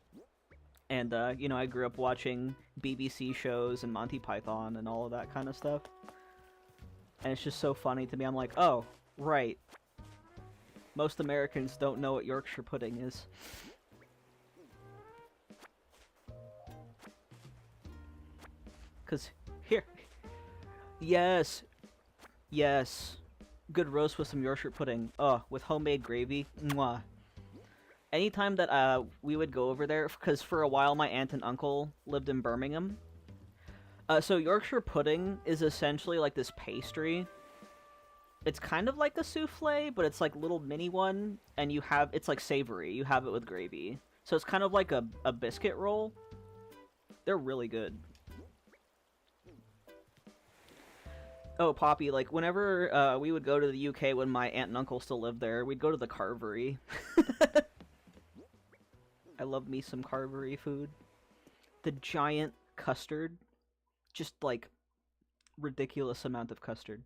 A: And you know, I grew up watching BBC shows and Monty Python and all of that kind of stuff. And it's just so funny to me. I'm like, oh, right. Most Americans don't know what Yorkshire pudding is. Cause here, yes, yes, good roast with some Yorkshire pudding. Oh, with homemade gravy. Mwah. Anytime that we would go over there, because for a while my aunt and uncle lived in Birmingham. So Yorkshire pudding is essentially like this pastry. It's kind of like a souffle, but it's like a little mini one, and it's like savory. You have it with gravy. So it's kind of like a biscuit roll. They're really good. Oh, Poppy, like, whenever we would go to the UK when my aunt and uncle still lived there, we'd go to the Carvery. I love me some Carvery food. The giant custard. Just, like, ridiculous amount of custard.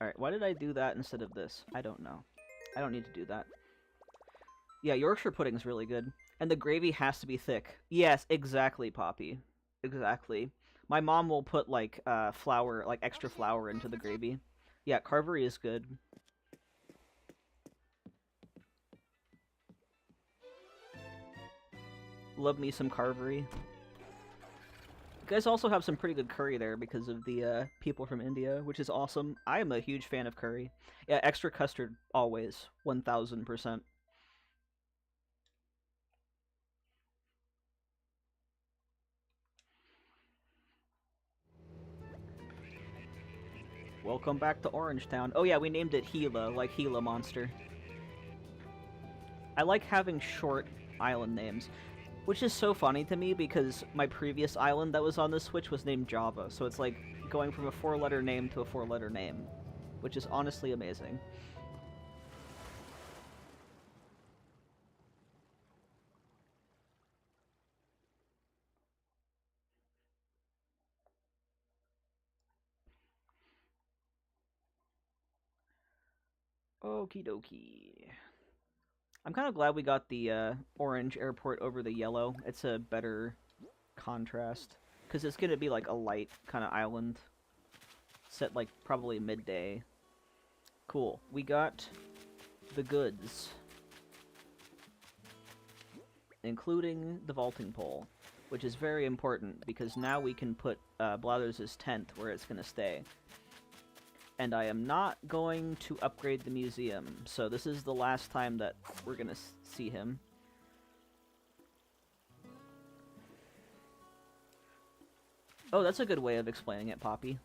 A: Alright, why did I do that instead of this? I don't know. I don't need to do that. Yeah, Yorkshire pudding's really good. And the gravy has to be thick. Yes, exactly, Poppy. Exactly. My mom will put, like, flour, like, extra flour into the gravy. Yeah, Carvery is good. Love me some Carvery. You guys also have some pretty good curry there because of the people from India, which is awesome. I am a huge fan of curry. Yeah, extra custard, always. 1000%. Welcome back to Orangetown. Oh yeah, we named it Gila, like Gila Monster. I like having short island names, which is so funny to me because my previous island that was on the Switch was named Java, so it's like going from a 4-letter name to a 4-letter name, which is honestly amazing. Okie dokie. I'm kind of glad we got the orange airport over the yellow. It's a better contrast. Because it's going to be like a light kind of island. Set like probably midday. Cool. We got the goods. Including the vaulting pole. Which is very important because now we can put Blathers' tent where it's going to stay. And I am not going to upgrade the museum, so this is the last time that we're gonna see him. Oh, that's a good way of explaining it, Poppy.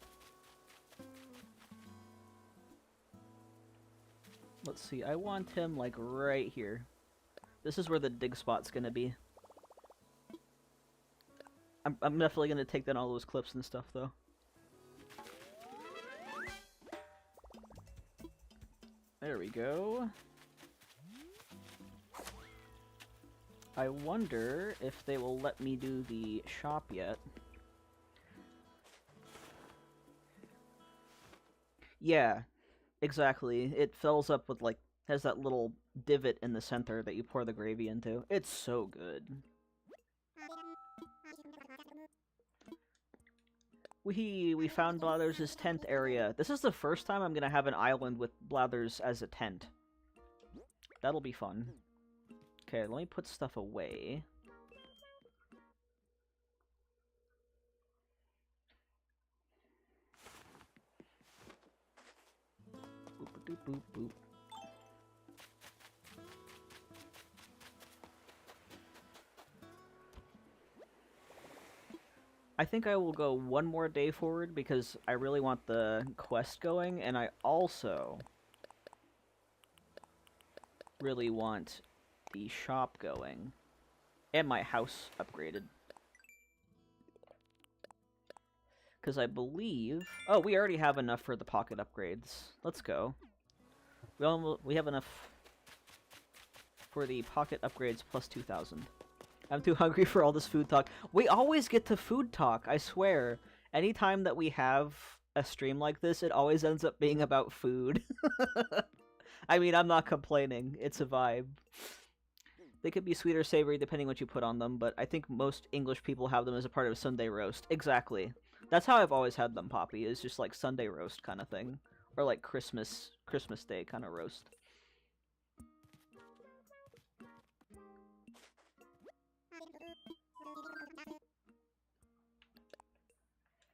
A: Let's see, I want him, like, right here. This is where the dig spot's gonna be. I'm definitely gonna take down all those clips and stuff, though. There we go. I wonder if they will let me do the shop yet. Yeah, exactly. It fills up with, like, has that little divot in the center that you pour the gravy into. It's so good. We found Blathers' tent area. This is the first time I'm gonna have an island with Blathers as a tent. That'll be fun. Okay, let me put stuff away. Boop doop boop boop. I think I will go one more day forward because I really want the quest going, and I also really want the shop going, and my house upgraded. Because I believe... Oh, we already have enough for the pocket upgrades. Let's go. We have enough for the pocket upgrades plus 2,000. I'm too hungry for all this food talk. We always get to food talk, I swear. Anytime that we have a stream like this, it always ends up being about food. I mean, I'm not complaining. It's a vibe. They could be sweet or savory depending what you put on them, but I think most English people have them as a part of Sunday roast. Exactly. That's how I've always had them, Poppy, is just like Sunday roast kind of thing. Or like Christmas Day kind of roast.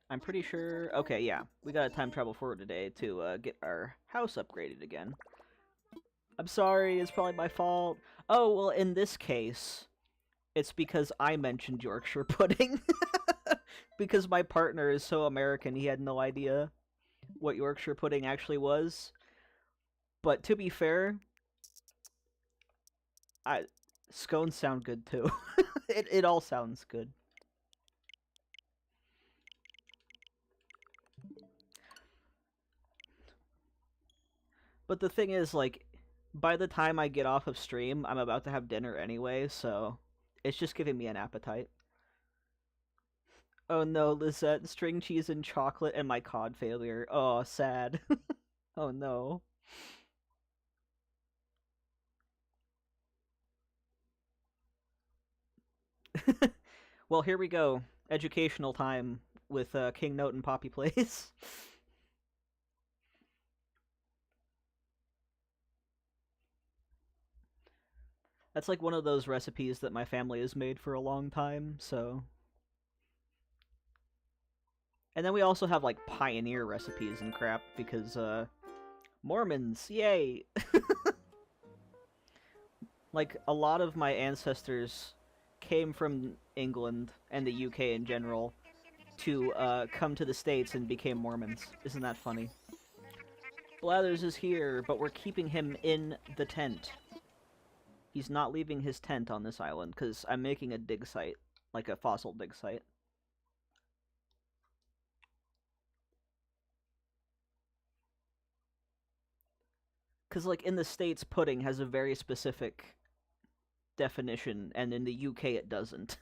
A: I'm pretty sure... Okay, yeah. We gotta time travel forward today to get our house upgraded again. I'm sorry, it's probably my fault. Oh, well, in this case, it's because I mentioned Yorkshire pudding. Because my partner is so American, he had no idea what Yorkshire pudding actually was. But to be fair, scones sound good too. It all sounds good. But the thing is, like, by the time I get off of stream, I'm about to have dinner anyway, so it's just giving me an appetite. Oh no, Lizette, string cheese and chocolate and my cod failure. Oh, sad. Oh no. Well, here we go. Educational time with King Note and Poppy Plays. That's like one of those recipes that my family has made for a long time, so... And then we also have, like, pioneer recipes and crap, because, Mormons, yay! Like, a lot of my ancestors came from England, and the UK in general, to, come to the States and became Mormons. Isn't that funny? Blathers is here, but we're keeping him in the tent. He's not leaving his tent on this island, because I'm making a dig site. Like a fossil dig site. Because, like, in the States, pudding has a very specific definition, and in the UK it doesn't.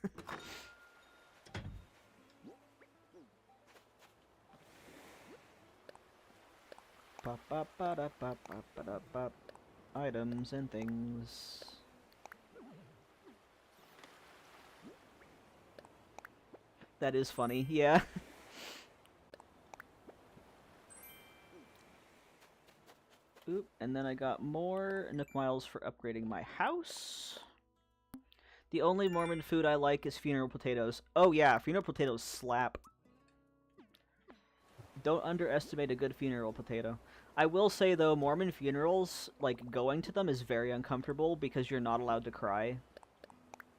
A: Items and things. That is funny, yeah. Oop, and then I got more Nook Miles for upgrading my house. The only Mormon food I like is funeral potatoes. Oh yeah, funeral potatoes slap. Don't underestimate a good funeral potato. I will say though, Mormon funerals, like, going to them is very uncomfortable because you're not allowed to cry.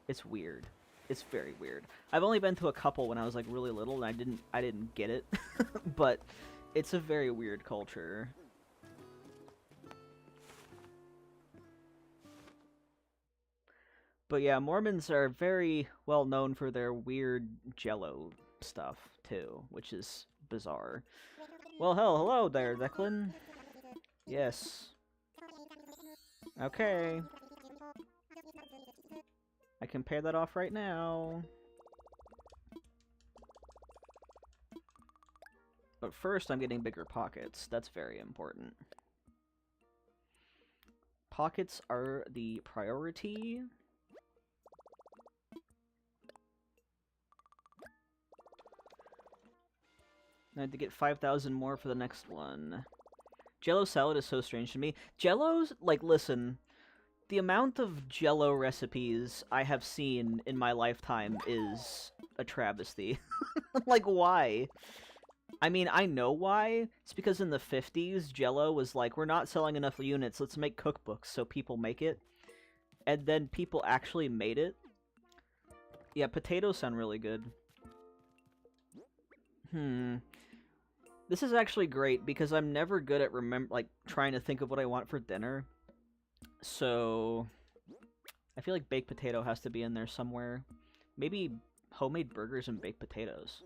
A: It's weird. It's very weird. I've only been to a couple when I was, like, really little and I didn't get it. But it's a very weird culture. But yeah, Mormons are very well known for their weird Jello stuff too, which is bizarre. Well, hell, hello there, Declan. Yes. Okay. I can pay that off right now. But first, I'm getting bigger pockets. That's very important. Pockets are the priority. I had to get 5,000 more for the next one. Jello salad is so strange to me. Jello's, like, listen, the amount of Jello recipes I have seen in my lifetime is a travesty. Like, why? I mean, I know why. It's because in the 50s, Jello was like, we're not selling enough units, let's make cookbooks so people make it. And then people actually made it. Yeah, potatoes sound really good. This is actually great because I'm never good at trying to think of what I want for dinner. So I feel like baked potato has to be in there somewhere. Maybe homemade burgers and baked potatoes.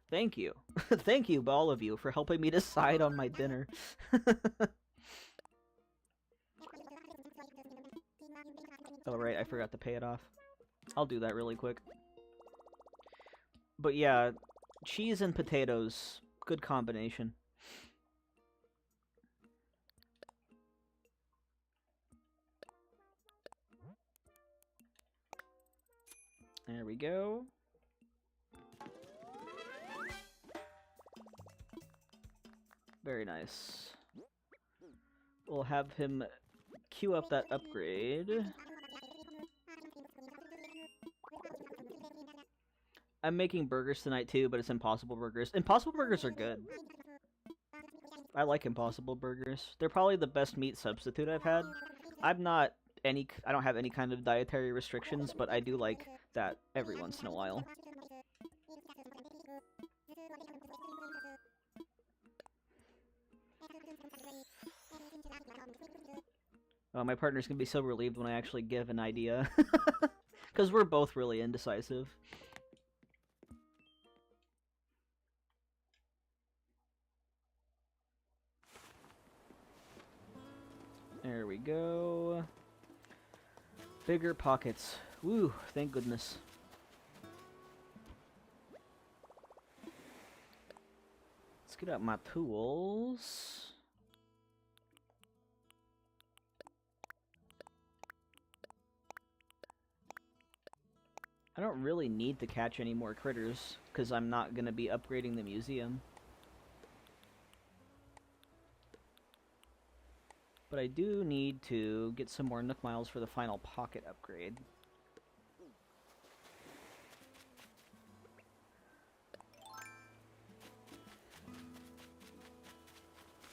A: Thank you. Thank you, all of you, for helping me decide on my dinner. Oh, right, I forgot to pay it off. I'll do that really quick. But yeah, cheese and potatoes, good combination. There we go. Very nice. We'll have him queue up that upgrade. I'm making burgers tonight too, but it's Impossible Burgers. Impossible Burgers are good. I like Impossible Burgers. They're probably the best meat substitute I've had. I don't have any kind of dietary restrictions, but I do like that every once in a while. Oh, my partner's gonna be so relieved when I actually give an idea. Because we're both really indecisive. There we go. Bigger pockets. Woo, thank goodness. Let's get out my tools. I don't really need to catch any more critters, because I'm not going to be upgrading the museum. But I do need to get some more Nook Miles for the final pocket upgrade.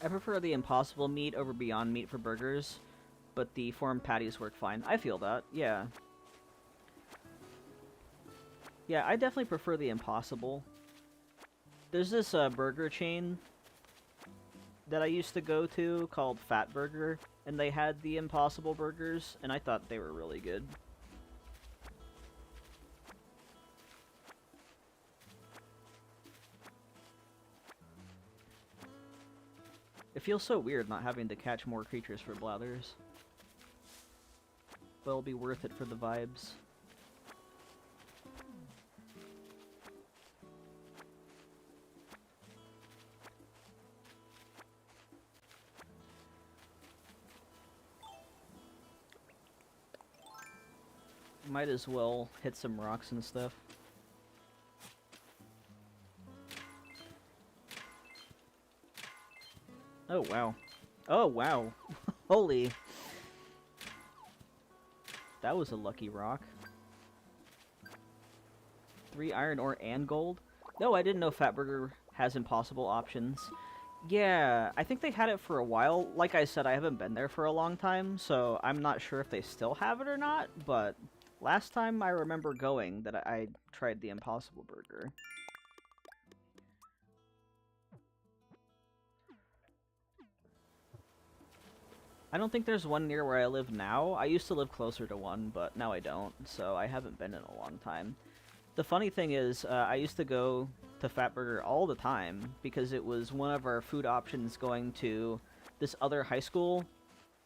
A: I prefer the Impossible meat over Beyond Meat for burgers, but the formed patties work fine. I feel that, yeah. Yeah, I definitely prefer the Impossible. There's this burger chain that I used to go to called Fat Burger, and they had the Impossible burgers, and I thought they were really good. It feels so weird not having to catch more creatures for Blathers. But it'll be worth it for the vibes. Might as well hit some rocks and stuff. Oh, wow. Oh, wow. Holy. That was a lucky rock. 3 iron ore and gold? No, I didn't know Fatburger has impossible options. Yeah, I think they had it for a while. Like I said, I haven't been there for a long time, so I'm not sure if they still have it or not, but last time I remember going that I tried the Impossible Burger. I don't think there's one near where I live now. I used to live closer to one, but now I don't, so I haven't been in a long time. The funny thing is, I used to go to Fatburger all the time because it was one of our food options going to this other high school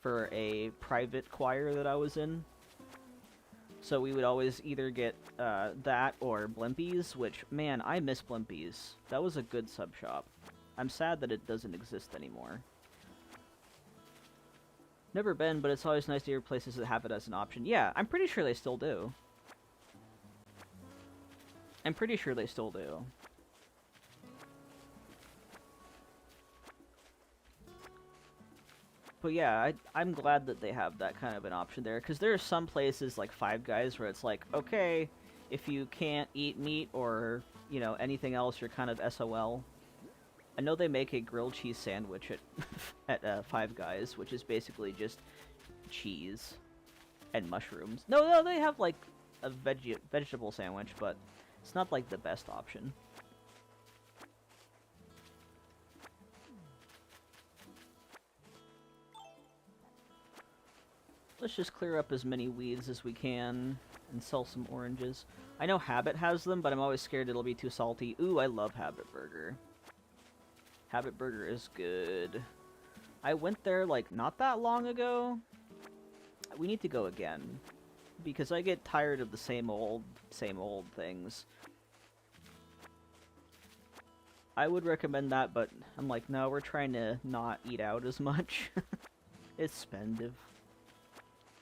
A: for a private choir that I was in. So we would always either get that or Blimpies, which, man, I miss Blimpies. That was a good sub shop. I'm sad that it doesn't exist anymore. Never been, but it's always nice to hear places that have it as an option. Yeah, I'm pretty sure they still do. I'm pretty sure they still do. But yeah, I'm glad that they have that kind of an option there, because there are some places like Five Guys where it's like, okay, if you can't eat meat or, you know, anything else, you're kind of SOL. I know they make a grilled cheese sandwich at Five Guys, which is basically just cheese and mushrooms. No, they have like a vegetable sandwich, but it's not like the best option. Let's just clear up as many weeds as we can and sell some oranges. I know Habit has them, but I'm always scared it'll be too salty. Ooh, I love Habit Burger. Habit Burger is good. I went there, like, not that long ago. We need to go again. Because I get tired of the same old things. I would recommend that, but I'm like, no, we're trying to not eat out as much. It's expensive.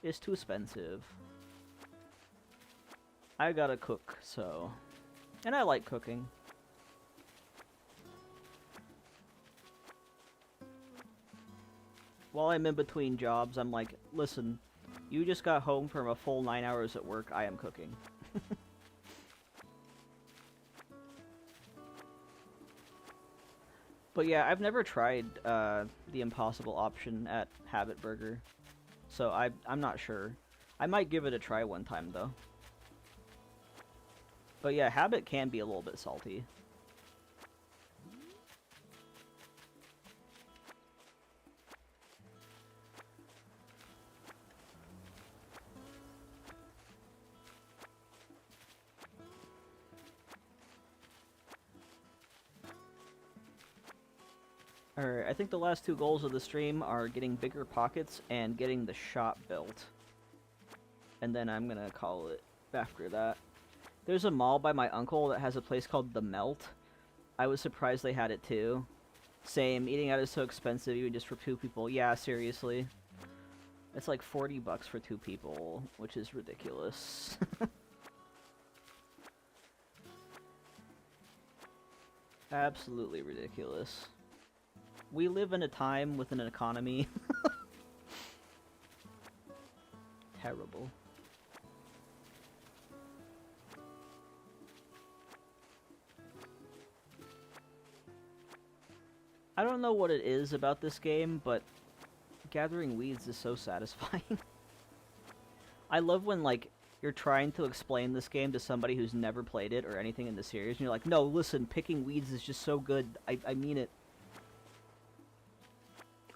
A: It's too expensive. I gotta cook, so... And I like cooking. While I'm in between jobs, I'm like, listen, you just got home from a full 9 hours at work, I am cooking. But yeah, I've never tried the Impossible option at Habit Burger, so I'm not sure. I might give it a try one time, though. But yeah, Habit can be a little bit salty. Alright, I think the last two goals of the stream are getting bigger pockets and getting the shop built. And then I'm gonna call it after that. There's a mall by my uncle that has a place called The Melt. I was surprised they had it too. Same, eating out is so expensive even just for 2 people. Yeah, seriously. It's like 40 bucks for 2 people, which is ridiculous. Absolutely ridiculous. We live in a time with an economy. Terrible. I don't know what it is about this game, but gathering weeds is so satisfying. I love when, like, you're trying to explain this game to somebody who's never played it or anything in the series, and you're like, no, listen, picking weeds is just so good. I mean it.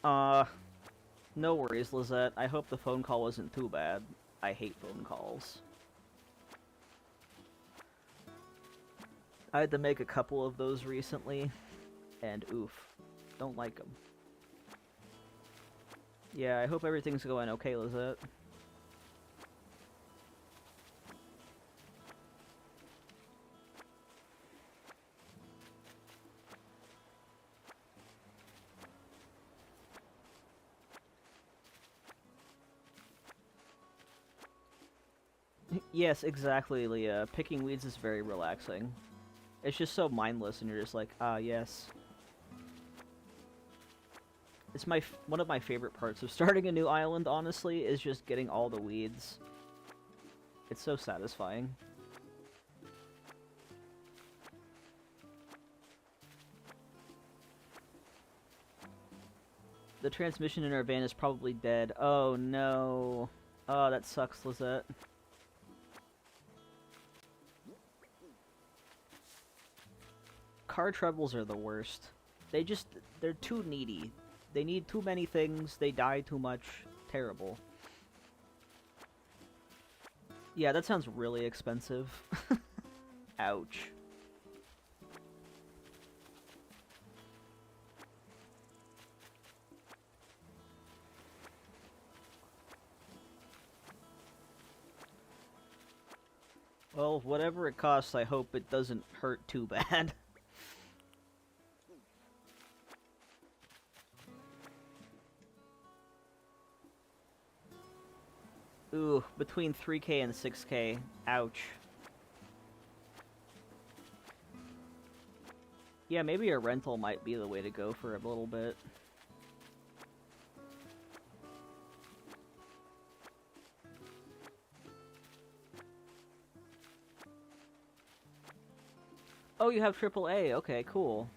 A: No worries, Lizette. I hope the phone call wasn't too bad. I hate phone calls. I had to make a couple of those recently, and oof. Don't like them. Yeah, I hope everything's going okay, Lizette. Yes, exactly, Leah. Picking weeds is very relaxing. It's just so mindless, and you're just like, ah, yes. It's one of my favorite parts of starting a new island, honestly, is just getting all the weeds. It's so satisfying. The transmission in our van is probably dead. Oh, no. Oh, that sucks, Lizette. Car troubles are the worst. They're too needy. They need too many things, they die too much. Terrible. Yeah, that sounds really expensive. Ouch. Well, whatever it costs, I hope it doesn't hurt too bad. Ooh, between 3K and 6K. Ouch. Yeah, maybe a rental might be the way to go for a little bit. Oh, you have AAA. Okay, cool.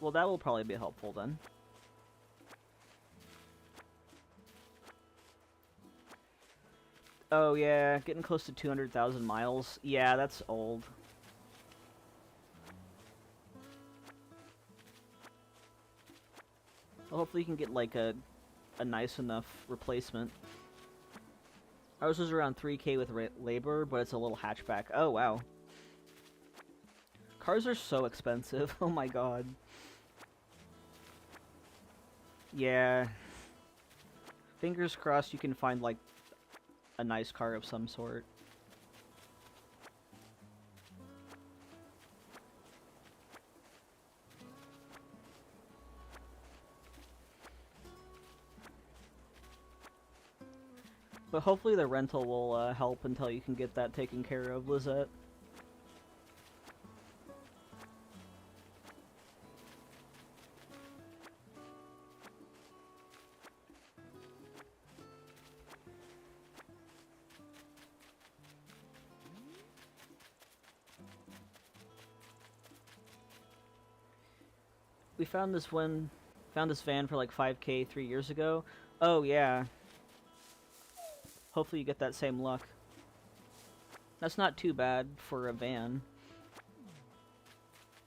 A: Well, that will probably be helpful then. Oh yeah, getting close to 200,000 miles. Yeah, that's old. Well, hopefully you can get like a nice enough replacement. Ours was around 3K with labor, but it's a little hatchback. Oh wow. Cars are so expensive. Oh my god. Yeah. Fingers crossed you can find like a nice car of some sort. But hopefully the rental will help until you can get that taken care of, Lizette. We found this van for like 5K 3 years ago. Oh yeah. Hopefully you get that same luck. That's not too bad for a van.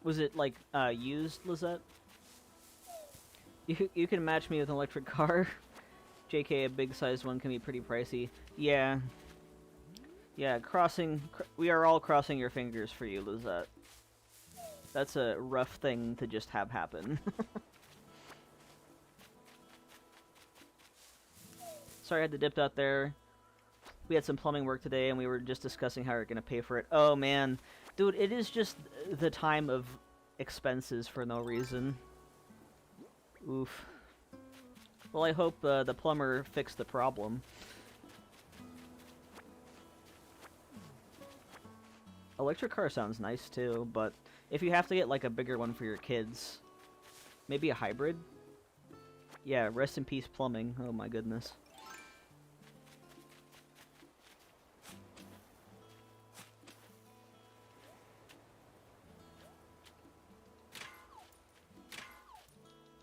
A: Was it like used, Lizette? You can match me with an electric car. JK, a big sized one can be pretty pricey. Yeah. Yeah, we are all crossing your fingers for you, Lizette. That's a rough thing to just have happen. Sorry I had to dip out there. We had some plumbing work today and we were just discussing how we're going to pay for it. Oh man. Dude, it is just the time of expenses for no reason. Oof. Well, I hope the plumber fixed the problem. Electric car sounds nice too, but if you have to get like a bigger one for your kids, maybe a hybrid? Yeah, rest in peace plumbing. Oh my goodness.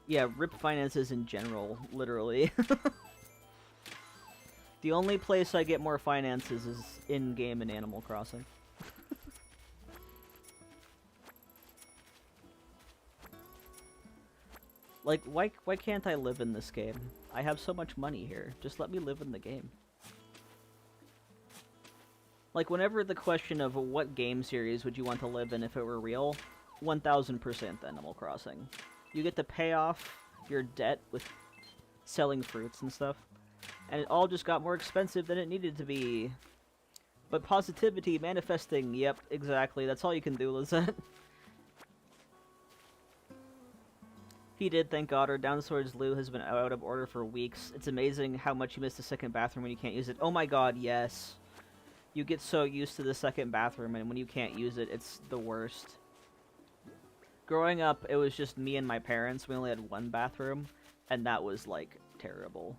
A: Yeah, rip finances in general, literally. The only place I get more finances is in-game in Animal Crossing. Like, why can't I live in this game? I have so much money here. Just let me live in the game. Like, whenever the question of what game series would you want to live in if it were real, 1000% Animal Crossing. You get to pay off your debt with selling fruits and stuff. And it all just got more expensive than it needed to be. But positivity, manifesting, yep, exactly. That's all you can do, Lizette. He did, thank God. Our Downswords loo has been out of order for weeks. It's amazing how much you miss the second bathroom when you can't use it. Oh my god, yes. You get so used to the second bathroom, and when you can't use it, it's the worst. Growing up, it was just me and my parents. We only had one bathroom, and that was, like, terrible.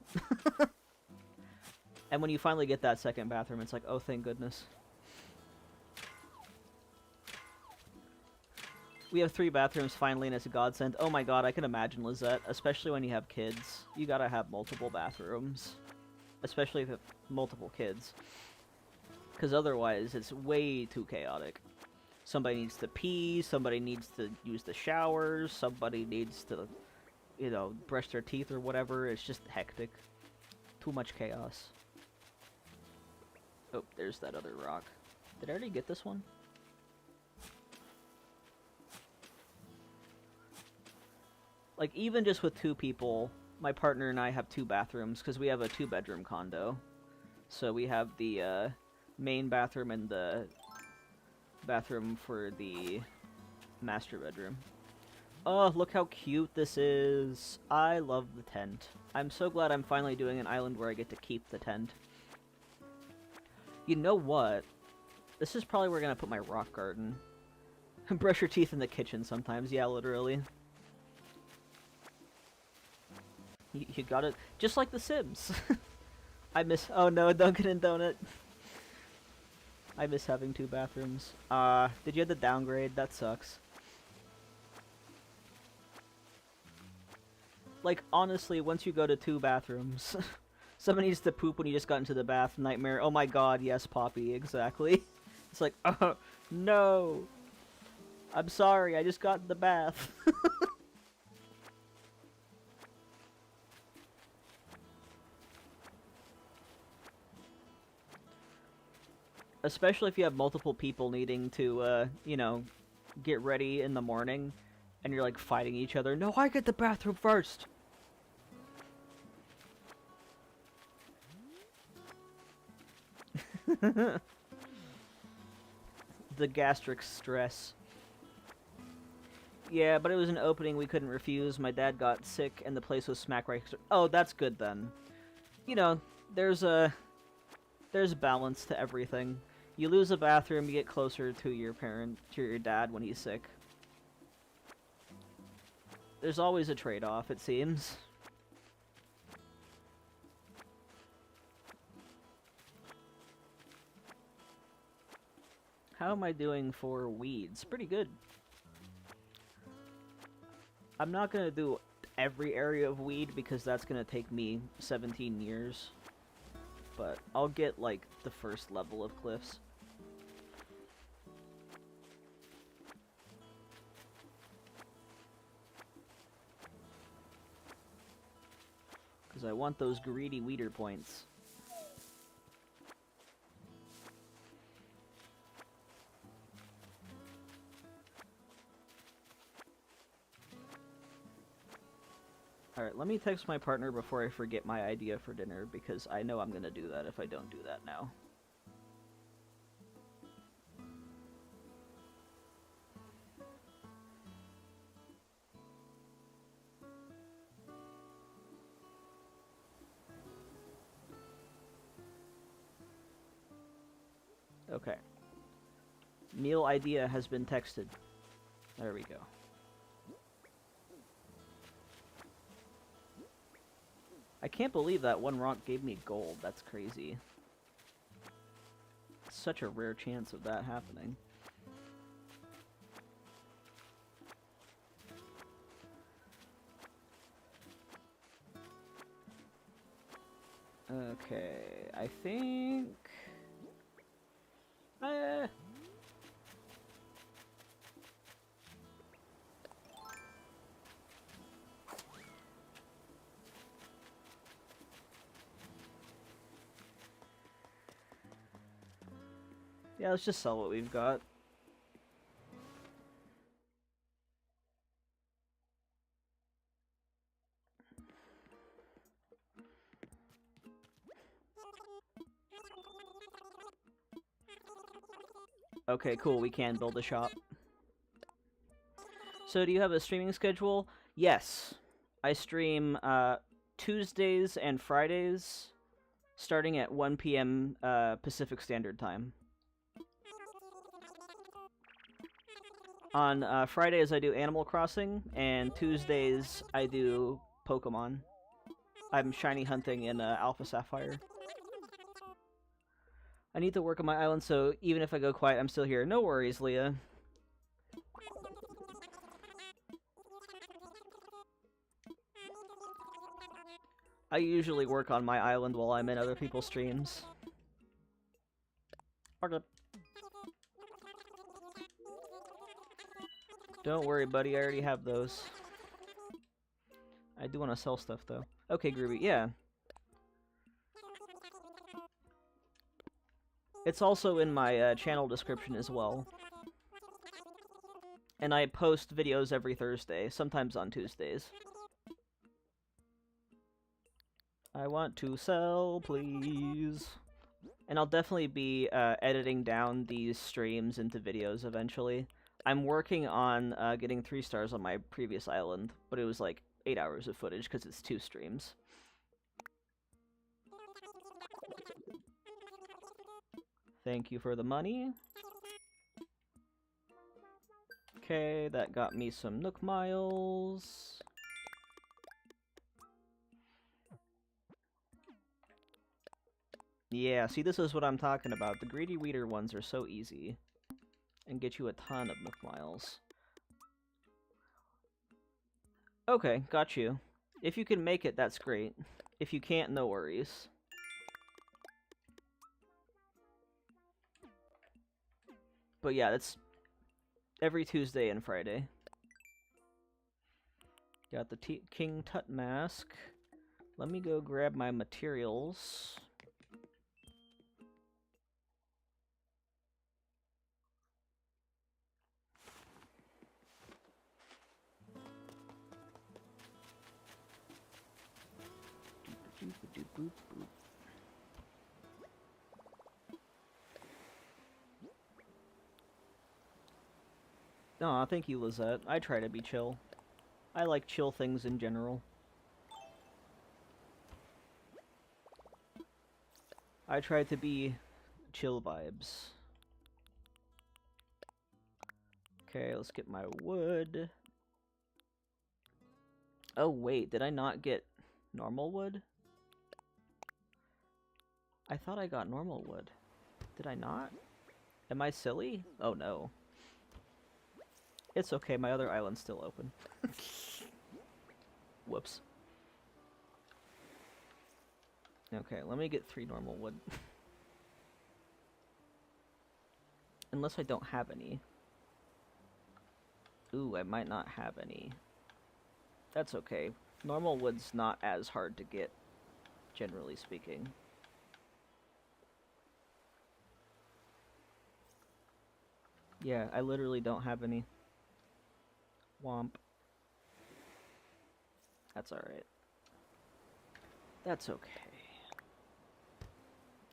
A: And when you finally get that second bathroom, it's like, oh, thank goodness. We have 3 bathrooms finally, and it's a godsend. Oh my god, I can imagine, Lizette. Especially when you have kids. You gotta have multiple bathrooms. Especially if you have multiple kids. Because otherwise, it's way too chaotic. Somebody needs to pee, somebody needs to use the showers, somebody needs to... you know, brush their teeth or whatever. It's just hectic. Too much chaos. Oh, there's that other rock. Did I already get this one? Like, even just with 2 people, my partner and I have 2 bathrooms, because we have a 2-bedroom condo. So we have the main bathroom and the bathroom for the master bedroom. Oh, look how cute this is. I love the tent. I'm so glad I'm finally doing an island where I get to keep the tent. You know what? This is probably where I'm going to put my rock garden. Brush your teeth in the kitchen sometimes. Yeah, literally. You got it. Just like The Sims. I miss... Oh no, Dunkin' and Donut. I miss having 2 bathrooms. Did you have to downgrade? That sucks. Like, honestly, once you go to 2 bathrooms... Someone needs to poop when you just got into the bath. Nightmare. Oh my god, yes, Poppy, exactly. It's like, oh, no. I'm sorry, I just got in the bath. Especially if you have multiple people needing to, you know, get ready in the morning, and you're, like, fighting each other. No, I get the bathroom first! The gastric stress. Yeah, but it was an opening we couldn't refuse. My dad got sick, and the place was smack right... Oh, that's good, then. You know, there's balance to everything. You lose a bathroom, you get closer to your your dad when he's sick. There's always a trade-off, it seems. How am I doing for weeds? Pretty good. I'm not gonna do every area of weed because that's gonna take me 17 years. But I'll get, like, the first level of cliffs. Because I want those greedy weeder points. Alright, let me text my partner before I forget my idea for dinner, because I know I'm gonna do that if I don't do that now. Okay. Meal idea has been texted. There we go. I can't believe that one rock gave me gold. That's crazy. Such a rare chance of that happening. Okay, I think... Yeah, let's just sell what we've got. Okay, cool, we can build a shop. So do you have a streaming schedule? Yes. I stream Tuesdays and Fridays starting at 1 p.m. Pacific Standard Time. On Fridays I do Animal Crossing, and Tuesdays I do Pokemon. I'm shiny hunting in Alpha Sapphire. I need to work on my island, so even if I go quiet, I'm still here. No worries, Leah. I usually work on my island while I'm in other people's streams. Okay. Don't worry, buddy. I already have those. I do want to sell stuff, though. Okay, Groovy, yeah. It's also in my channel description as well. And I post videos every Thursday, sometimes on Tuesdays. I want to sell, please. And I'll definitely be editing down these streams into videos eventually. I'm working on getting 3 stars on my previous island, but it was like 8 hours of footage because it's 2 streams. Thank you for the money. Okay, that got me some Nook Miles. Yeah, see, this is what I'm talking about. The Greedy Weeder ones are so easy. And get you a ton of Nook Miles. Okay, got you. If you can make it, that's great. If you can't, no worries. But yeah, that's every Tuesday and Friday. Got the King Tut mask. Let me go grab my materials. Aw, thank you, Lizette. I try to be chill. I like chill things in general. I try to be chill vibes. Okay, let's get my wood. Oh wait, did I not get normal wood? I thought I got normal wood. Did I not? Am I silly? Oh no. It's okay, my other island's still open. Whoops. Okay, let me get 3 normal wood. Unless I don't have any. Ooh, I might not have any. That's okay. Normal wood's not as hard to get, generally speaking. Yeah, I literally don't have any. Womp. That's alright. That's okay.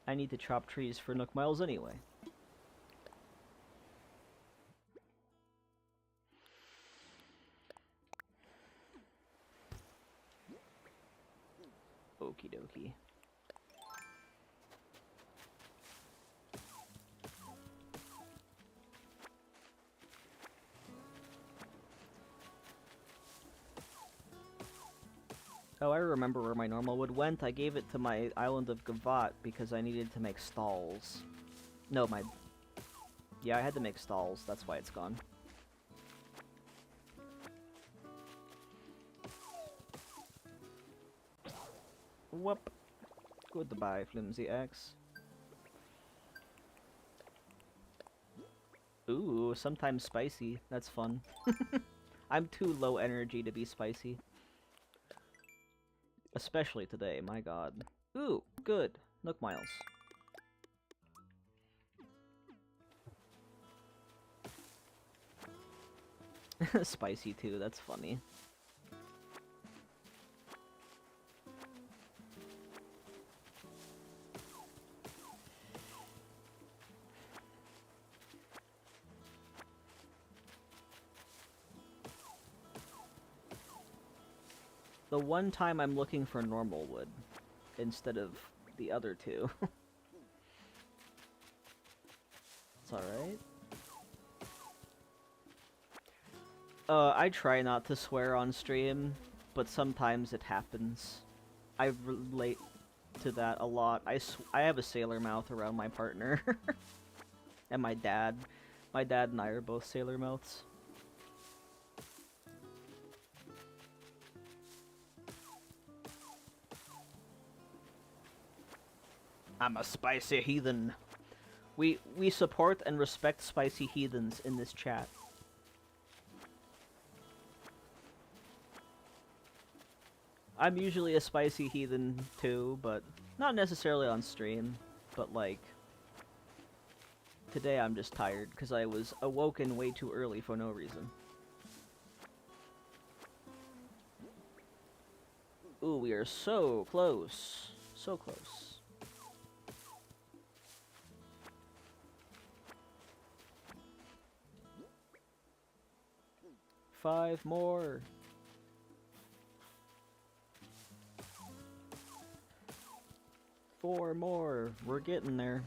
A: I need to chop trees for Nook Miles anyway. Okie dokie. Oh, I remember where my normal wood went. I gave it to my island of Gavat because I needed to make stalls. No, my... Yeah, I had to make stalls. That's why it's gone. Whoop. Goodbye, Flimsy X. Ooh, sometimes spicy. That's fun. I'm too low energy to be spicy. Especially today, my god. Ooh, good. Nook Miles. Spicy too, that's funny. The one time I'm looking for normal wood instead of the other two. It's alright. I try not to swear on stream, but sometimes it happens. I relate to that a lot. I have a sailor mouth around my partner. And my dad. My dad and I are both sailor mouths. I'm a spicy heathen. We support and respect spicy heathens in this chat. I'm usually a spicy heathen too, but not necessarily on stream. But like, today I'm just tired because I was awoken way too early for no reason. Ooh, we are so close. So close. Five more. Four more. We're getting there.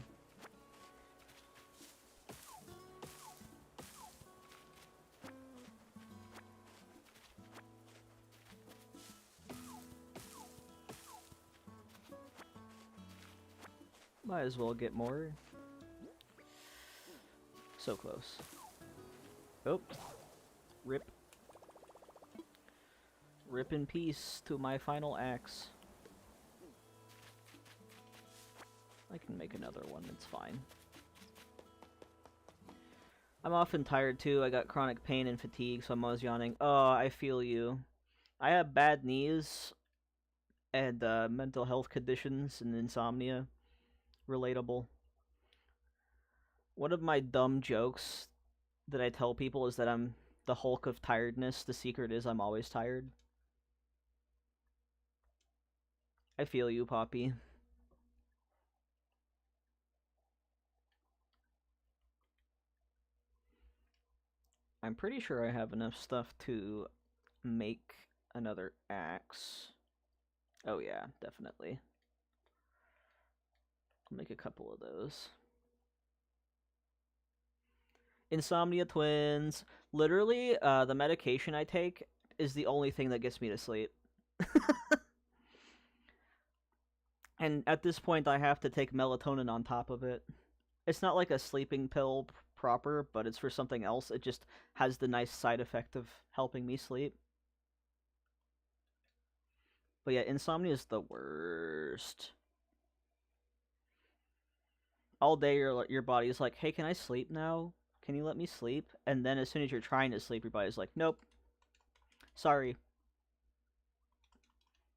A: Might as well get more. So close. Oh. Rip. Rip in peace to my final axe. I can make another one, it's fine. I'm often tired too. I got chronic pain and fatigue, so I'm always yawning. Oh, I feel you. I have bad knees and mental health conditions and insomnia. Relatable. One of my dumb jokes that I tell people is that I'm the Hulk of tiredness. The secret is I'm always tired. I feel you, Poppy. I'm pretty sure I have enough stuff to make another axe. Oh yeah, definitely. I'll make a couple of those. Insomnia twins. Literally, the medication I take is the only thing that gets me to sleep. And at this point, I have to take melatonin on top of it. It's not like a sleeping pill proper, but it's for something else. It just has the nice side effect of helping me sleep. But yeah, insomnia is the worst. All day your body's like, hey, can I sleep now? Can you let me sleep? And then as soon as you're trying to sleep, your body's like, nope. Sorry.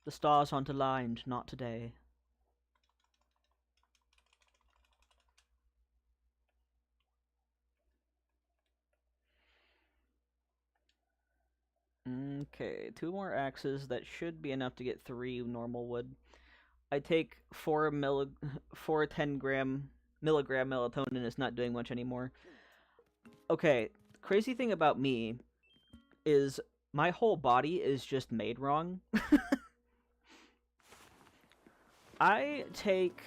A: The stars aren't aligned, not today. Okay, 2 more axes. That should be enough to get 3 normal wood. I take 4 10 milligram melatonin. It's not doing much anymore. Okay, crazy thing about me is my whole body is just made wrong. I take...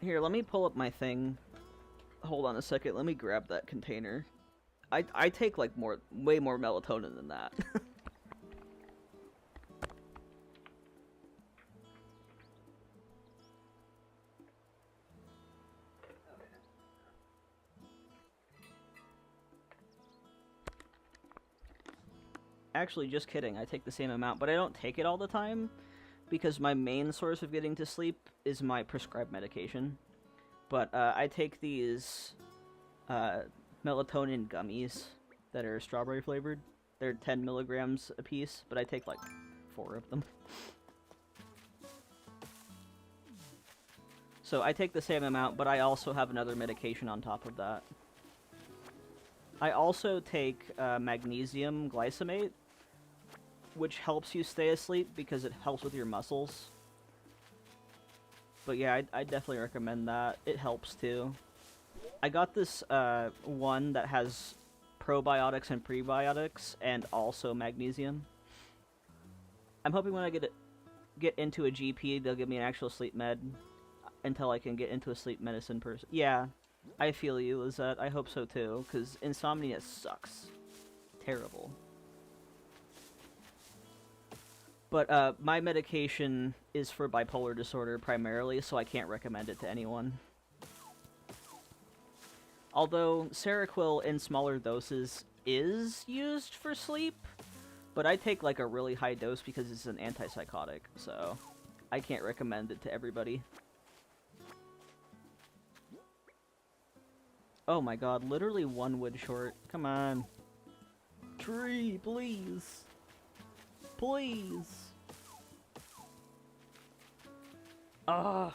A: Here, let me pull up my thing. Hold on a second, let me grab that container. I take like way more melatonin than that. Actually, just kidding, I take the same amount, but I don't take it all the time because my main source of getting to sleep is my prescribed medication. But I take these melatonin gummies that are strawberry flavored. They're 10 milligrams a piece, but I take like 4 of them. So I take the same amount, but I also have another medication on top of that. I also take magnesium glycinate, which helps you stay asleep because it helps with your muscles. But yeah, I definitely recommend that. It helps too. I got this one that has probiotics and prebiotics and also magnesium. I'm hoping when I get into a GP, they'll give me an actual sleep med until I can get into a sleep medicine person. Yeah, I feel you, Lizette. I hope so too, because insomnia sucks. Terrible. But my medication is for bipolar disorder primarily, so I can't recommend it to anyone. Although Seroquel in smaller doses is used for sleep, but I take like a really high dose because it's an antipsychotic, so I can't recommend it to everybody. Oh my god, literally 1 wood short. Come on. Tree, please. Please. Ah.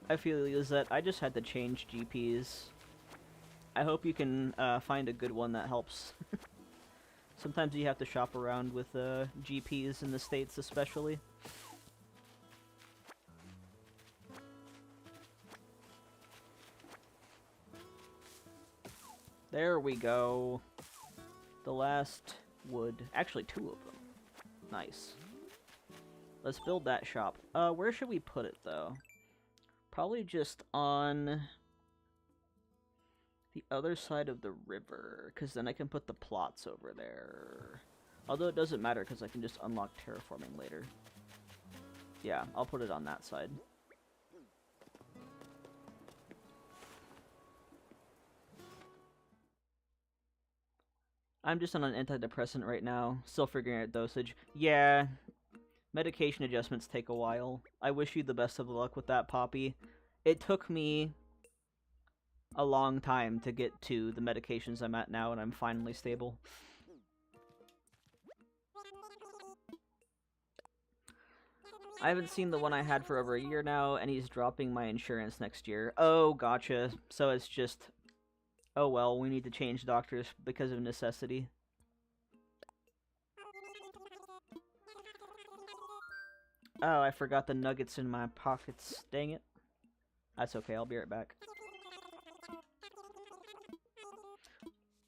A: I feel is that I just had to change GPs. I hope you can find a good one that helps. Sometimes you have to shop around with GPs in the States especially. There we go. The last wood. Actually, 2 of them. Nice. Let's build that shop. Where should we put it, though? Probably just on the other side of the river, because then I can put the plots over there. Although it doesn't matter, because I can just unlock terraforming later. Yeah, I'll put it on that side. I'm just on an antidepressant right now, still figuring out dosage. Yeah, medication adjustments take a while. I wish you the best of luck with that, Poppy. It took me a long time to get to the medications I'm at now, and I'm finally stable. I haven't seen the one I had for over a year now, and he's dropping my insurance next year. Oh, gotcha. So it's just... oh well, we need to change doctors because of necessity. Oh, I forgot the nuggets in my pockets. Dang it. That's okay, I'll be right back.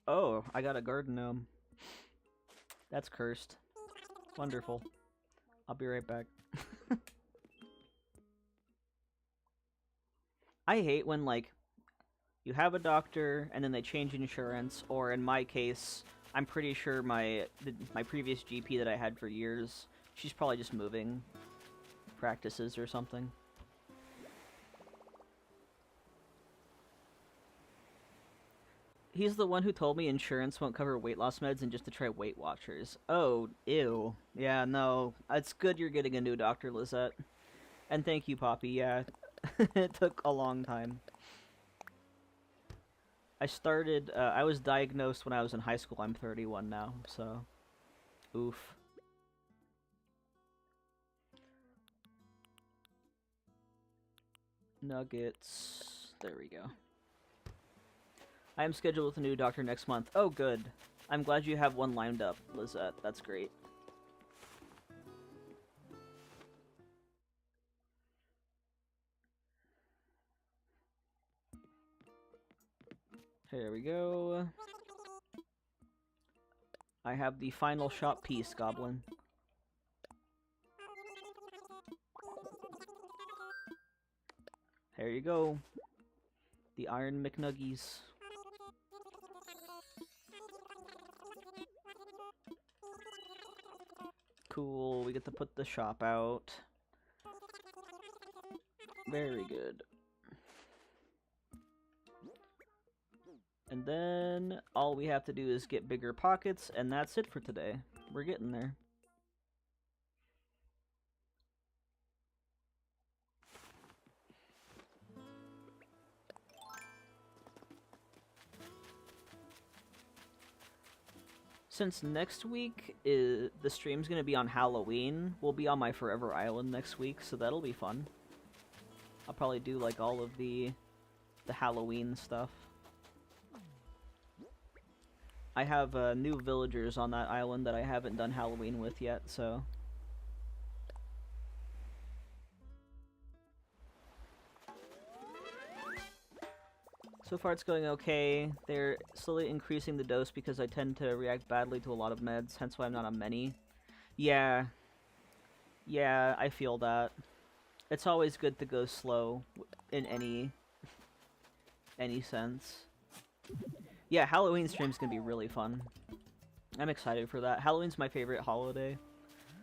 A: Oh, I got a garden gnome. That's cursed. Wonderful. I'll be right back. I hate when, like, you have a doctor and then they change insurance, or in my case, I'm pretty sure my previous GP that I had for years, she's probably just moving practices or something. He's the one who told me insurance won't cover weight loss meds and just to try Weight Watchers. Oh, ew. Yeah, no. It's good you're getting a new doctor, Lizette. And thank you, Poppy, yeah. It took a long time. I was diagnosed when I was in high school. I'm 31 now, so... oof. Nuggets. There we go. I am scheduled with a new doctor next month. Oh, good. I'm glad you have one lined up, Lizette. That's great. Here we go. I have the final shop piece, Goblin. There you go. The Iron McNuggies. Cool, we get to put the shop out. Very good. And then all we have to do is get bigger pockets, and that's it for today. We're getting there. Since next week the stream's gonna be on Halloween, we'll be on my Forever Island next week, so that'll be fun. I'll probably do like all of the Halloween stuff. I have new villagers on that island that I haven't done Halloween with yet, so... so far it's going okay. They're slowly increasing the dose because I tend to react badly to a lot of meds, hence why I'm not on many. Yeah. Yeah, I feel that. It's always good to go slow in any sense. Yeah, Halloween stream's gonna be really fun. I'm excited for that. Halloween's my favorite holiday,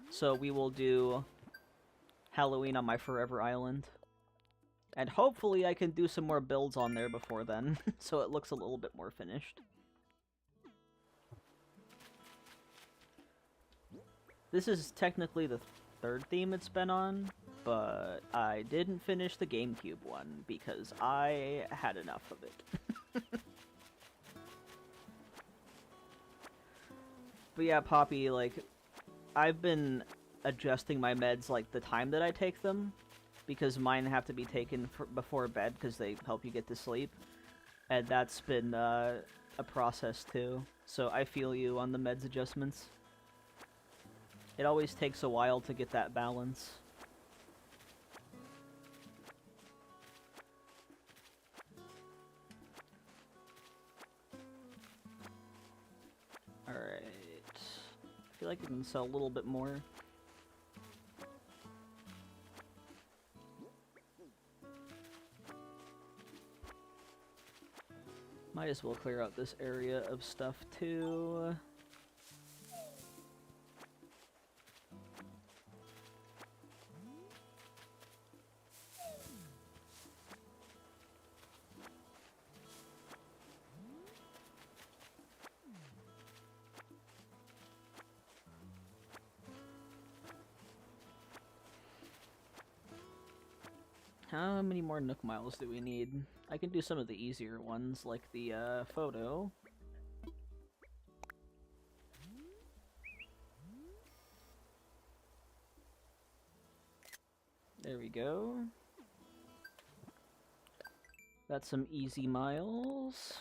A: so we will do Halloween on my Forever Island. And hopefully I can do some more builds on there before then, so it looks a little bit more finished. This is technically the third theme it's been on, but I didn't finish the GameCube one because I had enough of it. But yeah, Poppy, like, I've been adjusting my meds, like, the time that I take them, because mine have to be taken before bed, because they help you get to sleep. And that's been, a process, too. So I feel you on the meds adjustments. It always takes a while to get that balance. Alright. I feel like we can sell a little bit more. Might as well clear out this area of stuff too. How many more Nook Miles do we need? I can do some of the easier ones, like the photo. There we go. Got some easy miles.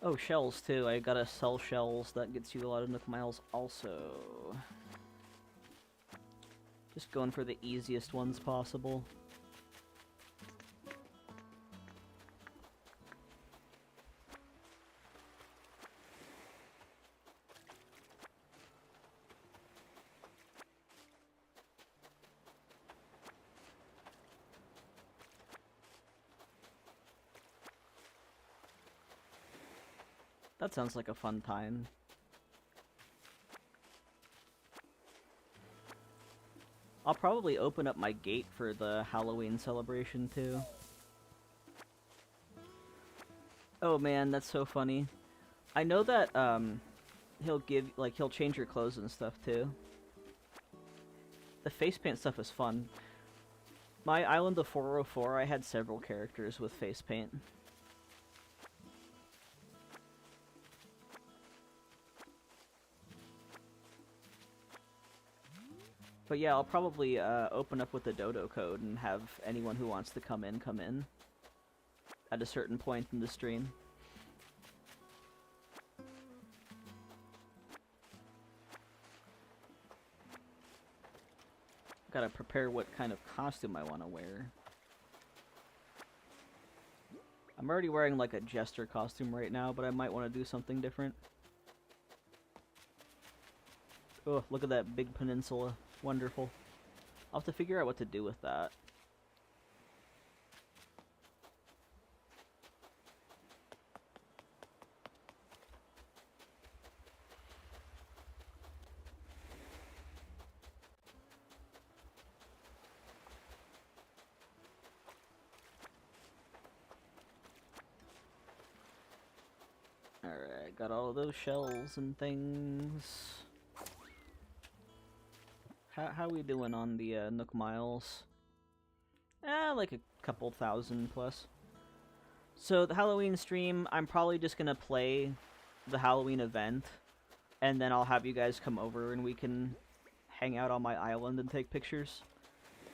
A: Oh, shells too. I gotta sell shells. That gets you a lot of Nook Miles also. Just going for the easiest ones possible. That sounds like a fun time. I'll probably open up my gate for the Halloween celebration too. Oh man, that's so funny. I know that he'll change your clothes and stuff too. The face paint stuff is fun. My island of 404, I had several characters with face paint. But yeah, I'll probably open up with the dodo code and have anyone who wants to come in at a certain point in the stream. Gotta prepare what kind of costume I want to wear. I'm already wearing like a jester costume right now, but I might want to do something different. Oh, look at that big peninsula. Wonderful. I'll have to figure out what to do with that. Alright, got all those shells and things. How we doing on the Nook Miles? Like a couple thousand plus. So the Halloween stream, I'm probably just gonna play the Halloween event, and then I'll have you guys come over and we can hang out on my island and take pictures.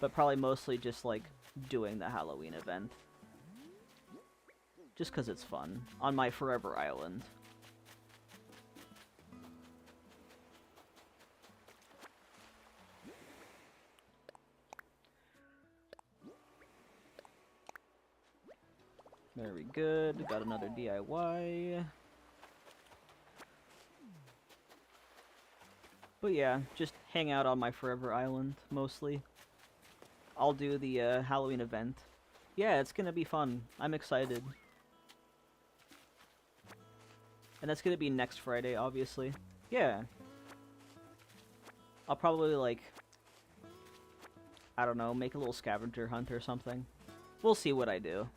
A: But probably mostly just like doing the Halloween event. Just because it's fun. On my Forever Island. Very good. Got another DIY. But yeah, just hang out on my Forever Island, mostly. I'll do the Halloween event. Yeah, it's gonna be fun. I'm excited. And that's gonna be next Friday, obviously. Yeah. I'll probably, like, I don't know, make a little scavenger hunt or something. We'll see what I do.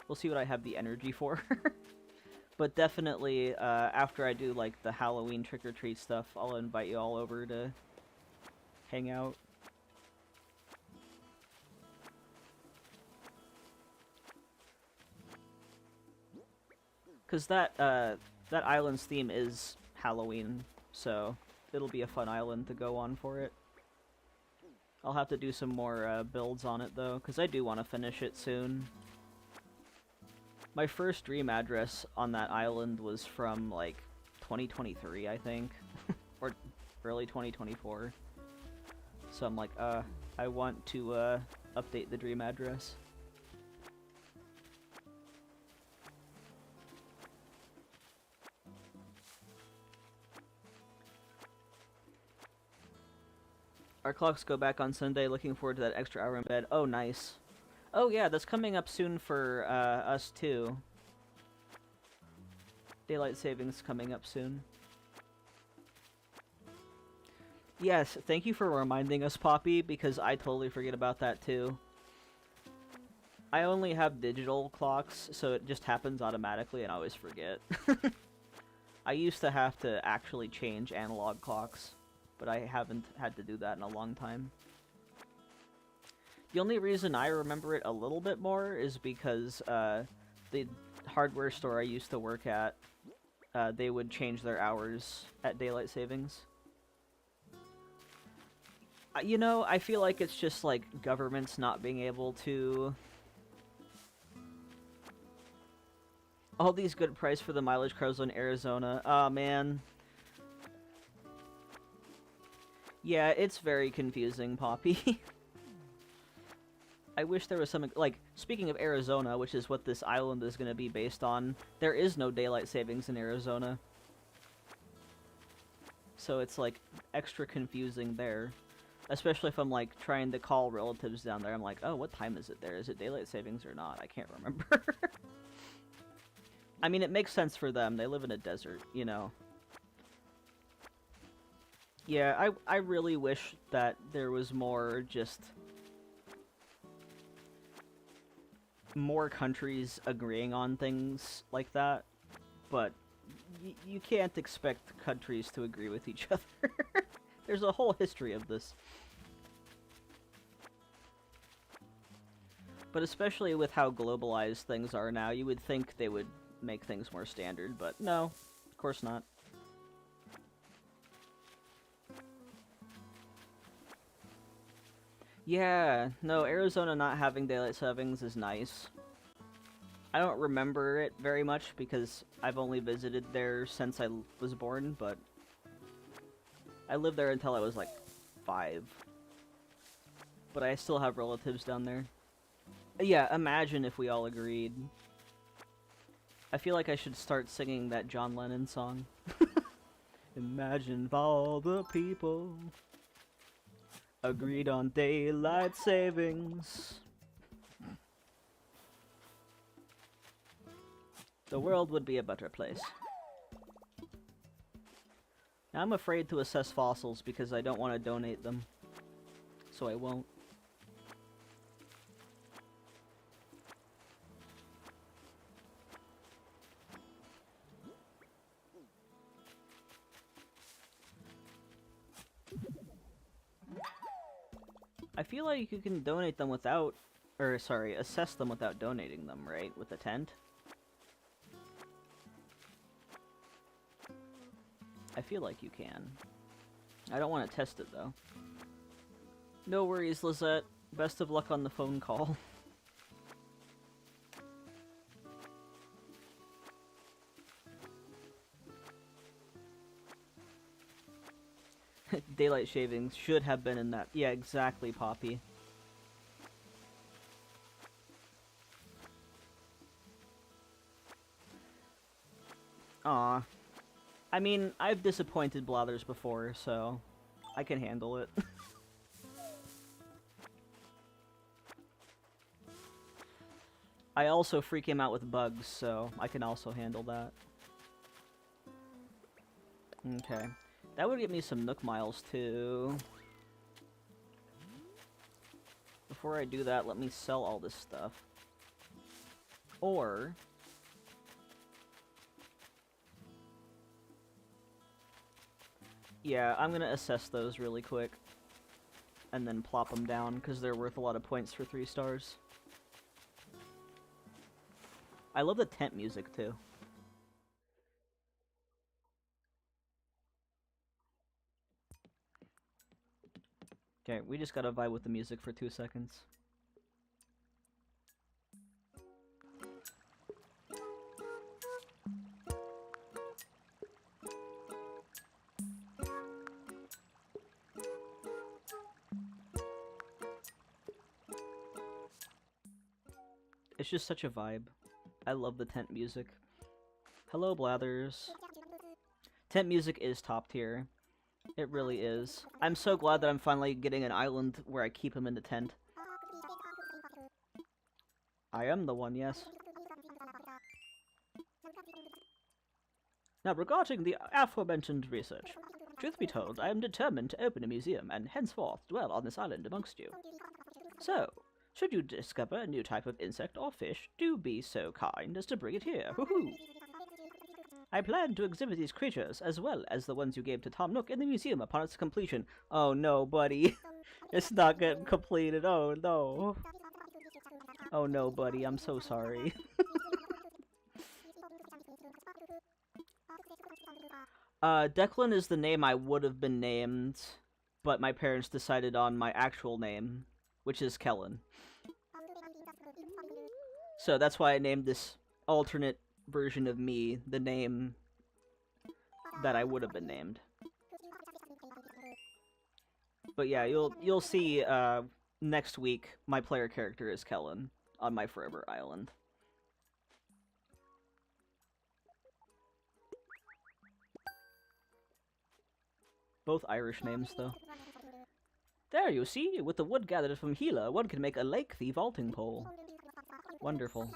A: We'll see what I have the energy for. But definitely, after I do, like, the Halloween trick-or-treat stuff, I'll invite you all over to hang out. Because that island's theme is Halloween, so it'll be a fun island to go on for it. I'll have to do some more builds on it, though, because I do want to finish it soon. My first dream address on that island was from, like, 2023, I think. Or early 2024. So I'm like, I want to, update the dream address. Our clocks go back on Sunday. Looking forward to that extra hour in bed. Oh, nice. Oh, yeah, that's coming up soon for us, too. Daylight savings coming up soon. Yes, thank you for reminding us, Poppy, because I totally forget about that, too. I only have digital clocks, so it just happens automatically, and I always forget. I used to have to actually change analog clocks, but I haven't had to do that in a long time. The only reason I remember it a little bit more is because the hardware store I used to work at, they would change their hours at daylight savings. You know, I feel like it's just like governments not being able to... All these good price for the mileage cars in Arizona. Aw, man. Yeah, it's very confusing, Poppy. I wish there was something, like, speaking of Arizona, which is what this island is going to be based on, there is no daylight savings in Arizona. So it's, like, extra confusing there. Especially if I'm, like, trying to call relatives down there. I'm like, oh, what time is it there? Is it daylight savings or not? I can't remember. I mean, it makes sense for them. They live in a desert, you know. Yeah, I really wish that there was more just... more countries agreeing on things like that, but you can't expect countries to agree with each other. There's a whole history of this. But especially with how globalized things are now, you would think they would make things more standard, but no, of course not. Yeah, no, Arizona not having daylight savings is nice. I don't remember it very much because I've only visited there since I was born, but I lived there until I was like 5. But I still have relatives down there. Yeah, imagine if we all agreed. I feel like I should start singing that John Lennon song. Imagine if all the people agreed on daylight savings. The world would be a better place. Now, I'm afraid to assess fossils because I don't want to donate them. So I won't. I feel like you can donate them without, or sorry, assess them without donating them, right? With a tent? I feel like you can. I don't want to test it, though. No worries, Lizette. Best of luck on the phone call. Daylight shavings should have been in that. Yeah, exactly, Poppy. Aw. I mean, I've disappointed Blathers before, so I can handle it. I also freak him out with bugs, so I can also handle that. Okay. That would get me some Nook Miles, too. Before I do that, let me sell all this stuff. Or... yeah, I'm gonna assess those really quick. And then plop them down, because they're worth a lot of points for 3 stars. I love the tent music, too. Okay, we just gotta vibe with the music for 2 seconds. It's just such a vibe. I love the tent music. Hello, Blathers. Tent music is top tier. It really is. I'm so glad that I'm finally getting an island where I keep him in the tent. I am the one, yes. Now, regarding the aforementioned research, truth be told, I am determined to open a museum and henceforth dwell on this island amongst you. So, should you discover a new type of insect or fish, do be so kind as to bring it here. Woohoo! I plan to exhibit these creatures, as well as the ones you gave to Tom Nook, in the museum upon its completion. Oh no, buddy. It's not getting completed. Oh no. Oh no, buddy. I'm so sorry. Declan is the name I would have been named, but my parents decided on my actual name, which is Kellen. So that's why I named this alternate version of me the name that I would have been named. But yeah, you'll see next week my player character is Kellen on my Forever Island. Both Irish names, though. There, you see, with the wood gathered from Gila, one can make a lengthy vaulting pole. Wonderful.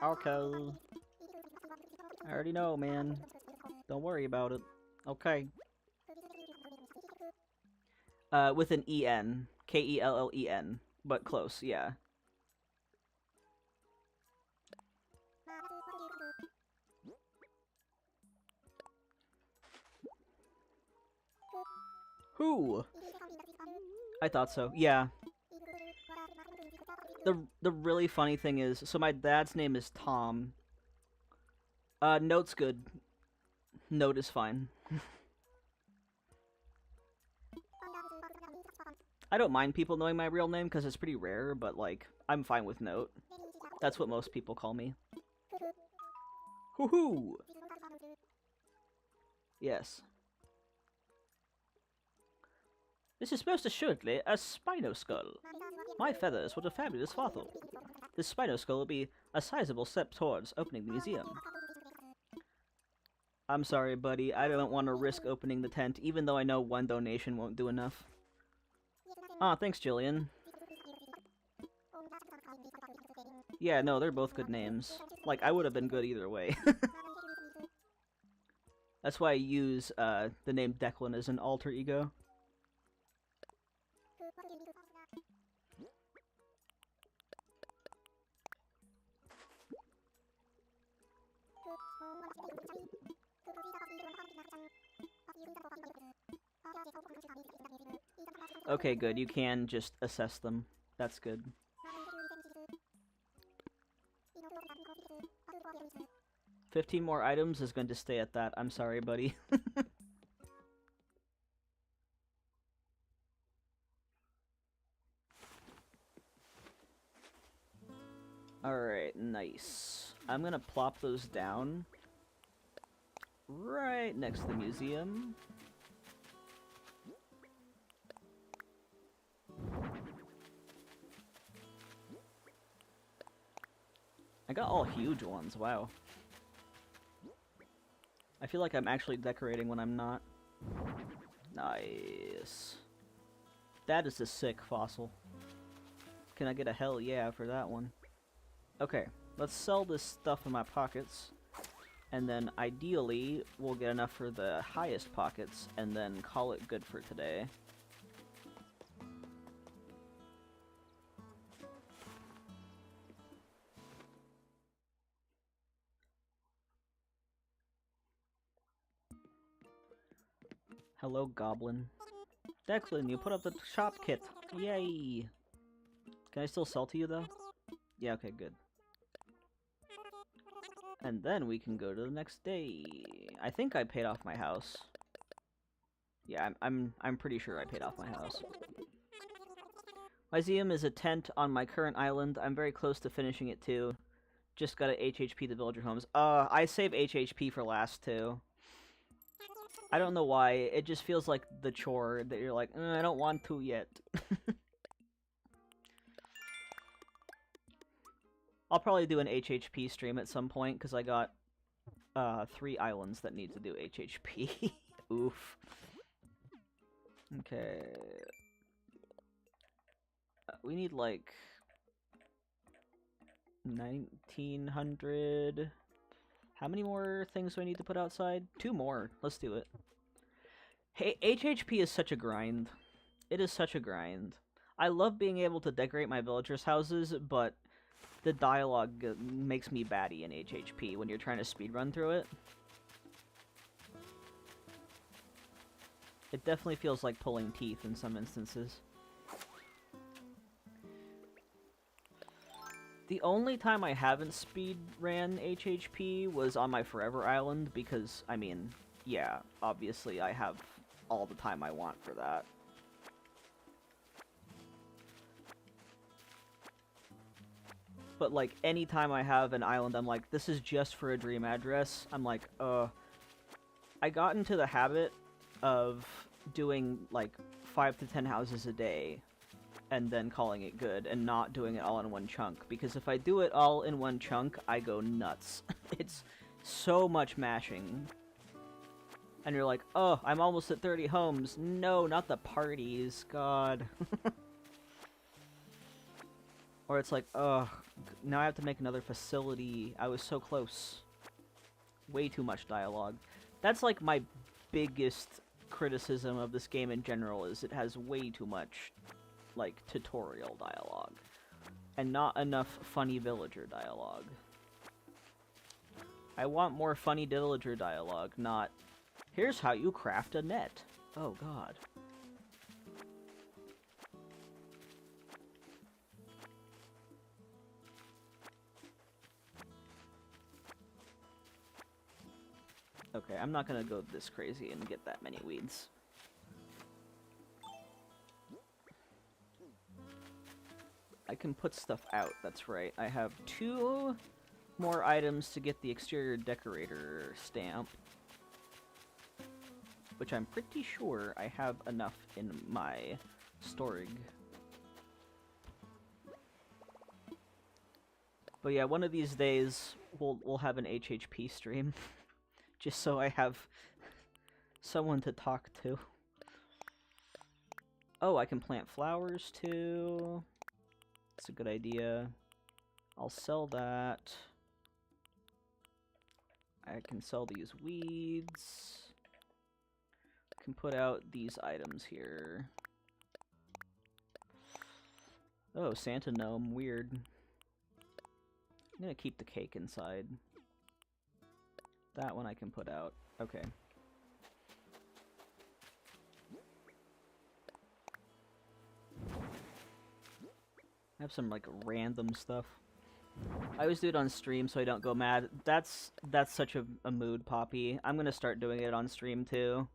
A: Okay. I already know, man. Don't worry about it. Okay. With an E-N. K-E-L-L-E-N. But close, yeah. Who? I thought so, yeah. The really funny thing is, so my dad's name is Tom. Note's good. Note is fine. I don't mind people knowing my real name because it's pretty rare, but like, I'm fine with Note. That's what most people call me. Hoo-hoo! Yes. This is most assuredly a Spinoskull. My feathers, what a fabulous fossil. This Spinoskull will be a sizable step towards opening the museum. I'm sorry, buddy. I don't want to risk opening the tent, even though I know one donation won't do enough. Ah, thanks, Jillian. Yeah, no, they're both good names. Like, I would have been good either way. That's why I use the name Declan as an alter ego. Okay, good. You can just assess them. That's good. 15 more items is going to stay at that. I'm sorry, buddy. Alright, nice. I'm gonna plop those down right next to the museum. I got all huge ones, wow. I feel like I'm actually decorating when I'm not. Nice. That is a sick fossil. Can I get a hell yeah for that one? Okay, let's sell this stuff in my pockets. And then ideally, we'll get enough for the highest pockets, and then call it good for today. Hello, Goblin. Declan, you put up the shop kit. Yay! Can I still sell to you, though? Yeah, okay, good. And then we can go to the next day. I think I paid off my house. Yeah, I'm pretty sure I paid off my house. Lyceum is a tent on my current island. I'm very close to finishing it too. Just gotta HHP the villager homes. I save HHP for last too. I don't know why. It just feels like the chore that you're like, I don't want to yet. I'll probably do an HHP stream at some point because I got 3 islands that need to do HHP. Oof. Okay. We need like 1900. How many more things do I need to put outside? 2 more. Let's do it. Hey, HHP is such a grind. It is such a grind. I love being able to decorate my villagers' houses, but the dialogue makes me batty in HHP when you're trying to speedrun through it. It definitely feels like pulling teeth in some instances. The only time I haven't speedran HHP was on my Forever Island because, I mean, yeah, obviously I have all the time I want for that. But, like, anytime I have an island, I'm like, this is just for a dream address. I'm like, I got into the habit of doing, like, 5 to 10 houses a day and then calling it good and not doing it all in one chunk. Because if I do it all in one chunk, I go nuts. It's so much mashing. And you're like, oh, I'm almost at 30 homes. No, not the parties. God. Or it's like, oh, now I have to make another facility. I was so close. Way too much dialogue. That's like my biggest criticism of this game in general, is it has way too much, like, tutorial dialogue. And not enough funny villager dialogue. I want more funny villager dialogue, not, here's how you craft a net. Oh, God. Okay, I'm not gonna go this crazy and get that many weeds. I can put stuff out, that's right. I have 2 more items to get the exterior decorator stamp. Which I'm pretty sure I have enough in my storig. But yeah, one of these days we'll have an HHP stream. Just so I have someone to talk to. Oh, I can plant flowers too. That's a good idea. I'll sell that. I can sell these weeds. I can put out these items here. Oh, Santa gnome, weird. I'm gonna keep the cake inside. That one I can put out. Okay. I have some, like, random stuff. I always do it on stream so I don't go mad. That's such a mood, Poppy. I'm gonna start doing it on stream, too.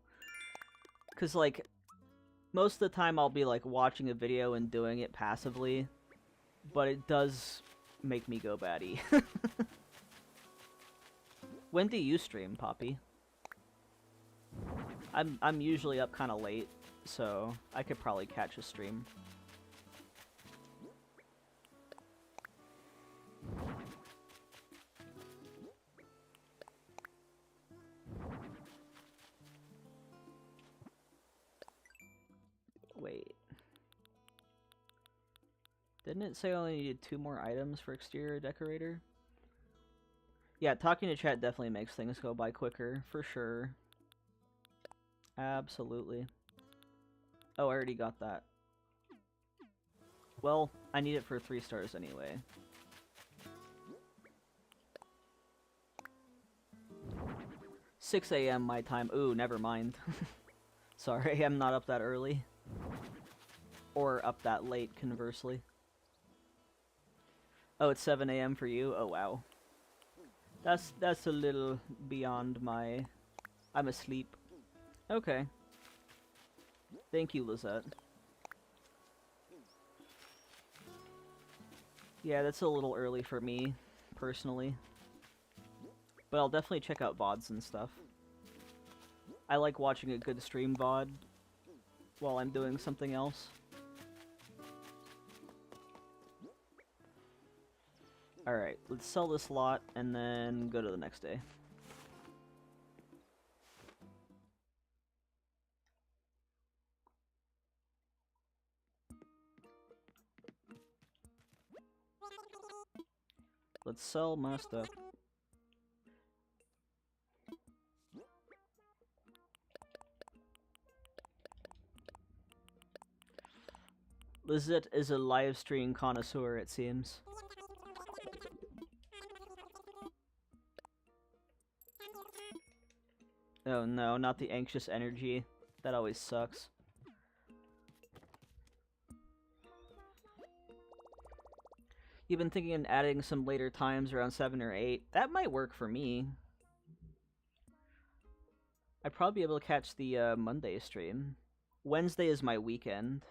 A: Because, like, most of the time I'll be, like, watching a video and doing it passively. But it does make me go batty. When do you stream, Poppy? I'm usually up kind of late, so I could probably catch a stream. Wait. Didn't it say I only needed 2 more items for exterior decorator? Yeah, talking to chat definitely makes things go by quicker, for sure. Absolutely. Oh, I already got that. Well, I need it for 3 stars anyway. "6 a.m. my time." Ooh, never mind. Sorry, I'm not up that early. Or up that late, conversely. Oh, it's 7 a.m. for you? Oh, wow. That's a little beyond my... I'm asleep. Okay. Thank you, Lizette. Yeah, that's a little early for me, personally. But I'll definitely check out VODs and stuff. I like watching a good stream VOD while I'm doing something else. Alright, let's sell this lot and then go to the next day. Let's sell my stuff. Lizette is a live stream connoisseur, it seems. Oh no, not the anxious energy. That always sucks. You've been thinking of adding some later times around 7 or 8. That might work for me. I'd probably be able to catch the Monday stream. Wednesday is my weekend.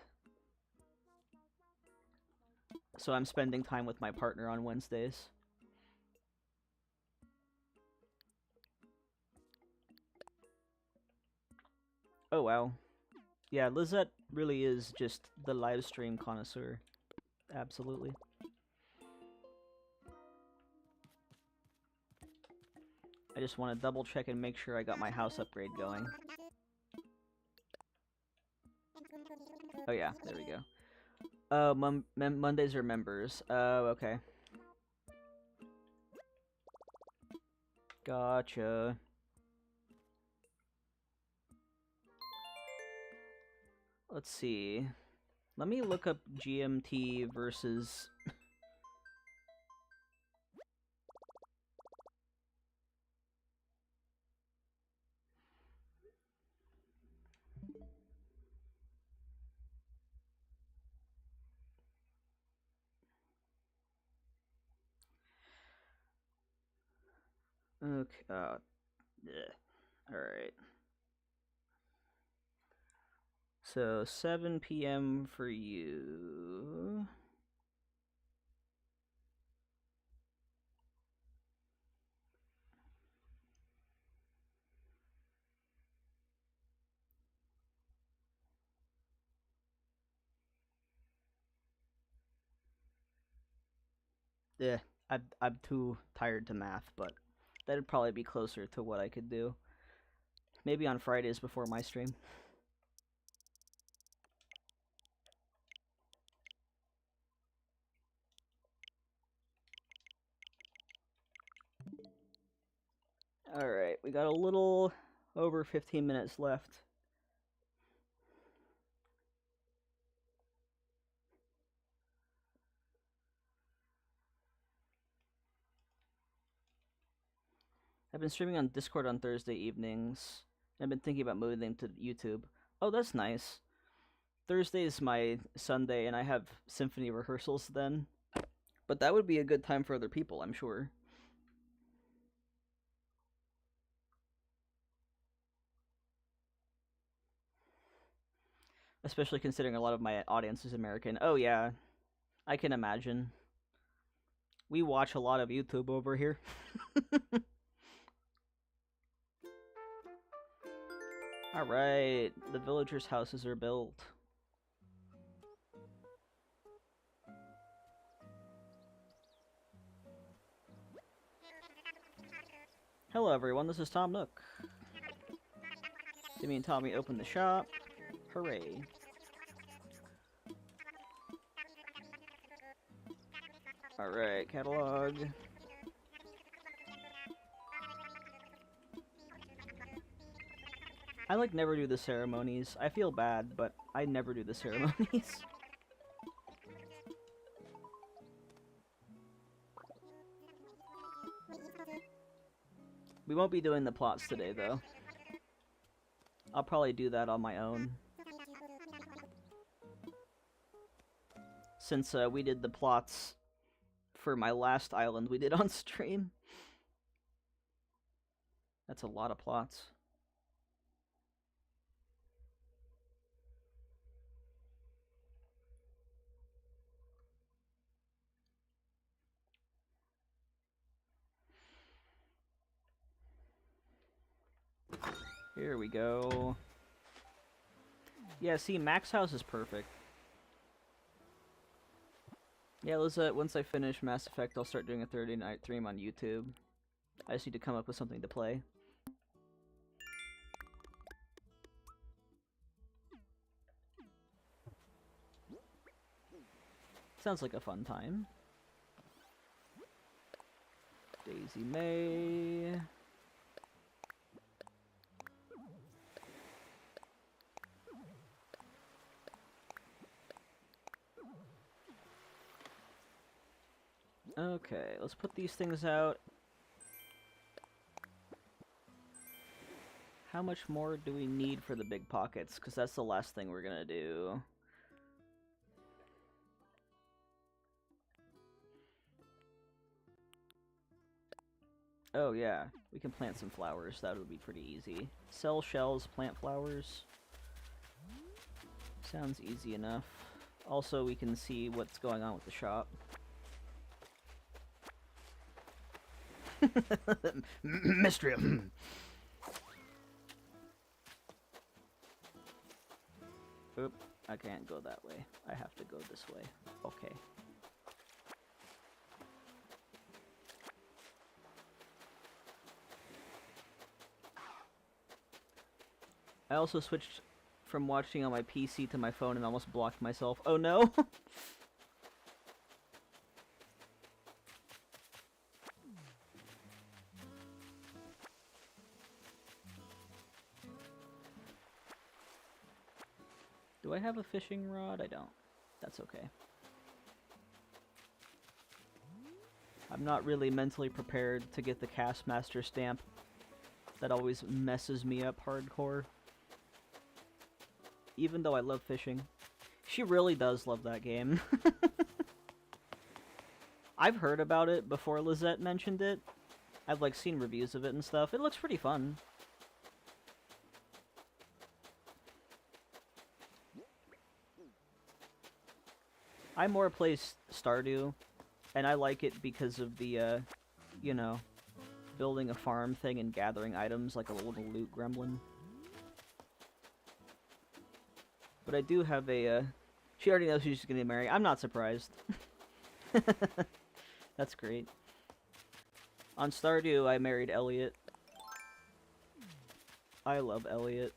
A: So I'm spending time with my partner on Wednesdays. Oh wow. Yeah, Lizette really is just the live stream connoisseur. Absolutely. I just want to double check and make sure I got my house upgrade going. Oh yeah, there we go. Mondays are members. Okay. Gotcha. Let's see. Let me look up GMT versus... Okay, alright. So, 7 p.m. for you. Yeah, I'm too tired to math, but that'd probably be closer to what I could do. Maybe on Fridays before my stream. Alright, we got a little over 15 minutes left. I've been streaming on Discord on Thursday evenings. I've been thinking about moving them to YouTube. Oh, that's nice. Thursday is my Sunday, and I have symphony rehearsals then. But that would be a good time for other people, I'm sure. Especially considering a lot of my audience is American. Oh yeah, I can imagine. We watch a lot of YouTube over here. Alright, the villagers' houses are built. Hello everyone, this is Tom Nook. Timmy and Tommy opened the shop. Hooray. Alright, catalog. I like never do the ceremonies. I feel bad, but I never do the ceremonies. We won't be doing the plots today, though. I'll probably do that on my own. Since we did the plots for my last island we did on stream. That's a lot of plots. Here we go. Yeah, see, Max House is perfect. Yeah, Lizette, once I finish Mass Effect, I'll start doing a Thursday night stream on YouTube. I just need to come up with something to play. Sounds like a fun time. Daisy May. Okay, let's put these things out. How much more do we need for the big pockets? Because that's the last thing we're gonna do. Oh yeah, we can plant some flowers. That would be pretty easy. Sell shells, plant flowers. Sounds easy enough. Also, we can see what's going on with the shop. Mystery. Oop, I can't go that way. I have to go this way. Okay. I also switched from watching on my PC to my phone and almost blocked myself. Oh no! Do I have a fishing rod? I don't. That's okay. I'm not really mentally prepared to get the Castmaster stamp. That always messes me up hardcore. Even though I love fishing. She really does love that game. I've heard about it before Lizette mentioned it. I've like seen reviews of it and stuff. It looks pretty fun. I more play Stardew, and I like it because of the, you know, building a farm thing and gathering items like a little loot gremlin. But I do have a, she already knows she's gonna marry. I'm not surprised. That's great. On Stardew, I married Elliot. I love Elliot.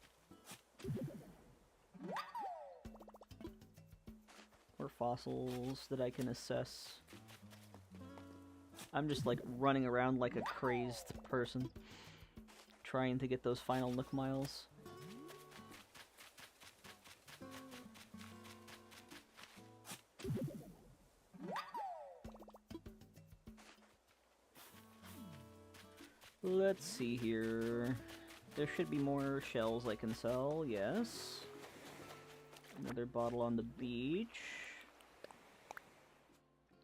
A: Or fossils that I can assess. I'm just like running around like a crazed person, trying to get those final Nook miles. Let's see here. There should be more shells I can sell, yes. Another bottle on the beach.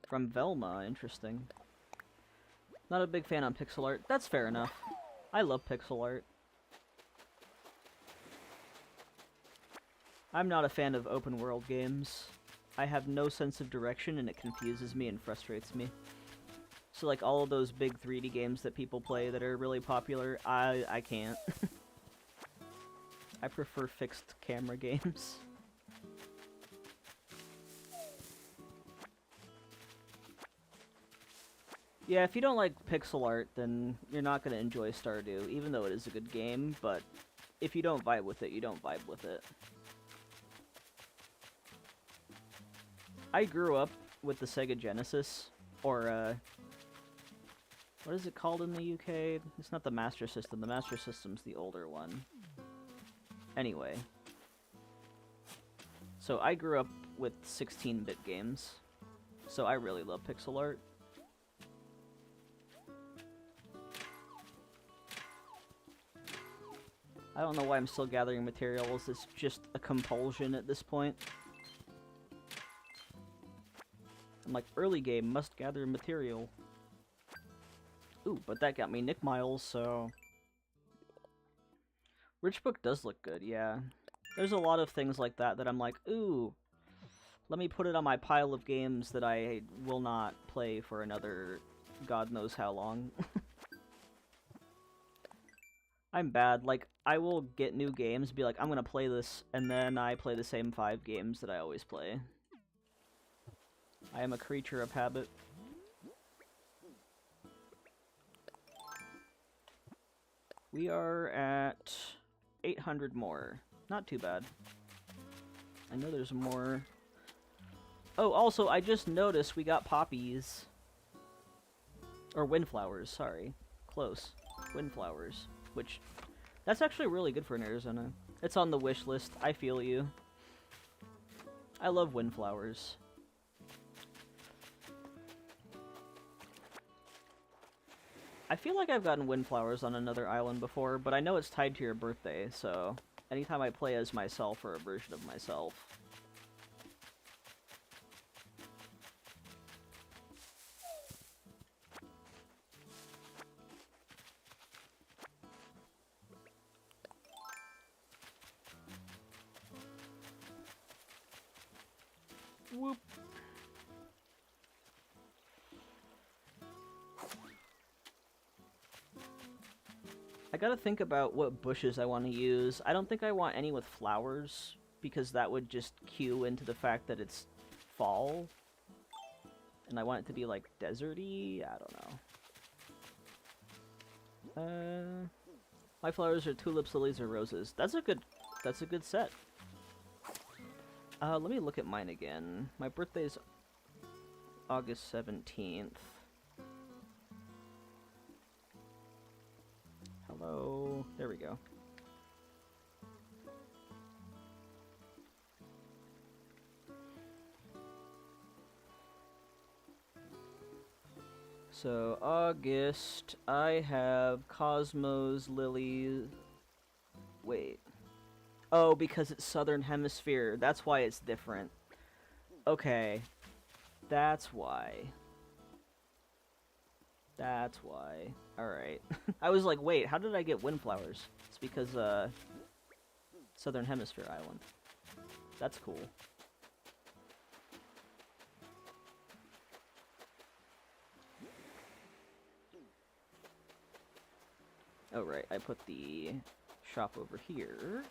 A: From Velma, interesting. Not a big fan on pixel art. That's fair enough. I love pixel art. I'm not a fan of open world games. I have no sense of direction and it confuses me and frustrates me. So like all of those big 3D games that people play that are really popular, I can't. I prefer fixed camera games. Yeah, if you don't like pixel art, then you're not going to enjoy Stardew, even though it is a good game, but if you don't vibe with it, you don't vibe with it. I grew up with the Sega Genesis, or, what is it called in the UK? It's not the Master System. The Master System's the older one. Anyway. So I grew up with 16-bit games. So I really love pixel art. I don't know why I'm still gathering materials. It's just a compulsion at this point. I'm like, early game, must gather material. Ooh, but that got me Nick Miles, so... Rich Book does look good, yeah. There's a lot of things like that that I'm like, ooh, let me put it on my pile of games that I will not play for another god knows how long. I'm bad. Like, I will get new games, be like, I'm gonna play this, and then I play the same 5 games that I always play. I am a creature of habit. We are at 800 more. Not too bad. I know there's more. Oh, also, I just noticed we got poppies. Or windflowers, sorry. Close. Windflowers. Which, that's actually really good for an Arizona. It's on the wish list. I feel you. I love windflowers. I feel like I've gotten windflowers on another island before, but I know it's tied to your birthday, so anytime I play as myself or a version of myself. Whoop. I gotta think about what bushes I want to use. I don't think I want any with flowers, because that would just cue into the fact that it's fall. And I want it to be, like, deserty? I don't know. My flowers are tulips, lilies, or roses. That's a good set. Let me look at mine again. My birthday's August 17th. Hello. There we go. So, August, I have Cosmos, Lily... Wait. Oh, because it's Southern Hemisphere. That's why it's different. Okay. That's why. That's why. Alright. I was like, wait, how did I get windflowers? It's because, Southern Hemisphere Island. That's cool. Oh, right, I put the shop over here.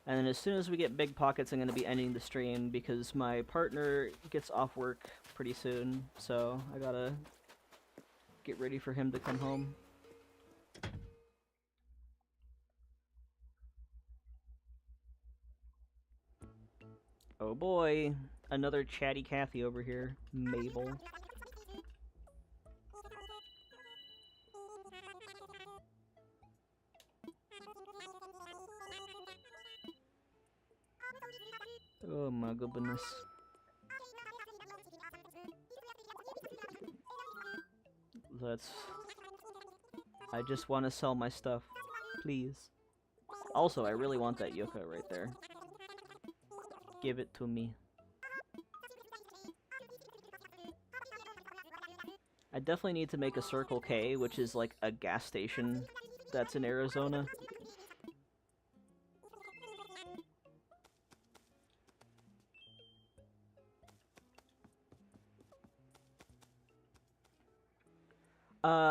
A: And then as soon as we get big pockets, I'm going to be ending the stream because my partner gets off work pretty soon, so I gotta get ready for him to come home. Oh boy, another chatty Cathy over here, Mabel. Oh my goodness. I just want to sell my stuff. Please. Also, I really want that yucca right there. Give it to me. I definitely need to make a Circle K, which is like a gas station that's in Arizona.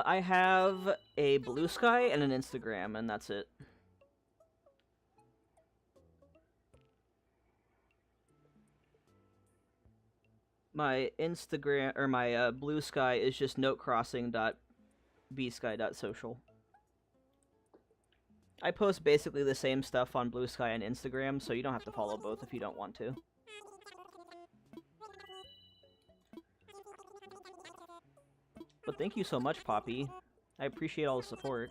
A: I have a Blue Sky and an Instagram, and that's it. My Instagram, or my Blue Sky is just notecrossing.bsky.social. I post basically the same stuff on Blue Sky and Instagram, so you don't have to follow both if you don't want to. But thank you so much, Poppy. I appreciate all the support.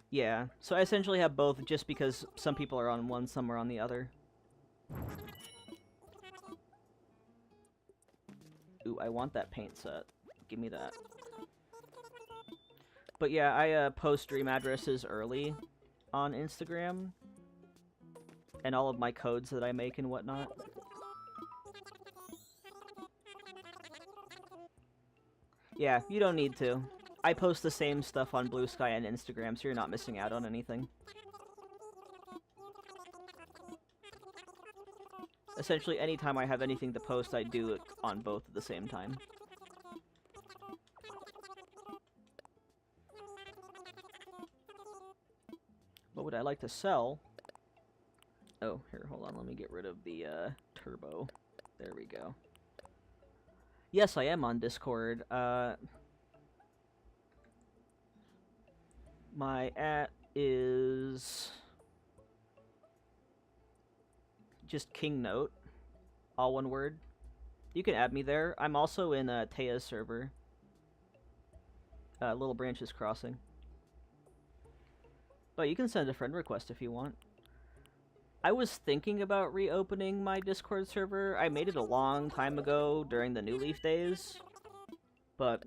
A: Yeah, so I essentially have both just because some people are on one, some are on the other. Ooh, I want that paint set. Give me that. But yeah, I post stream addresses early on Instagram. And all of my codes that I make and whatnot. Yeah, you don't need to. I post the same stuff on Blue Sky and Instagram, so you're not missing out on anything. Essentially, anytime I have anything to post, I do it on both at the same time. would I like to sell? Oh, here, hold on. Let me get rid of the turbo. There we go. Yes, I am on Discord. My is just KingNote, all one word. You can add me there. I'm also in Taya's server. Little Branches Crossing. But you can send a friend request if you want. I was thinking about reopening my Discord server. I made it a long time ago during the New Leaf days, but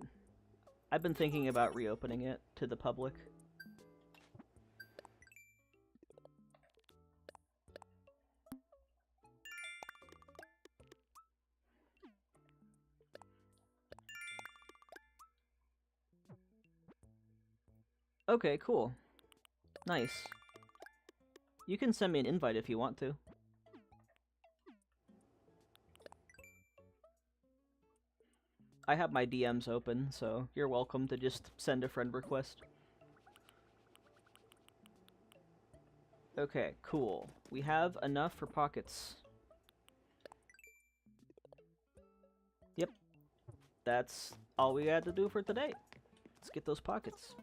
A: I've been thinking about reopening it to the public. Okay, cool. Nice. You can send me an invite if you want to. I have my DMs open, so you're welcome to just send a friend request. Okay, cool. We have enough for pockets. Yep. That's all we had to do for today. Let's get those pockets.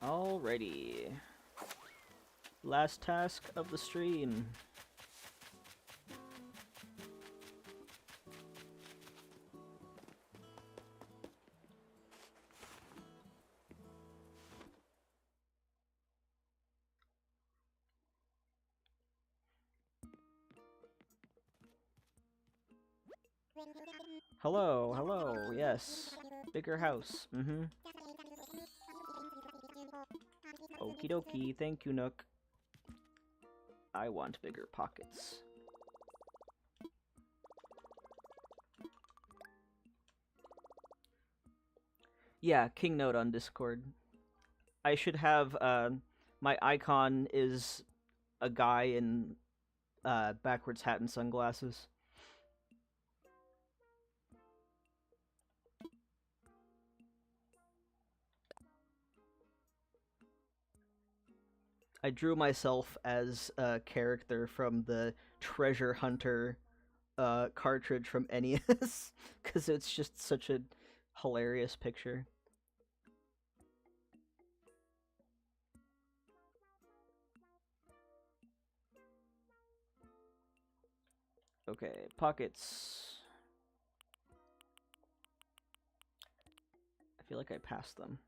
A: Alrighty. Last task of the stream. Hello, hello, yes. Bigger house, Okie dokie, thank you, Nook. I want bigger pockets. Yeah, KingNote on Discord. I should have, my icon is a guy in, backwards hat and sunglasses. I drew myself as a character from the Treasure Hunter cartridge from NES, because it's just such a hilarious picture. Okay, pockets. I feel like I passed them.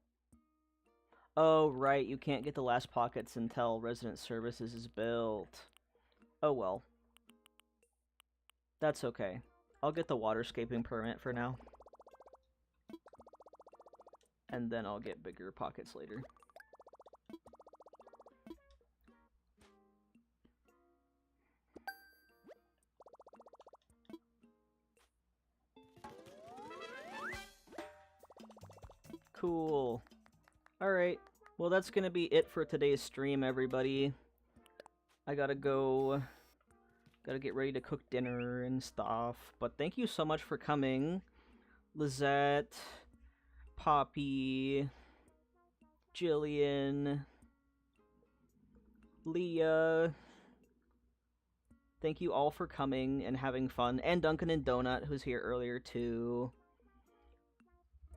A: Oh, right, you can't get the last pockets until Resident Services is built. Oh well. That's okay. I'll get the waterscaping permit for now. And then I'll get bigger pockets later. Cool. Alright. Well, that's gonna be it for today's stream, everybody. I gotta go. Gotta get ready to cook dinner and stuff. But thank you so much for coming. Lizette, Poppy, Jillian, Leah. Thank you all for coming and having fun. And Duncan and Donut, who's here earlier too.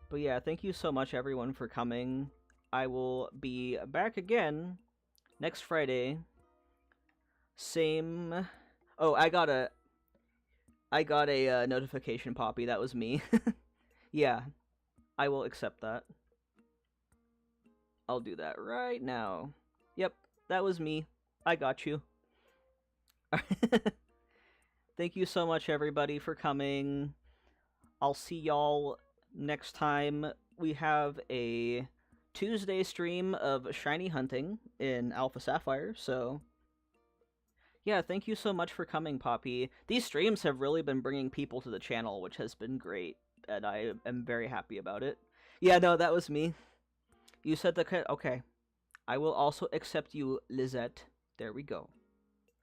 A: But yeah, thank you so much everyone for coming. I will be back again next Friday. Same... Oh, I got a notification, Poppy. That was me. Yeah, I will accept that. I'll do that right now. Yep, that was me. I got you. Thank you so much, everybody, for coming. I'll see y'all next time. We have a Tuesday stream of Shiny Hunting in Alpha Sapphire, so... Yeah, thank you so much for coming, Poppy. These streams have really been bringing people to the channel, which has been great, and I am very happy about it. Yeah, no, that was me. You said the... Okay. I will also accept you, Lizette. There we go.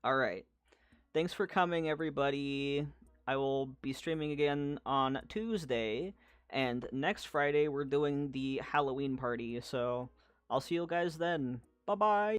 A: Alright. Thanks for coming, everybody. I will be streaming again on Tuesday, and next Friday we're doing the Halloween party, so I'll see you guys then. Bye bye!